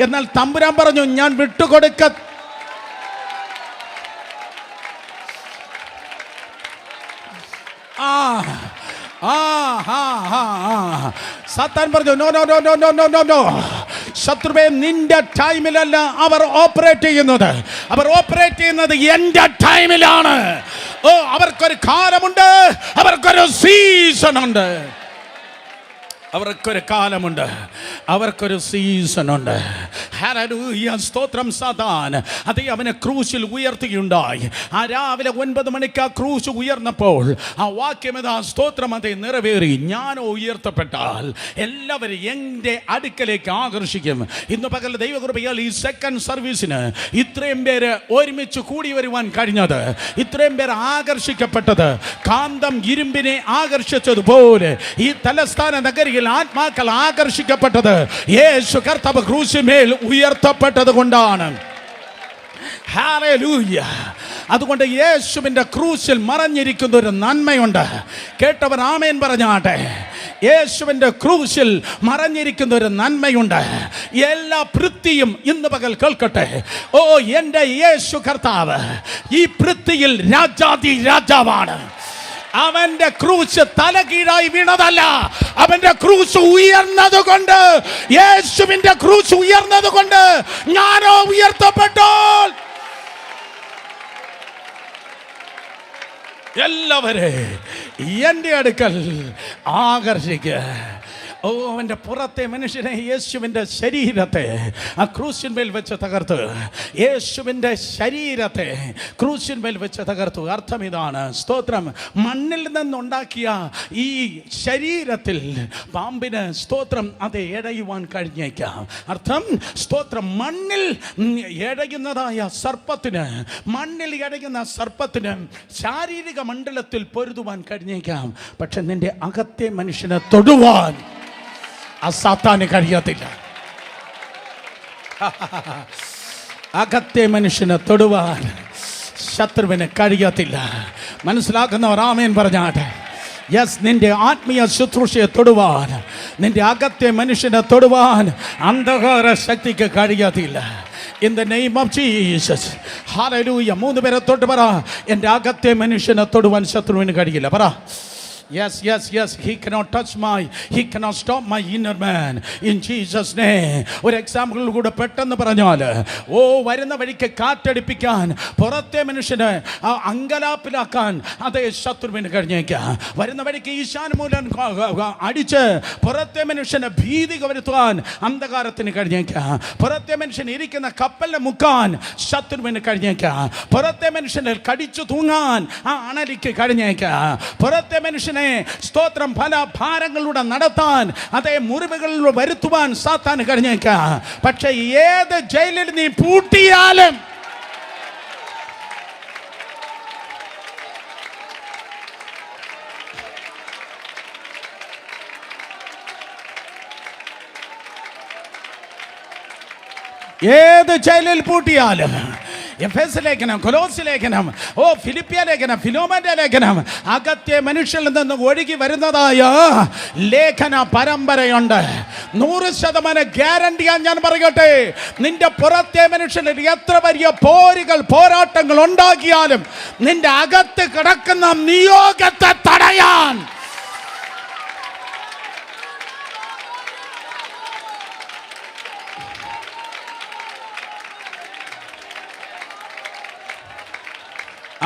എന്നാൽ തമ്പുരാൻ പറഞ്ഞു, ഞാൻ വിട്ടുകൊടുക്ക. സാത്താൻ പറഞ്ഞു, no no no no no no no no. ശത്രുവേ, നിന്റെ ടൈമിലല്ല അവർ ഓപ്പറേറ്റ് ചെയ്യുന്നത് എൻ്റെ ടൈമിലാണ്. അവർക്കൊരു കാലമുണ്ട്, അവർക്കൊരു സീസണുണ്ട്. അവർക്കൊരു സീസണുണ്ട്. ഹല്ലേലൂയ. സ്തോത്രം. സാത്താൻ അതേ അവനെ ക്രൂശിൽ ഉയർത്തുകയുണ്ടായി. ആ രാവിലെ 9 മണിക്ക് ആ ക്രൂശ് ഉയർന്നപ്പോൾ ആ വാക്യം ഇതാ, സ്തോത്രം, അതേ നിറവേറി. ഞാനോ ഉയർത്തപ്പെട്ടാൽ എല്ലാവരും എൻ്റെ അടുക്കലേക്ക് ആകർഷിക്കും. ഇന്ന് പകൽ ദൈവകൃപയാൽ ഈ സെക്കൻഡ് സർവീസിന് ഇത്രയും പേര് ഒരുമിച്ച് കൂടി വരുവാൻ കഴിഞ്ഞത്, ഇത്രയും പേര് ആകർഷിക്കപ്പെട്ടത്, കാന്തം ഇരുമ്പിനെ ആകർഷിച്ചതുപോലെ ഈ തലസ്ഥാന നഗരിയിൽ ആത്മാക്കൾ ആകർഷിക്കപ്പെട്ടത് യേശു കർത്താവ് ക്രൂശിന്മേൽ ഉയർത്തപ്പെട്ടത് കൊണ്ടാണ്. ഹല്ലേലൂയ. അതുകൊണ്ട് യേശുവിൻ്റെ ക്രൂശിൽ മറഞ്ഞിരിക്കുന്ന ഒരു നന്മയുണ്ട്. കേട്ടവർ ആമേൻ പറഞ്ഞാട്ടെ. യേശുവിൻ്റെ ക്രൂശിൽ മറഞ്ഞിരിക്കുന്ന ഒരു നന്മയുണ്ട്. എല്ലാ പൃഥ്വിയും ഇന്ന് പകൽ കേൾക്കട്ടെ. എൻ്റെ യേശു കർത്താവ് ഈ പൃഥ്വിയിൽ രാജാവാണ്. അവന്റെ ക്രൂശ് തലകീഴായി വീണതല്ല, അവന്റെ ക്രൂശ് ഉയർന്നതുകൊണ്ട്, യേശുവിന്റെ ക്രൂശ് ഉയർന്നതുകൊണ്ട് ഞാനോ ഉയർത്തപ്പെട്ടോൾ. എല്ലാവരെയും എൻ്റെ അടുക്കൽ ആകർഷിക്കുക. അവൻ്റെ പുറത്തെ മനുഷ്യനെ, യേശുവിൻ്റെ ശരീരത്തെ ആ ക്രൂശിന്മേൽ വെച്ച് തകർത്തു. യേശുവിൻ്റെ ശരീരത്തെ ക്രൂശിന്മേൽ വെച്ച് തകർത്തു. അർത്ഥം ഇതാണ്, സ്തോത്രം, മണ്ണിൽ നിന്നുണ്ടാക്കിയ ഈ ശരീരത്തിൽ പാമ്പിന്, സ്തോത്രം, അത് എഴയുവാൻ കഴിഞ്ഞേക്കാം. അർത്ഥം, സ്തോത്രം, മണ്ണിൽ എഴയുന്നതായ സർപ്പത്തിന്, മണ്ണിൽ എഴയുന്ന സർപ്പത്തിന് ശാരീരിക മണ്ഡലത്തിൽ പൊരുതുവാൻ കഴിഞ്ഞേക്കാം. പക്ഷെ നിന്റെ അകത്തെ മനുഷ്യനെ തൊടുവാൻ ആ സാത്താന് കഴിയത്തില്ല. അകത്തെ മനുഷ്യനെ തൊടുവാൻ ശത്രുവിന് കഴിയത്തില്ല. മനസ്സിലാക്കുന്നവർ ആമേൻ പറഞ്ഞാട്ടെ. യെസ്, നിന്റെ ആത്മീയ ശുശ്രൂഷയെ തൊടുവാൻ, നിന്റെ അകത്തെ മനുഷ്യനെ തൊടുവാൻ അന്ധകാര ശക്തിക്ക് കഴിയത്തില്ല. In the name of Jesus. Hallelujah. 3 പേരെ തൊട്ട് പറ, എൻ്റെ അകത്തെ മനുഷ്യനെ തൊടുവാൻ ശത്രുവിന് കഴിയില്ല. പറ, Yes, yes, yes. He cannot stop my inner man. In Jesus' name. ഒരു എക്സാമ്പിൾ കൂടെ പെട്ടെന്ന് പറഞ്ഞാൽ, വരുന്ന വഴിക്ക് കാറ്റടിപ്പിക്കാൻ, പുറത്തെ മനുഷ്യനെ അങ്കലാപ്പിലാക്കാൻ അതേ ശത്രുവിന് കഴിഞ്ഞേക്കാം. വരുന്ന വഴിക്ക് ഈശാനമൂലം അടിച്ച് പുറത്തെ മനുഷ്യനെ ഭീതി വരുത്തുവാൻ അന്ധകാരത്തിന് കഴിഞ്ഞേക്കാം. പുറത്തെ മനുഷ്യൻ ഇരിക്കുന്ന കപ്പലിനെ മുക്കാൻ ശത്രുവിന് കഴിഞ്ഞേക്കാം. പുറത്തെ മനുഷ്യനെ കടിച്ചു തൂങ്ങാൻ അണലിക്ക് കഴിഞ്ഞേക്കാം. പുറത്തെ മനുഷ്യനെ സ്തോത്രം പല ഭാരങ്ങളിലൂടെ നടത്താൻ അതേ മുറിവുകളിൽ വരുത്തുവാൻ സാത്താന് കഴിഞ്ഞേക്കാം. പക്ഷെ ഏത് ജയിലിൽ നീ പൂട്ടിയാലും ഏത് ജയിലിൽ പൂട്ടിയാലും, എഫേസ് ലേഖനം, കൊലോസ് ലേഖനം, ഫിലിപ്പിയ ലേഖനം, ഫിലോമന്റെ ലേഖനം, അകത്തെ മനുഷ്യരിൽ നിന്ന് ഒഴുകി വരുന്നതായ ലേഖന പരമ്പരയുണ്ട്. 100% ഗ്യാരണ്ടിയാ ഞാൻ പറയട്ടെ, നിന്റെ പുറത്തെ മനുഷ്യരിൽ എത്ര വലിയ പോരാട്ടങ്ങൾ ഉണ്ടാക്കിയാലും നിന്റെ അകത്ത് കിടക്കുന്ന നിയോഗത്തെ തടയാൻ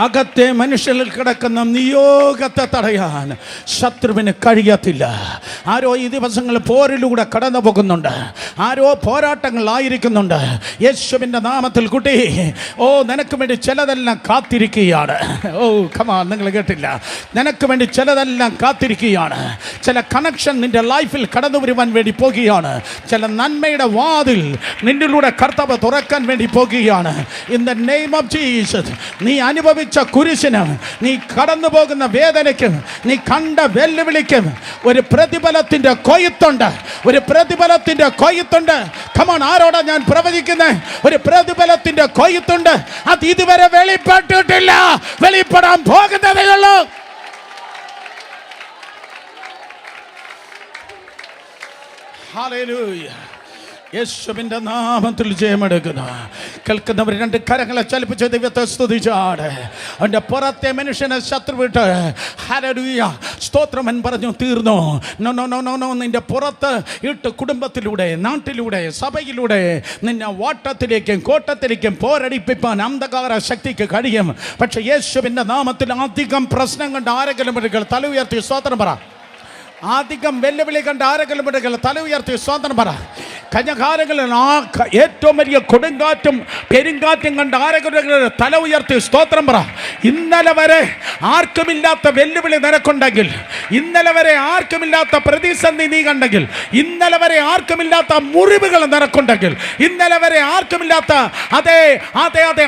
അകത്തെ മനുഷ്യരിൽ കിടക്കുന്ന നിയോഗത്തെ തടയാൻ ശത്രുവിന് കഴിയത്തില്ല. ആരോ ഈ ദിവസങ്ങളിൽ പോരിലൂടെ കടന്നു പോകുന്നുണ്ട്, ആരോ പോരാട്ടങ്ങളായിരിക്കുന്നുണ്ട്. യേശുവിൻ്റെ നാമത്തിൽ കുട്ടി, നിനക്ക് വേണ്ടി ചിലതെല്ലാം കാത്തിരിക്കുകയാണ്. കമാ, നിങ്ങൾ കേട്ടില്ല, നിനക്ക് വേണ്ടി ചിലതെല്ലാം കാത്തിരിക്കുകയാണ്. ചില കണക്ഷൻ നിന്റെ ലൈഫിൽ കടന്നു വരുവാൻ വേണ്ടി പോകുകയാണ്. ചില നന്മയുടെ വാതിൽ നിന്നിലൂടെ കർത്താവ് തുറക്കാൻ വേണ്ടി പോകുകയാണ്. In the name of Jesus, നീ അനുഭവിച്ച കുരിശിനും നീ കടന്നു പോകുന്ന വേദനയ്ക്കും നീ കണ്ട വെല്ലുവിളിക്കും ഒരു പ്രതിഫലത്തിന്റെ കൊയ്ത്തുണ്ട്. ഒരു പ്രതിഫലത്തിന്റെ കൊയ്ത്തുണ്ട്. കമോൺ, ആരോടാ ഞാൻ പ്രവചിക്കുന്നത്? ഒരു പ്രതിഫലത്തിന്റെ കൊയ്ത്തുണ്ട്. അത് ഇതുവരെ വെളിപ്പെട്ടിട്ടില്ല, വെളിപ്പെടാൻ പോകുന്നതേ ഉള്ളൂ. ഹല്ലേലൂയ. യേശുവിൻ്റെ നാമത്തിൽ ജയമെടുക്കുന്ന കേൾക്കുന്നവർ രണ്ട് കരങ്ങളെ ചലിപ്പിച്ച് ദൈവത്തെ സ്തുതിച്ചാട്. അവൻ്റെ പുറത്തെ മനുഷ്യനെ ശത്രു വിട്ട് ഹല്ലേലൂയ സ്തോത്രമൻ പറഞ്ഞു തീർന്നു. No no no no no നിന്റെ പുറത്ത് ഇട്ട് കുടുംബത്തിലൂടെ, നാട്ടിലൂടെ, സഭയിലൂടെ നിന്നെ വാട്ടത്തിലേക്കും കോട്ടത്തിലേക്കും പോരടിപ്പിക്കാൻ അന്ധകാര ശക്തിക്ക് കഴിയും. പക്ഷെ യേശുവിൻ്റെ നാമത്തിൽ അധികം പ്രശ്നം കണ്ട് ആരെങ്കിലും തല ഉയർത്തി സ്തോത്രം പറ. അധികം വെല്ലുവിളി കണ്ട് ആരെങ്കിലും തല ഉയർത്തി സ്തോത്രം പറ. കഴിഞ്ഞ കാലങ്ങളിൽ ഏറ്റവും വലിയ കൊടുങ്കാറ്റും പെരുങ്കാറ്റും കണ്ട് ആരെങ്കിലും തല ഉയർത്തി സ്തോത്രം പറ. ഇന്നലെ വരെ ആർക്കുമില്ലാത്ത വെല്ലുവിളി നിനക്കുണ്ടെങ്കിൽ, ഇന്നലെ വരെ ആർക്കുമില്ലാത്ത പ്രതിസന്ധി നീ കണ്ടെങ്കിൽ, ഇന്നലെ വരെ ആർക്കുമില്ലാത്ത മുറിവുകൾ നിനക്കുണ്ടെങ്കിൽ, ഇന്നലെ വരെ ആർക്കുമില്ലാത്ത അതേ അതേ അതേ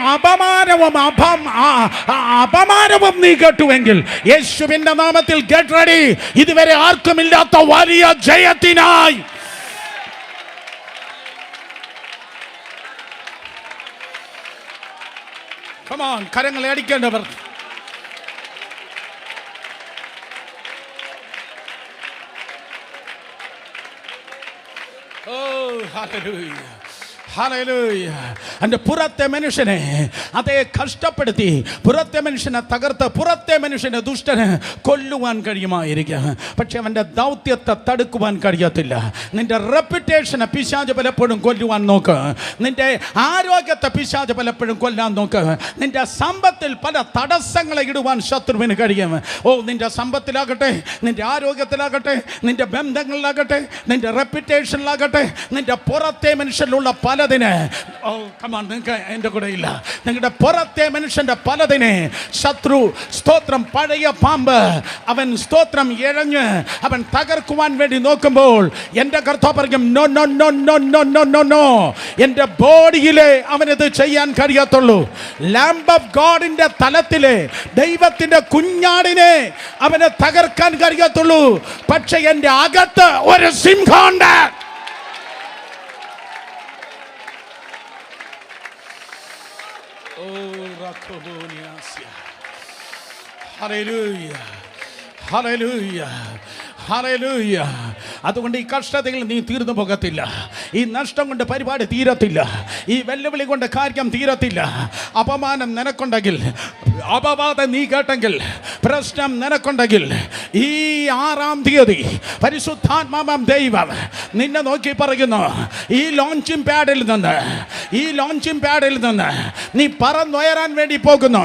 അപമാനവും നീ കേട്ടുവെങ്കിൽ, യേശുവിൻ്റെ നാമത്തിൽ ഗെറ്റ് റെഡി. ഇതുവരെ ആർക്കുമില്ലാത്ത വലിയ ജയത്തിനായി Come on, കരങ്ങളെ അടിക്കേണ്ടവർ. Hallelujah. ഹല്ലേലൂയ. എൻ്റെ പുറത്തെ മനുഷ്യനെ അതേ കഷ്ടപ്പെടുത്തി, പുറത്തെ മനുഷ്യനെ തകർത്ത്, പുറത്തെ മനുഷ്യനെ ദുഷ്ടന് കൊല്ലുവാൻ കഴിയുമായിരിക്കും. പക്ഷെ അവൻ്റെ ദൗത്യത്തെ തടുക്കുവാൻ കഴിയത്തില്ല. നിന്റെ റെപ്യൂട്ടേഷനെ പിശാച് പലപ്പോഴും കൊല്ലുവാൻ നോക്ക്. നിന്റെ ആരോഗ്യത്തെ പിശാച് പലപ്പോഴും കൊല്ലാൻ നോക്ക്. നിന്റെ സമ്പത്തിൽ പല തടസ്സങ്ങളെ ഇടുവാൻ ശത്രുവിന് കഴിയും. നിന്റെ സമ്പത്തിലാകട്ടെ, നിന്റെ ആരോഗ്യത്തിലാകട്ടെ, നിന്റെ ബന്ധങ്ങളിലാകട്ടെ, നിന്റെ റെപ്യൂട്ടേഷനിലാകട്ടെ, നിന്റെ പുറത്തെ മനുഷ്യരിലുള്ള പലതിനെ നിങ്ങൾക്ക് എൻ്റെ കൂടെ ഇല്ല. നിങ്ങളുടെ പുറത്തെ മനുഷ്യന്റെ പലതിനെ ശത്രു സ്തോത്രം പഴയ പാമ്പ് അവൻ സ്തോത്രം ഇഴഞ്ഞ് അവൻ തകർക്കുവാൻ വേണ്ടി നോക്കുമ്പോൾ എൻ്റെ കർത്താവ് പറയും no no no no no no no no. എൻ്റെ ബോഡിയിലെ അവനത് ചെയ്യാൻ കഴിയത്തുള്ളൂ. ലാംബ് ഓഫ് ഗോഡിന്റെ തലത്തിലെ ദൈവത്തിന്റെ കുഞ്ഞാടിനെ അവനെ തകർക്കാൻ കഴിയത്തുള്ളൂ. പക്ഷെ എൻ്റെ അകത്ത് ഒരു സിംഹമുണ്ട്. Hallelujah. Hallelujah. ഹല്ലേലൂയ. അതുകൊണ്ട് ഈ കഷ്ടതയിൽ നീ തീർന്നു പോകത്തില്ല. ഈ നഷ്ടം കൊണ്ട് പരിപാടി തീരത്തില്ല. ഈ വെല്ലുവിളി കൊണ്ട് കാര്യം തീരത്തില്ല. അപമാനം നിനക്കുണ്ടെങ്കിൽ, അപവാദം നീ കേട്ടെങ്കിൽ, പ്രശ്നം നിനക്കുണ്ടെങ്കിൽ, ഈ 6-ാം തീയതി പരിശുദ്ധാത്മാവാം ദൈവം നിന്നെ നോക്കി പറയുന്നു, ഈ ലോഞ്ചിങ് പാഡിൽ നിന്ന് നീ പറന്നുയരാൻ വേണ്ടി പോകുന്നു.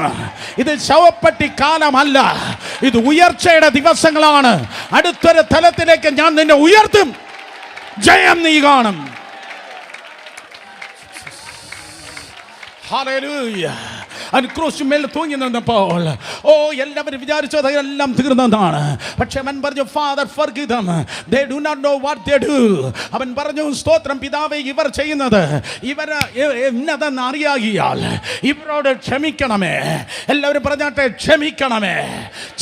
ഇത് ശവപ്പെട്ടി കാലമല്ല, ഇത് ഉയർച്ചയുടെ ദിവസങ്ങളാണ്. അടുത്തൊരു തലത്തിലേക്ക് ഞാൻ നിന്നെ ഉയർത്തും. ജയം നീ കാണും. ഹല്ലേലൂയ. ക്രൂശിന്മേൽ തൂങ്ങി നിന്നപ്പോൾ എല്ലാവരും വിചാരിച്ചത് എല്ലാം തീർന്നതാണ്. പക്ഷെ അവൻ പറഞ്ഞു, father forgive them, they do not know what they do. അവൻ പറഞ്ഞു, സ്തോത്രം പിതാവേ, ഇവർ ചെയ്യുന്നത് ഇന്നതെന്ന് അറിയാകിയാൽ ഇവരോട് ക്ഷമിക്കണമേ. എല്ലാവരും പറഞ്ഞാട്ടെ, ക്ഷമിക്കണമേ.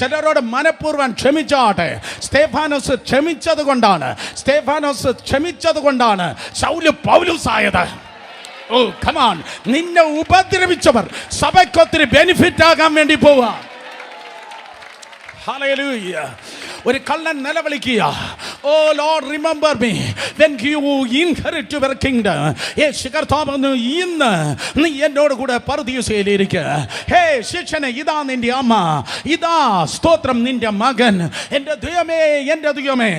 ചിലരോട് മനഃപൂർവ്വം ക്ഷമിച്ചാട്ടെ. സ്തേഫാനോസ് ക്ഷമിച്ചത് കൊണ്ടാണ് ശൗല് പൗലോസായത്. ഓ come on, നിന്നെ ഉപദ്രവിച്ചവർ സഭയ്ക്കൊത്തിരി ബെനിഫിറ്റ് ആകാൻ വേണ്ടി പോവാ. ഹല്ലേലൂയ. ഒരു കള്ളൻ നിലവിളിക്കുക, oh Lord remember me when you inherit your kingdom. യേശു കർത്താവ് പറഞ്ഞു, ഇന്ന് നീ എന്നോട് കൂടെ പറുദീസയിലിരിക്കുക. ഹേ ശിഷ്യനെ, ഇതാ നിന്റെ അമ്മ, ഇതാ സ്തോത്രം നിന്റെ മകൻ. എൻ്റെ ദൈവമേ,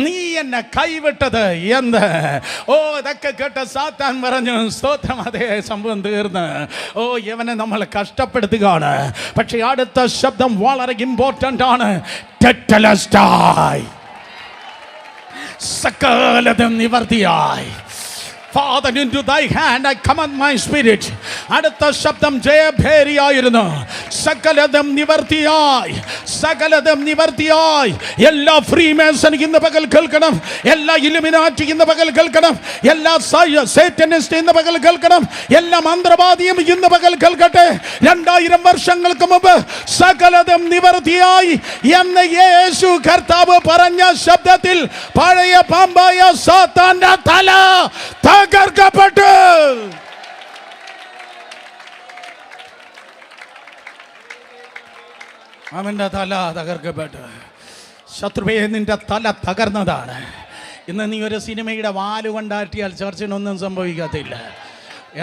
നീ എന്നെ കൈവിട്ടത് എന്ത്? ഇതൊക്കെ കേട്ട സാത്താൻ പറഞ്ഞു, സ്തോത്രം, അതേ സംഭവം തീർന്ന്. ഇവനെ നമ്മൾ കഷ്ടപ്പെടുത്തുകയാണ്. പക്ഷെ അടുത്ത ശബ്ദം വളരെ ഇമ്പോർട്ടൻ്റ് ആണ്. തെറ്റലസ്റ്റായി, സകലതും നിവർത്തിയായി. Father, into thy hand I command my spirit. അടുത്ത ശബ്ദം ജയഭേരിയായിരുന്നു. സകലതും നിവർത്തിയായി. എല്ലാ ഫ്രീമേസൺ ഇന്ന് പകൽ കേൾക്കണം. എല്ലാ ഇലുമിനാറ്റി ഇന്ന് പകൽ കേൾക്കണം. എല്ലാ സേറ്റനിസ്റ്റ് ഇന്ന് പകൽ കേൾക്കണം. എല്ലാ മന്ത്രവാദിയും ഇന്ന് പകൽ കേൾക്കട്ടെ. 2000 വർഷങ്ങൾക്ക് മുമ്പ് സകലതും നിവർത്തിയായി എന്ന് യേശു കർത്താവ് പറഞ്ഞ ശബ്ദത്തിൽ പഴയ പാമ്പായ സാത്താന്റെ തല തകർക്കപ്പെട്ടു. അവന്റെ തല തകർക്കപ്പെട്ടു. ശത്രുവേ, നിന്റെ തല തകർന്നതാണ്. ഇന്ന് നീ ഒരു സിനിമയുടെ വാല് കൊണ്ടാട്ടിയാൽ ചർച്ചിനൊന്നും സംഭവിക്കത്തില്ല.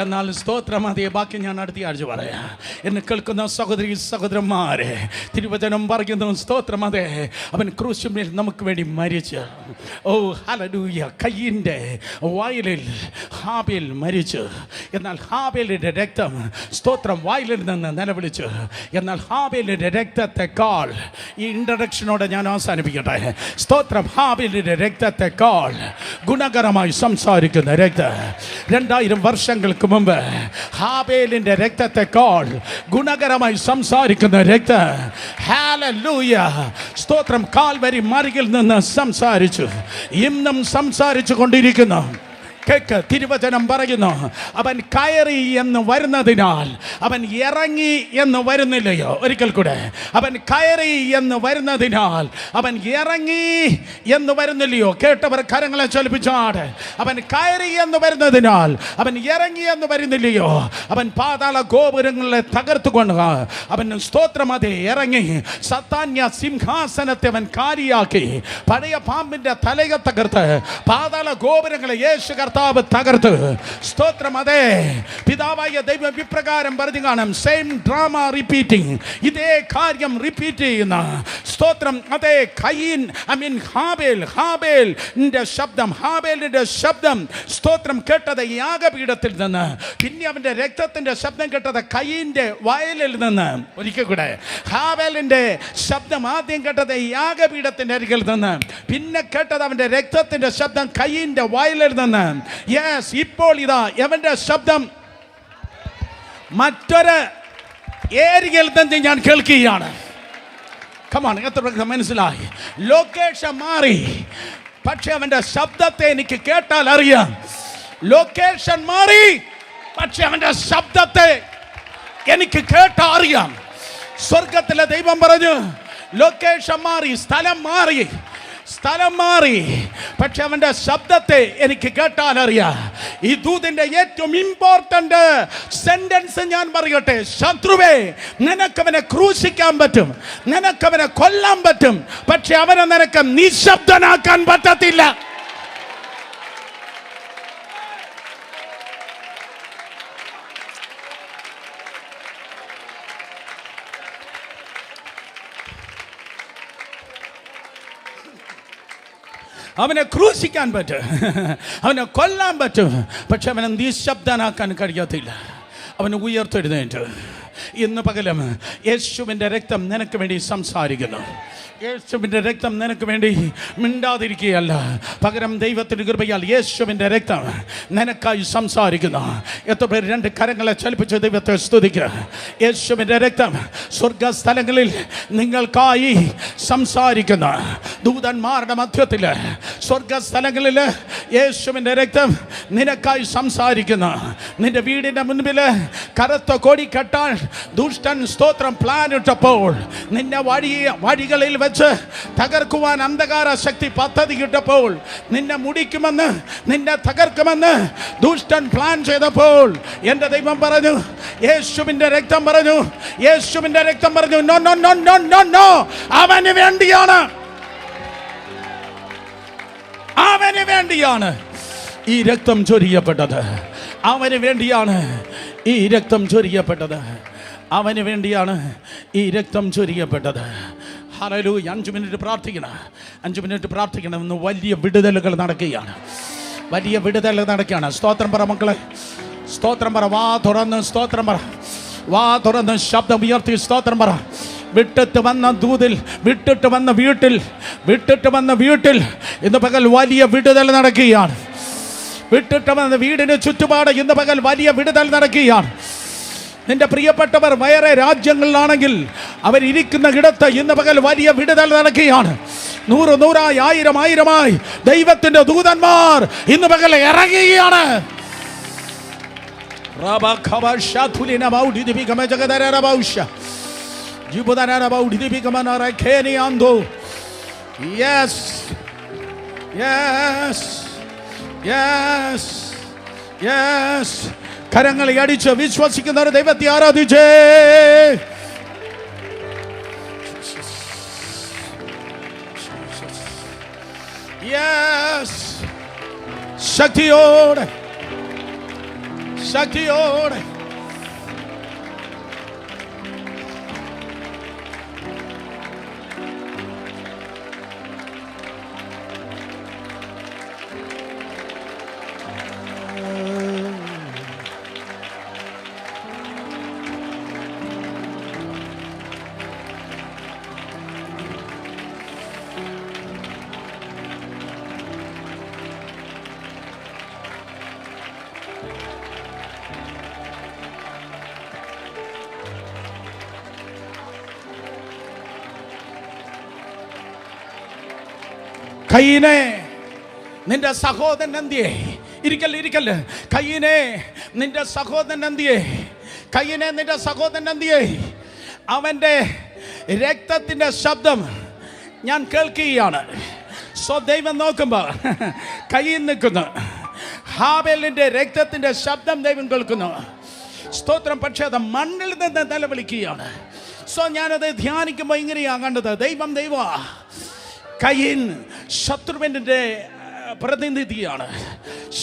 എന്നാൽ സ്തോത്രം, അതേ ബാക്കി ഞാൻ അടുത്ത ആഴ്ച പറയാം. എന്നെ കേൾക്കുന്ന സഹോദരന്മാരെ, തിരുവചനം പറയുന്നു, സ്തോത്രം, അതെ, അവൻ ക്രൂശിന്മേൽ നമുക്ക് വേണ്ടി മരിച്ചു. ഹല്ലേലൂയ. കയ്യിൻ്റെ വായിലിൽ ഹാബേൽ മരിച്ചു. എന്നാൽ ഹാബേലിൻ്റെ രക്തം, സ്തോത്രം, വായിലിൽ നിന്ന് നിലവിളിച്ചു. എന്നാൽ ഹാബേലിൻ്റെ രക്തത്തെക്കാൾ, ഈ ഇൻട്രഡക്ഷനോടെ ഞാൻ അവസാനിപ്പിക്കട്ടെ. സ്തോത്രം, ഹാബേലിൻ്റെ രക്തത്തെക്കാൾ ഗുണകരമായി സംസാരിക്കുന്ന രക്തം 2000 വർഷങ്ങൾ മുമ്പ് ഹാബേലിന്റെ രക്തത്തെക്കാൾ ഗുണകരമായി സംസാരിക്കുന്ന രക്തം, ഹല്ലേലൂയ, സ്തോത്രം, കാൽവരി മറിയിൽ നിന്ന് സംസാരിച്ചു. ഇന്നും സംസാരിച്ചു കൊണ്ടിരിക്കുന്നു. കേക്ക്, തിരുവചനം പറയുന്നു, അവൻ കയറി എന്ന് വരുന്നതിനാൽ അവൻ ഇറങ്ങി എന്ന് വരുന്നില്ലയോ? ഒരിക്കൽ കൂടെ, അവൻ കയറി എന്ന് വരുന്നതിനാൽ അവൻ ഇറങ്ങി എന്ന് വരുന്നില്ലയോ? കേട്ടവർ കരങ്ങളെ ചലിപ്പിച്ചാട്. അവൻ കയറി എന്ന് വരുന്നതിനാൽ അവൻ ഇറങ്ങി എന്ന് വരുന്നില്ലയോ? അവൻ പാതാള ഗോപുരങ്ങളെ തകർത്തുകൊണ്ട് അവൻ, സ്തോത്രം, അതേ, ഇറങ്ങി സത്താന്യ സിംഹാസനത്തെ അവൻ കാരിയാക്കി. പഴയ പാമ്പിന്റെ തലയെ തകർത്ത് പാതാള ഗോപുരങ്ങളെ യേശു തകർത്ത്. സ്തോത്രം, അതെ, പിതാവായ ദൈവം ഇപ്രകാരം പറഞ്ഞു കാണും. സെയിം ഡ്രാമ റിപ്പീറ്റിംഗ്, ഇതേ കാര്യം റിപ്പീറ്റ് ചെയ്യുന്ന, സ്തോത്രം, അതെ, ഹാബേലിന്റെ ശബ്ദം, സ്തോത്രം, കേട്ടത് യാഗപീഠത്തിൽ നിന്ന്. പിന്നെ അവന്റെ രക്തത്തിന്റെ ശബ്ദം കേട്ടത് കയീന്റെ വയലിൽ നിന്ന്. ഒരിക്കൽ കൂടെ, ഹാബേലിന്റെ ശബ്ദം ആദ്യം കേട്ടത് യാഗപീഠത്തിന്റെ അരികിൽ നിന്ന്. പിന്നെ കേട്ടത് അവന്റെ രക്തത്തിന്റെ ശബ്ദം കയീന്റെ വയലിൽ നിന്ന്. യെസ്, ഇപ്പോൾ ഇതാ അവന്റെ ശബ്ദം മറ്റൊരു ഏരിയയിൽ നിന്ന് ഞാൻ കേൾക്കുകയാണ്. കമാൺ, എത്ര മനസ്സിലായി? ലൊക്കേഷൻ മാറി, പക്ഷെ അവന്റെ ശബ്ദത്തെ എനിക്ക് കേട്ടാൽ അറിയാം. ലൊക്കേഷൻ മാറി, പക്ഷെ അവന്റെ ശബ്ദത്തെ എനിക്ക് കേട്ടാൽ അറിയാം. സ്വർഗത്തിലെ ദൈവം പറഞ്ഞു, ലൊക്കേഷൻ മാറി, സ്ഥലം മാറി, പക്ഷെ അവന്റെ ശബ്ദത്തെ എനിക്ക് കേട്ടാൽ അറിയാം. ഈ ദൂതിന്റെ ഏറ്റവും ഇമ്പോർട്ടന്റ് സെന്റൻസ് ഞാൻ പറയട്ടെ. ശത്രുവേ, നിനക്കവനെ ക്രൂശിക്കാൻ പറ്റും, നിനക്കവനെ കൊല്ലാൻ പറ്റും, പക്ഷെ അവനെ നിനക്ക് നിശബ്ദനാക്കാൻ പറ്റത്തില്ല. അവനെ ക്രൂശിക്കാൻ പറ്റും, അവനെ കൊല്ലാൻ പറ്റും, പക്ഷെ അവനെ നിശബ്ദനാക്കാൻ കഴിയത്തില്ല. അവന് ഉയർത്തെഴുന്നേറ്റ് ഇന്ന് പകലും യേശുവിൻ്റെ രക്തം നിനക്ക് വേണ്ടി സംസാരിക്കുന്നു. യേശുവിൻ്റെ രക്തം നിനക്ക് വേണ്ടി മിണ്ടാതിരിക്കുകയല്ല, പകരം ദൈവത്തിൻ്റെ കൃപയാൽ യേശുവിൻ്റെ രക്തം നിനക്കായി സംസാരിക്കുന്നു. എത്ര പേര് രണ്ട് കരങ്ങളെ ചലിപ്പിച്ച് ദൈവത്തെ സ്തുതിക്കുക. യേശുവിൻ്റെ രക്തം സ്വർഗസ്ഥലങ്ങളിൽ നിങ്ങൾക്കായി സംസാരിക്കുന്നു. ദൂതന്മാരുടെ മധ്യത്തിൽ സ്വർഗസ്ഥലങ്ങളിൽ യേശുവിൻ്റെ രക്തം നിനക്കായി സംസാരിക്കുന്നു. നിന്റെ വീടിൻ്റെ മുൻപിൽ കറുത്ത കൊടി കെട്ടാൻ ദുഷ്ടൻ സ്തോത്രം പ്ലാൻ ഇട്ടപ്പോൾ, നിന്നെ വഴികളിൽ വെച്ച് തകർക്കുവാൻ അന്ധകാര ശക്തി പദ്ധതി ഇട്ടപ്പോൾ, നിന്നെ മുടിക്കുമെന്ന്, നിന്നെ തകർക്കുമെന്ന് ദുഷ്ടൻ പ്ലാൻ ചെയ്തപ്പോൾ, എൻ്റെ ദൈവം പറഞ്ഞു, യേശുവിൻ്റെ രക്തം പറഞ്ഞു, യേശുവിൻ്റെ രക്തം പറഞ്ഞു, no no no no no no, അവന് വേണ്ടിയാണ്, അവന് വേണ്ടിയാണ് ഈ രക്തം ചൊരിയപ്പെട്ടത്. അവന് വേണ്ടിയാണ് ഈ രക്തം ചൊരിയപ്പെട്ടത്. അവന് വേണ്ടിയാണ് ഈ രക്തം ചൊരിയപ്പെട്ടത്. ഹല്ലേലൂയ. 5 മിനിറ്റ് പ്രാർത്ഥിക്കണം, 5 മിനിറ്റ് പ്രാർത്ഥിക്കണം. ഇന്ന് വലിയ വിടുതലുകൾ നടക്കുകയാണ്, വലിയ വിടുതലുകൾ നടക്കുകയാണ്. സ്തോത്രം പറ മക്കളെ, സ്തോത്രം പറ. വാ തുറന്ന് സ്തോത്രം പറ, വാ തുറന്ന് ശബ്ദം ഉയർത്തി സ്തോത്രം പറ. വിട്ടിട്ട് വന്ന ദൂതിൽ, വിട്ടിട്ട് വന്ന വീട്ടിൽ ഇന്ന് പകൽ വലിയ വിടുതൽ നടക്കുകയാണ്. വിട്ടിട്ട് വന്ന വീടിന് ചുറ്റുപാട് ഇന്ന് പകൽ വലിയ വിടുതൽ നടക്കുകയാണ്. നിന്റെ പ്രിയപ്പെട്ടവർ വേറെ രാജ്യങ്ങളിലാണെങ്കിൽ അവരിയ്ക്കുന്ന ഇടത്ത് ഇന്ന് പകൽ വലിയ വിടുതൽ നടക്കുകയാണ്. 100 100ആയി 1000 1000ആയി ദൈവത്തിന്റെ ദൂതന്മാർ ഇന്ന് പകൽ ഇറങ്ങുകയാണ്. കരങ്ങളെ അടിച്ച് വിശ്വസിക്കുന്നവർ ദൈവത്തെ ആരാധിച്ചേ. ശക്തിയോടെ, ശക്തിയോടെ കയ്യിനെ നിന്റെ സഹോദരൻ എന്തിയേ? ഇരിക്കല്ലേ. കയ്യിനെ നിന്റെ സഹോദരൻ എന്തിയേ? കയ്യിനെ നിന്റെ സഹോദരൻ എന്തിയേ? അവൻ്റെ രക്തത്തിൻ്റെ ശബ്ദം ഞാൻ കേൾക്കുകയാണ്. ദൈവം നോക്കുമ്പോൾ കയ്യിൽ നിൽക്കുന്നു. ഹാബേലിൻ്റെ രക്തത്തിൻ്റെ ശബ്ദം ദൈവം കേൾക്കുന്നു. സ്തോത്രം. പക്ഷേ അത് മണ്ണിൽ നിന്ന് നിലവിളിക്കുകയാണ്. ഞാനത് ധ്യാനിക്കുമ്പോൾ ഇങ്ങനെയാണ് കണ്ടത്. ദൈവം കയ്യിൻ ശത്രുവിൻ്റെ പ്രതിനിധിയാണ്.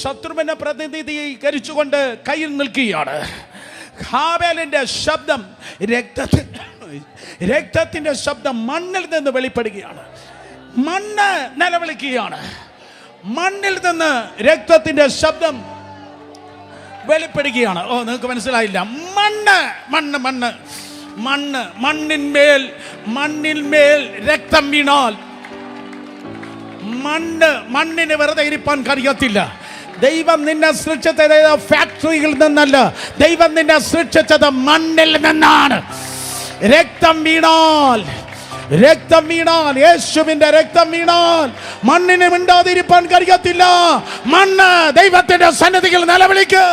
ശത്രുവിനെ പ്രതിനിധീകരിച്ചുകൊണ്ട് കയ്യിൽ നിൽക്കുകയാണ്. ഹാബേലിൻ്റെ ശബ്ദം രക്തത്തിൻ്റെ ശബ്ദം മണ്ണിൽ നിന്ന് വെളിപ്പെടുകയാണ്. മണ്ണ് നിലവിളിക്കുകയാണ്. മണ്ണിൽ നിന്ന് രക്തത്തിൻ്റെ ശബ്ദം വെളിപ്പെടുകയാണ്. നിങ്ങൾക്ക് മനസ്സിലായില്ല? മണ്ണിന്മേൽ രക്തം വീണാൽ മണ്ണിന് വെറുതെ ഇരിപ്പാൻ കഴിയത്തില്ല. ദൈവം നിന്നെ സൃഷ്ടിച്ചത് ഫാക്ടറിയിൽ നിന്നല്ല, ദൈവം നിന്നെ സൃഷ്ടിച്ചത് മണ്ണിൽ നിന്നാണ്. രക്തം വീണാൽ, യേശുവിന്റെ രക്തം വീണാൽ മണ്ണിന് മിണ്ടാതിരിപ്പാൻ കഴിയത്തില്ല. മണ്ണ് ദൈവത്തിന്റെ സന്നിധിയിൽ നിലവിളിക്ക്.